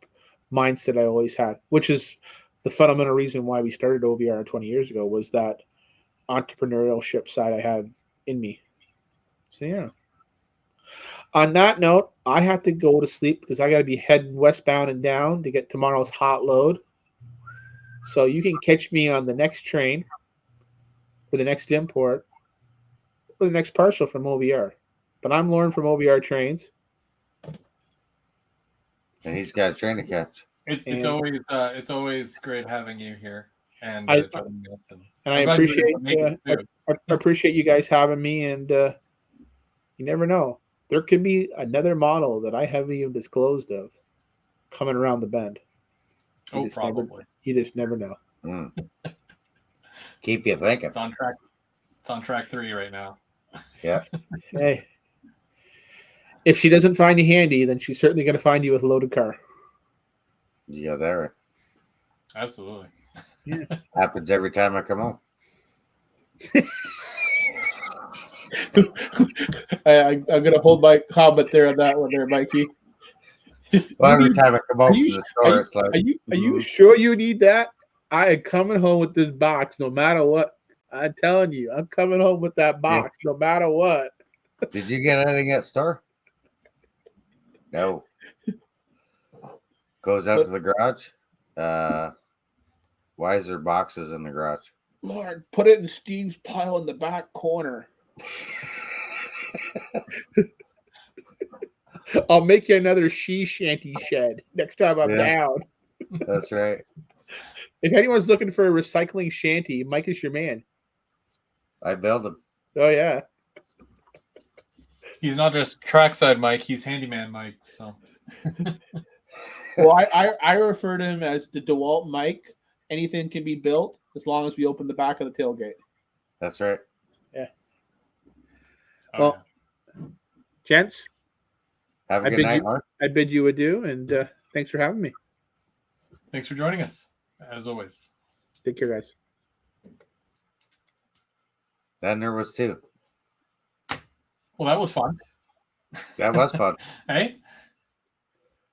mindset I always had, which is the fundamental reason why we started OVR 20 years ago, was that entrepreneurship side I had in me. So yeah. On that note, I have to go to sleep because I got to be heading westbound and down to get tomorrow's hot load. So you can catch me on the next train, for the next import, or the next parcel from OVR. But I'm Lauren from OVR Trains. And he's got a train to catch. It's always great having you here and I- joining us. And And I I'm glad you were able to make appreciate it, too. I appreciate you guys having me. And you never know, there could be another model that I haven't even disclosed of coming around the bend. You just never know. Mm. Keep you thinking. It's on track 3 right now. Yeah. Hey, if she doesn't find you handy, then she's certainly going to find you with a loaded car. Yeah, there. Absolutely. Happens every time I come home. I'm going to hold my comment there on that one there, Mikey. Well, every time I come home from the store, it's like, Are you sure you need that? I am coming home with this box no matter what. I'm telling you, I'm coming home with that box no matter what. did you get anything at store? No. Goes out to the garage. Why is there boxes in the garage? Lord, put it in Steve's pile in the back corner. I'll make you another she shanty shed next time I'm down. That's right. If anyone's looking for a recycling shanty, Mike is your man. I build them. Oh yeah. He's not just trackside Mike, he's handyman Mike. So Well, I refer to him as the DeWalt Mike. Anything can be built as long as we open the back of the tailgate. That's right. Well, gents, Have a I good bid night, you- Mark. I bid you adieu, and thanks for having me. thanks for joining us, as always. Take care, guys. Then there was two. Well, that was fun. That was fun. Hey,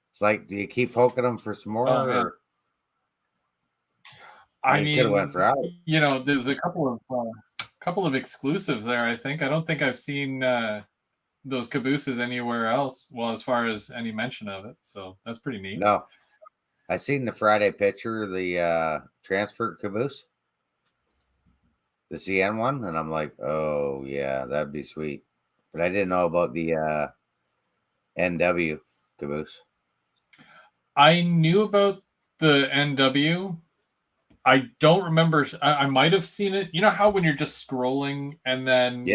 It's like, do you keep poking them for some more? Oh, man. Or I you mean, could have went for hours. there's a couple of exclusives there. I don't think I've seen those cabooses anywhere else. Well, as far as any mention of it, so that's pretty neat. No. I seen the Friday picture, the transfer caboose, the CN one, and I'm like, oh yeah, that'd be sweet. But I didn't know about the NW caboose. I knew about the NW. I don't remember. I might have seen it. You know how when you're just scrolling and then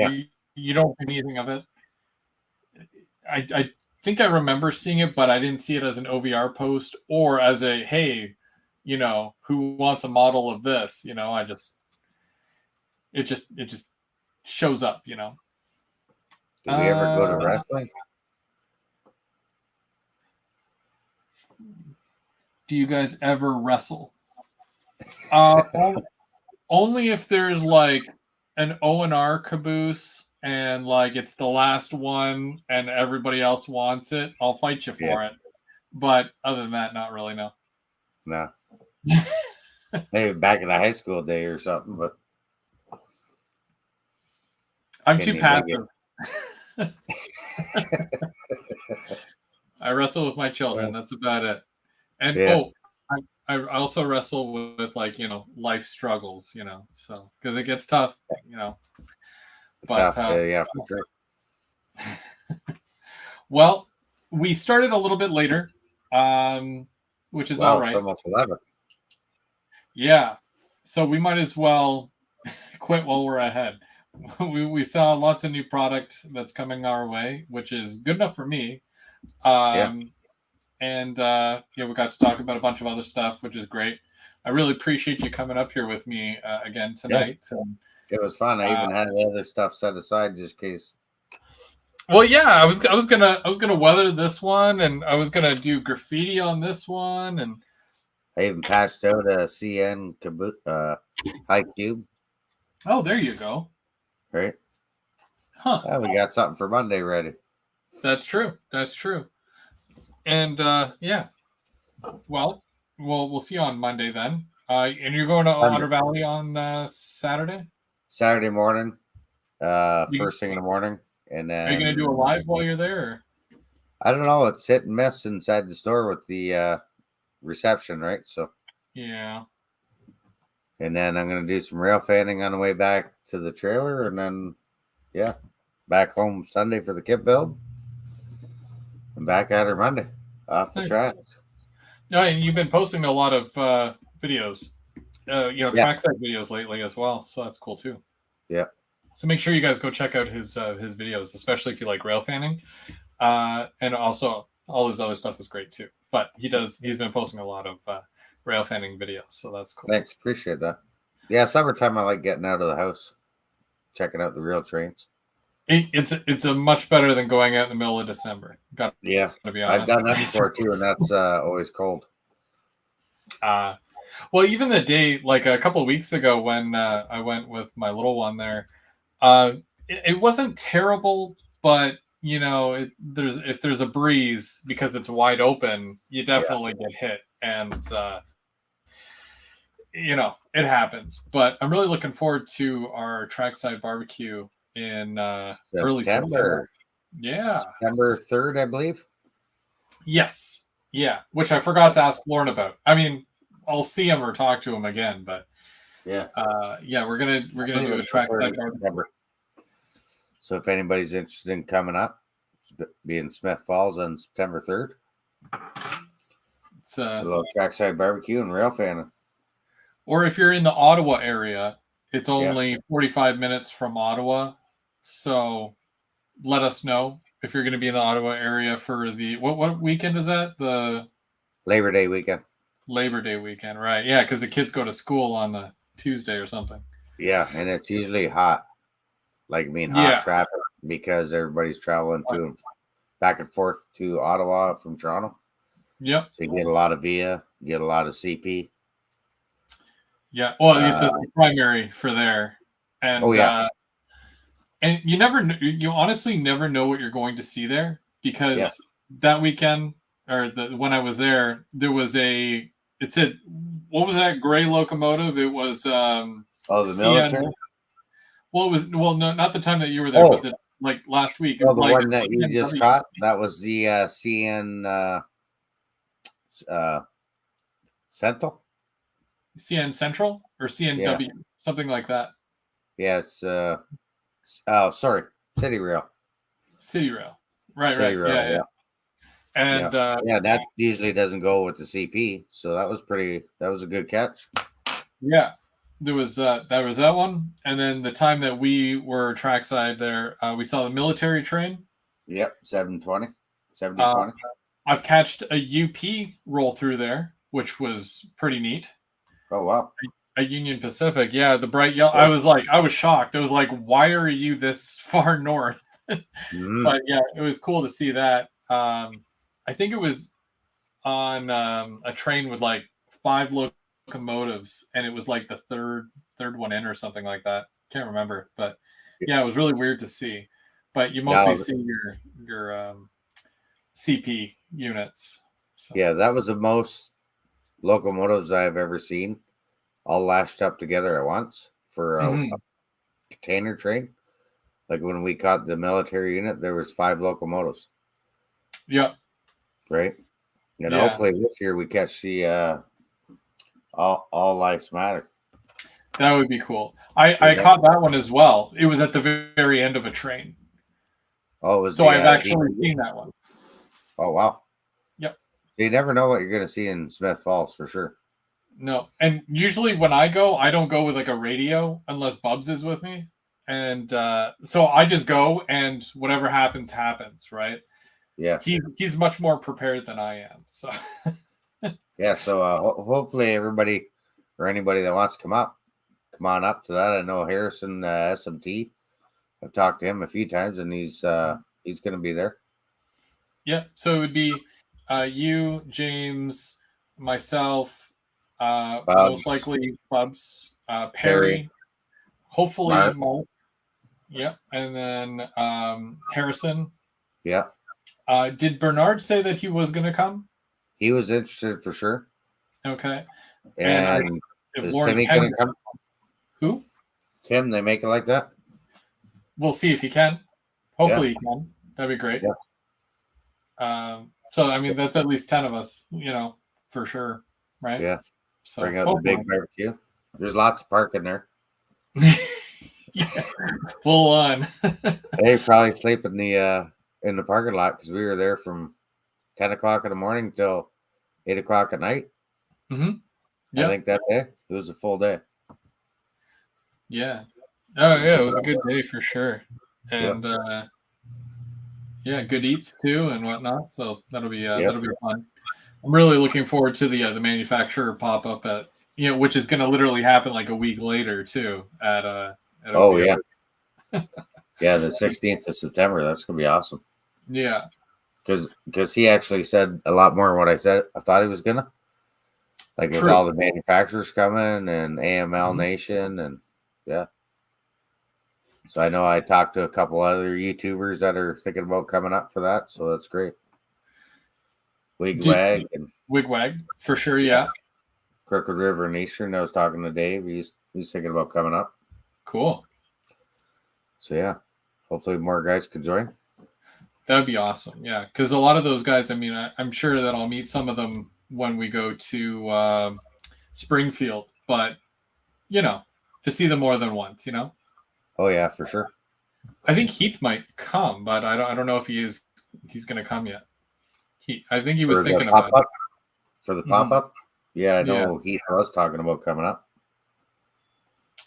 you don't think anything of it? I think I remember seeing it, but I didn't see it as an OVR post or as a, hey, who wants a model of this? It just shows up, Do we ever go to wrestling? Do you guys ever wrestle? Only if there's like an O&R caboose and like it's the last one and everybody else wants it. I'll fight you for it. But other than that, not really, no. No. Maybe back in the high school day or something, but I'm Can too you passive. I wrestle with my children. That's about it. And I also wrestle with like, life struggles, so because it gets tough, But yeah, for sure. Well, we started a little bit later, which is all right. It's almost 11. Yeah, so we might as well quit while we're ahead. We saw lots of new product that's coming our way, which is good enough for me. And we got to talk about a bunch of other stuff, which is great. I really appreciate you coming up here with me again tonight. Yeah. It was fun. I even had other stuff set aside just in case. Well, yeah, I was gonna weather this one, and I was gonna do graffiti on this one, and I even patched out a CN high cube. Oh, there you go. Right. Huh. We got something for Monday ready. That's true. And well, we'll see you on Monday then. And you're going to Otter Valley on Saturday? Saturday morning, first thing in the morning. And then, are you going to do a live while you're there? Or? I don't know. It's hit and miss inside the store with the reception, right? So yeah. And then I'm going to do some rail fanning on the way back to the trailer, and then back home Sunday for the kit build, and back at her Monday off the track. No, and you've been posting a lot of videos, trackside videos lately as well, so that's cool too. Yeah. So make sure you guys go check out his videos, especially if you like rail fanning, and also all his other stuff is great too. But he's been posting a lot of rail fanning videos, so that's cool. Thanks, appreciate that. Yeah, summertime I like getting out of the house, checking out the real trains. It's a much better than going out in the middle of December. Gotta be honest. I've done that before too, and that's always cold. Well, even the day, like a couple of weeks ago when I went with my little one there, it wasn't terrible, but if there's a breeze because it's wide open, you definitely get hit, and it happens. But I'm really looking forward to our trackside barbecue in early September. Yeah, September 3rd, I believe. Yes, yeah, which I forgot to ask Lauren about. I mean, I'll see him or talk to him again, but we're gonna do a trackside barbecue. So if anybody's interested in coming up, be in Smith Falls on September 3rd. It's a little trackside barbecue and rail fanning. Or if you're in the Ottawa area, it's only 45 minutes from Ottawa. So let us know if you're going to be in the Ottawa area for the what weekend is that? The Labor Day weekend. Labor Day weekend, right? Yeah, because the kids go to school on the Tuesday or something. Yeah, and it's usually hot. Like, Yeah. hot traffic because everybody's traveling back and forth to Ottawa from Toronto. Yep. So you get a lot of VIA, you get a lot of CP. Yeah. Well, it's the primary for there. And and you honestly never know what you're going to see there, because that weekend, or when I was there was it said, what was that gray locomotive? It was the military. Well, it was no, not the time that you were there, but like last week. Oh, the one that you just caught, that was the CN Central. CN Central or CNW, something like that. Yeah, it's City Rail. City Rail. Right, City Rail, yeah. And that usually doesn't go with the CP, so that was a good catch. Yeah. There was that one, and then the time that we were trackside there, we saw the military train. Yep, 720. 7020. I've catched a UP roll through there, which was pretty neat. Oh wow. A Union Pacific, yeah, the bright yellow. I was shocked. I was like, why are you this far north? But yeah, it was cool to see that. I think it was on a train with like 5 locomotives, and it was like the third one in or something like that. Can't remember, but yeah, it was really weird to see. But you mostly see your CP units. So. Yeah, that was the most locomotives I've ever seen, all lashed up together at once for a container train. Like when we caught the military unit, there was 5 locomotives. Yep. Right. And hopefully this year we catch the all lives matter. That would be cool. I caught that one as well. It was at the very end of a train. Oh, it was so I've actually seen that one. Oh wow. Yep. You never know what you're going to see in Smith Falls for sure. No, and usually when I go, I don't go with like a radio unless Bubs is with me, and so I just go, and whatever happens, right? Yeah. He's much more prepared than I am. So. Yeah, so hopefully everybody or anybody that wants to come on up to that. I know Harrison SMT. I've talked to him a few times, and he's going to be there. Yeah, so it would be you, James, myself, most likely Bubs, Perry, hopefully Mark. Yeah, and then Harrison. Yeah. Did Bernard say that he was going to come? He was interested for sure. Okay. And is Timmy going to come? Who? Tim, they make it like that? We'll see if he can. Hopefully he can. That'd be great. Yeah. So, I mean, that's at least 10 of us, for sure. Right? Yeah. So, bring out the big barbecue. There's lots of parking there. Yeah. Full on. They probably sleep in the parking lot because we were there from 10 o'clock in the morning till 8 o'clock at night. Mm-hmm. I think that day it was a full day. Yeah. Oh yeah, it was a good day for sure. And good eats too and whatnot. So that'll be fun. I'm really looking forward to the manufacturer pop up at which is going to literally happen like a week later too at OVR. Yeah, the 16th of September. That's gonna be awesome. Yeah. Because he actually said a lot more than what I thought he was gonna. Like with all the manufacturers coming and AML Nation and yeah. So I know I talked to a couple other YouTubers that are thinking about coming up for that, so that's great. Wigwag for sure, yeah. Crooked River and Eastern. I was talking to Dave. He's thinking about coming up. Cool. So yeah, hopefully more guys could join. That would be awesome. Yeah, because a lot of those guys. I mean, I'm sure that I'll meet some of them when we go to Springfield, but to see them more than once, Oh yeah, for sure. I think Heath might come, but I don't know if he's going to come yet. I think he was thinking about it. For the pop-up? Yeah, I know Heath was talking about coming up.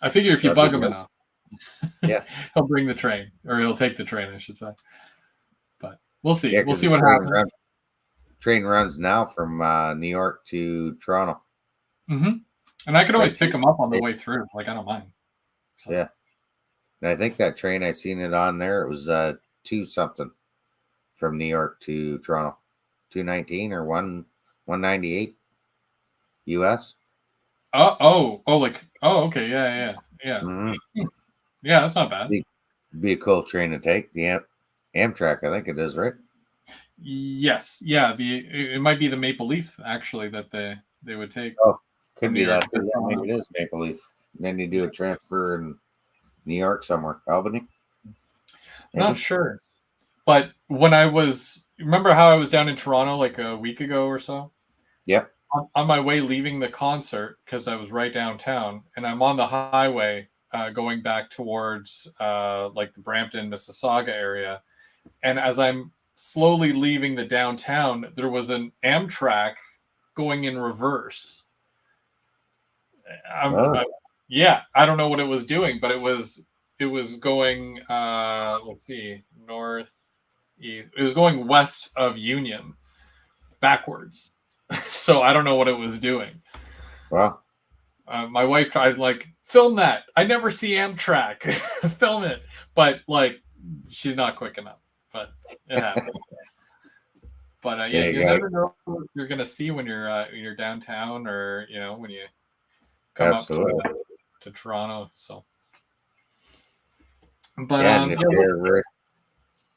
I figure if you That'd be bug him good. enough, Yeah. he'll bring the train, or he'll take the train, I should say. But we'll see. Yeah, We'll 'cause see the what happens. train runs now from New York to Toronto. Mm-hmm. And I can always Like pick him up on the way through. Like, I don't mind. So. Yeah. And I think that train, I seen it on there. It was 2 something from New York to Toronto. 219 or 198 US. Okay, yeah. Mm-hmm. Yeah, that's not bad. Be a cool train to take. The Amtrak, I think it is, right? Yes, yeah. It might be the Maple Leaf actually that they would take. Oh, could from be New York that. to Yeah, Toronto. maybe it is Maple Leaf. And then you do a transfer in New York somewhere. Albany? Maybe? Not sure. But when remember how I was down in Toronto like a week ago or so? Yep. On my way leaving the concert, because I was right downtown, and I'm on the highway going back towards like the Brampton, Mississauga area. And as I'm slowly leaving the downtown, there was an Amtrak going in reverse. Oh. Yeah, I don't know what it was doing, but it was going let's see, north east. It was going west of Union backwards. So I don't know what it was doing. Wow. My wife tried like film that. I never see Amtrak. Film it, but like she's not quick enough. But it happened. But yeah, you never know what you're gonna see when you're downtown, or when you come Absolutely. up to Toronto. So, but yeah, and if you're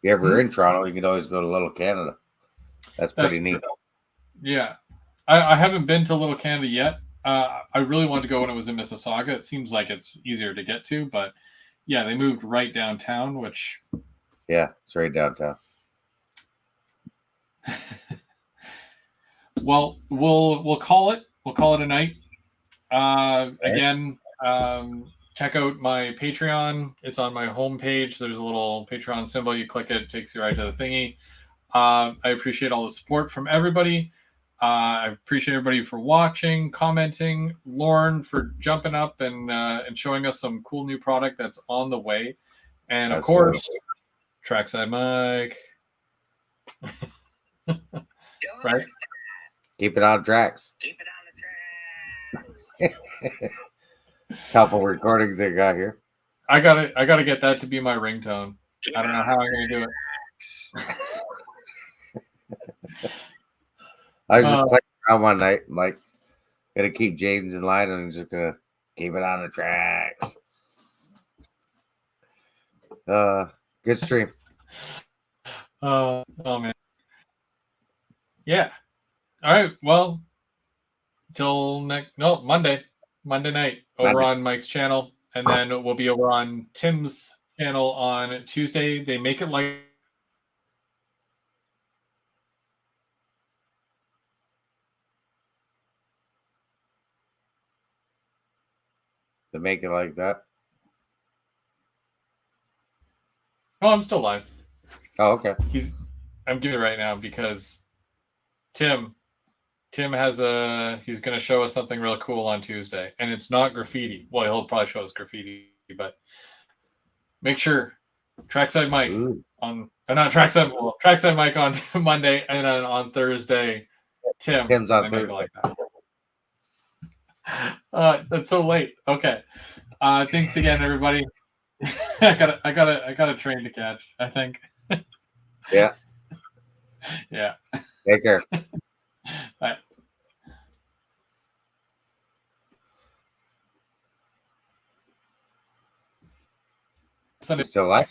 ever in Toronto, you can always go to Little Canada. That's pretty neat. True. Yeah, I haven't been to Little Canada yet. I really wanted to go when it was in Mississauga. It seems like it's easier to get to, but yeah, they moved right downtown, which yeah, it's right downtown. Well, we'll call it. We'll call it a night. Again, check out my Patreon. It's on my homepage. There's a little Patreon symbol. You click it takes you right to the thingy. I appreciate all the support from everybody. I appreciate everybody for watching, commenting, Lauren for jumping up and showing us some cool new product that's on the way, and of course, Trackside Mike. Right. Keep it on tracks. Keep it on the track. Couple recordings they got here. I gotta get that to be my ringtone. I don't know how I'm gonna do it. I was just playing around one night, like, gonna keep James in line, and I'm just gonna keep it on the tracks. Good stream. Oh man. Yeah. All right. Well, till Monday night over on Mike's channel, and then we'll be over on Tim's channel on Tuesday. They make it like To make it like that. Oh, I'm still live. Oh, okay. I'm doing it right now because Tim has he's going to show us something real cool on Tuesday, and it's not graffiti. Well, he'll probably show us graffiti, but make sure Trackside Mike Trackside Mike on Monday, and then on Thursday, Tim's on Thursday. Like that. That's so late. Okay. Thanks again, everybody. I got a train to catch, I think. Yeah. Yeah. Take care. Bye. Still live?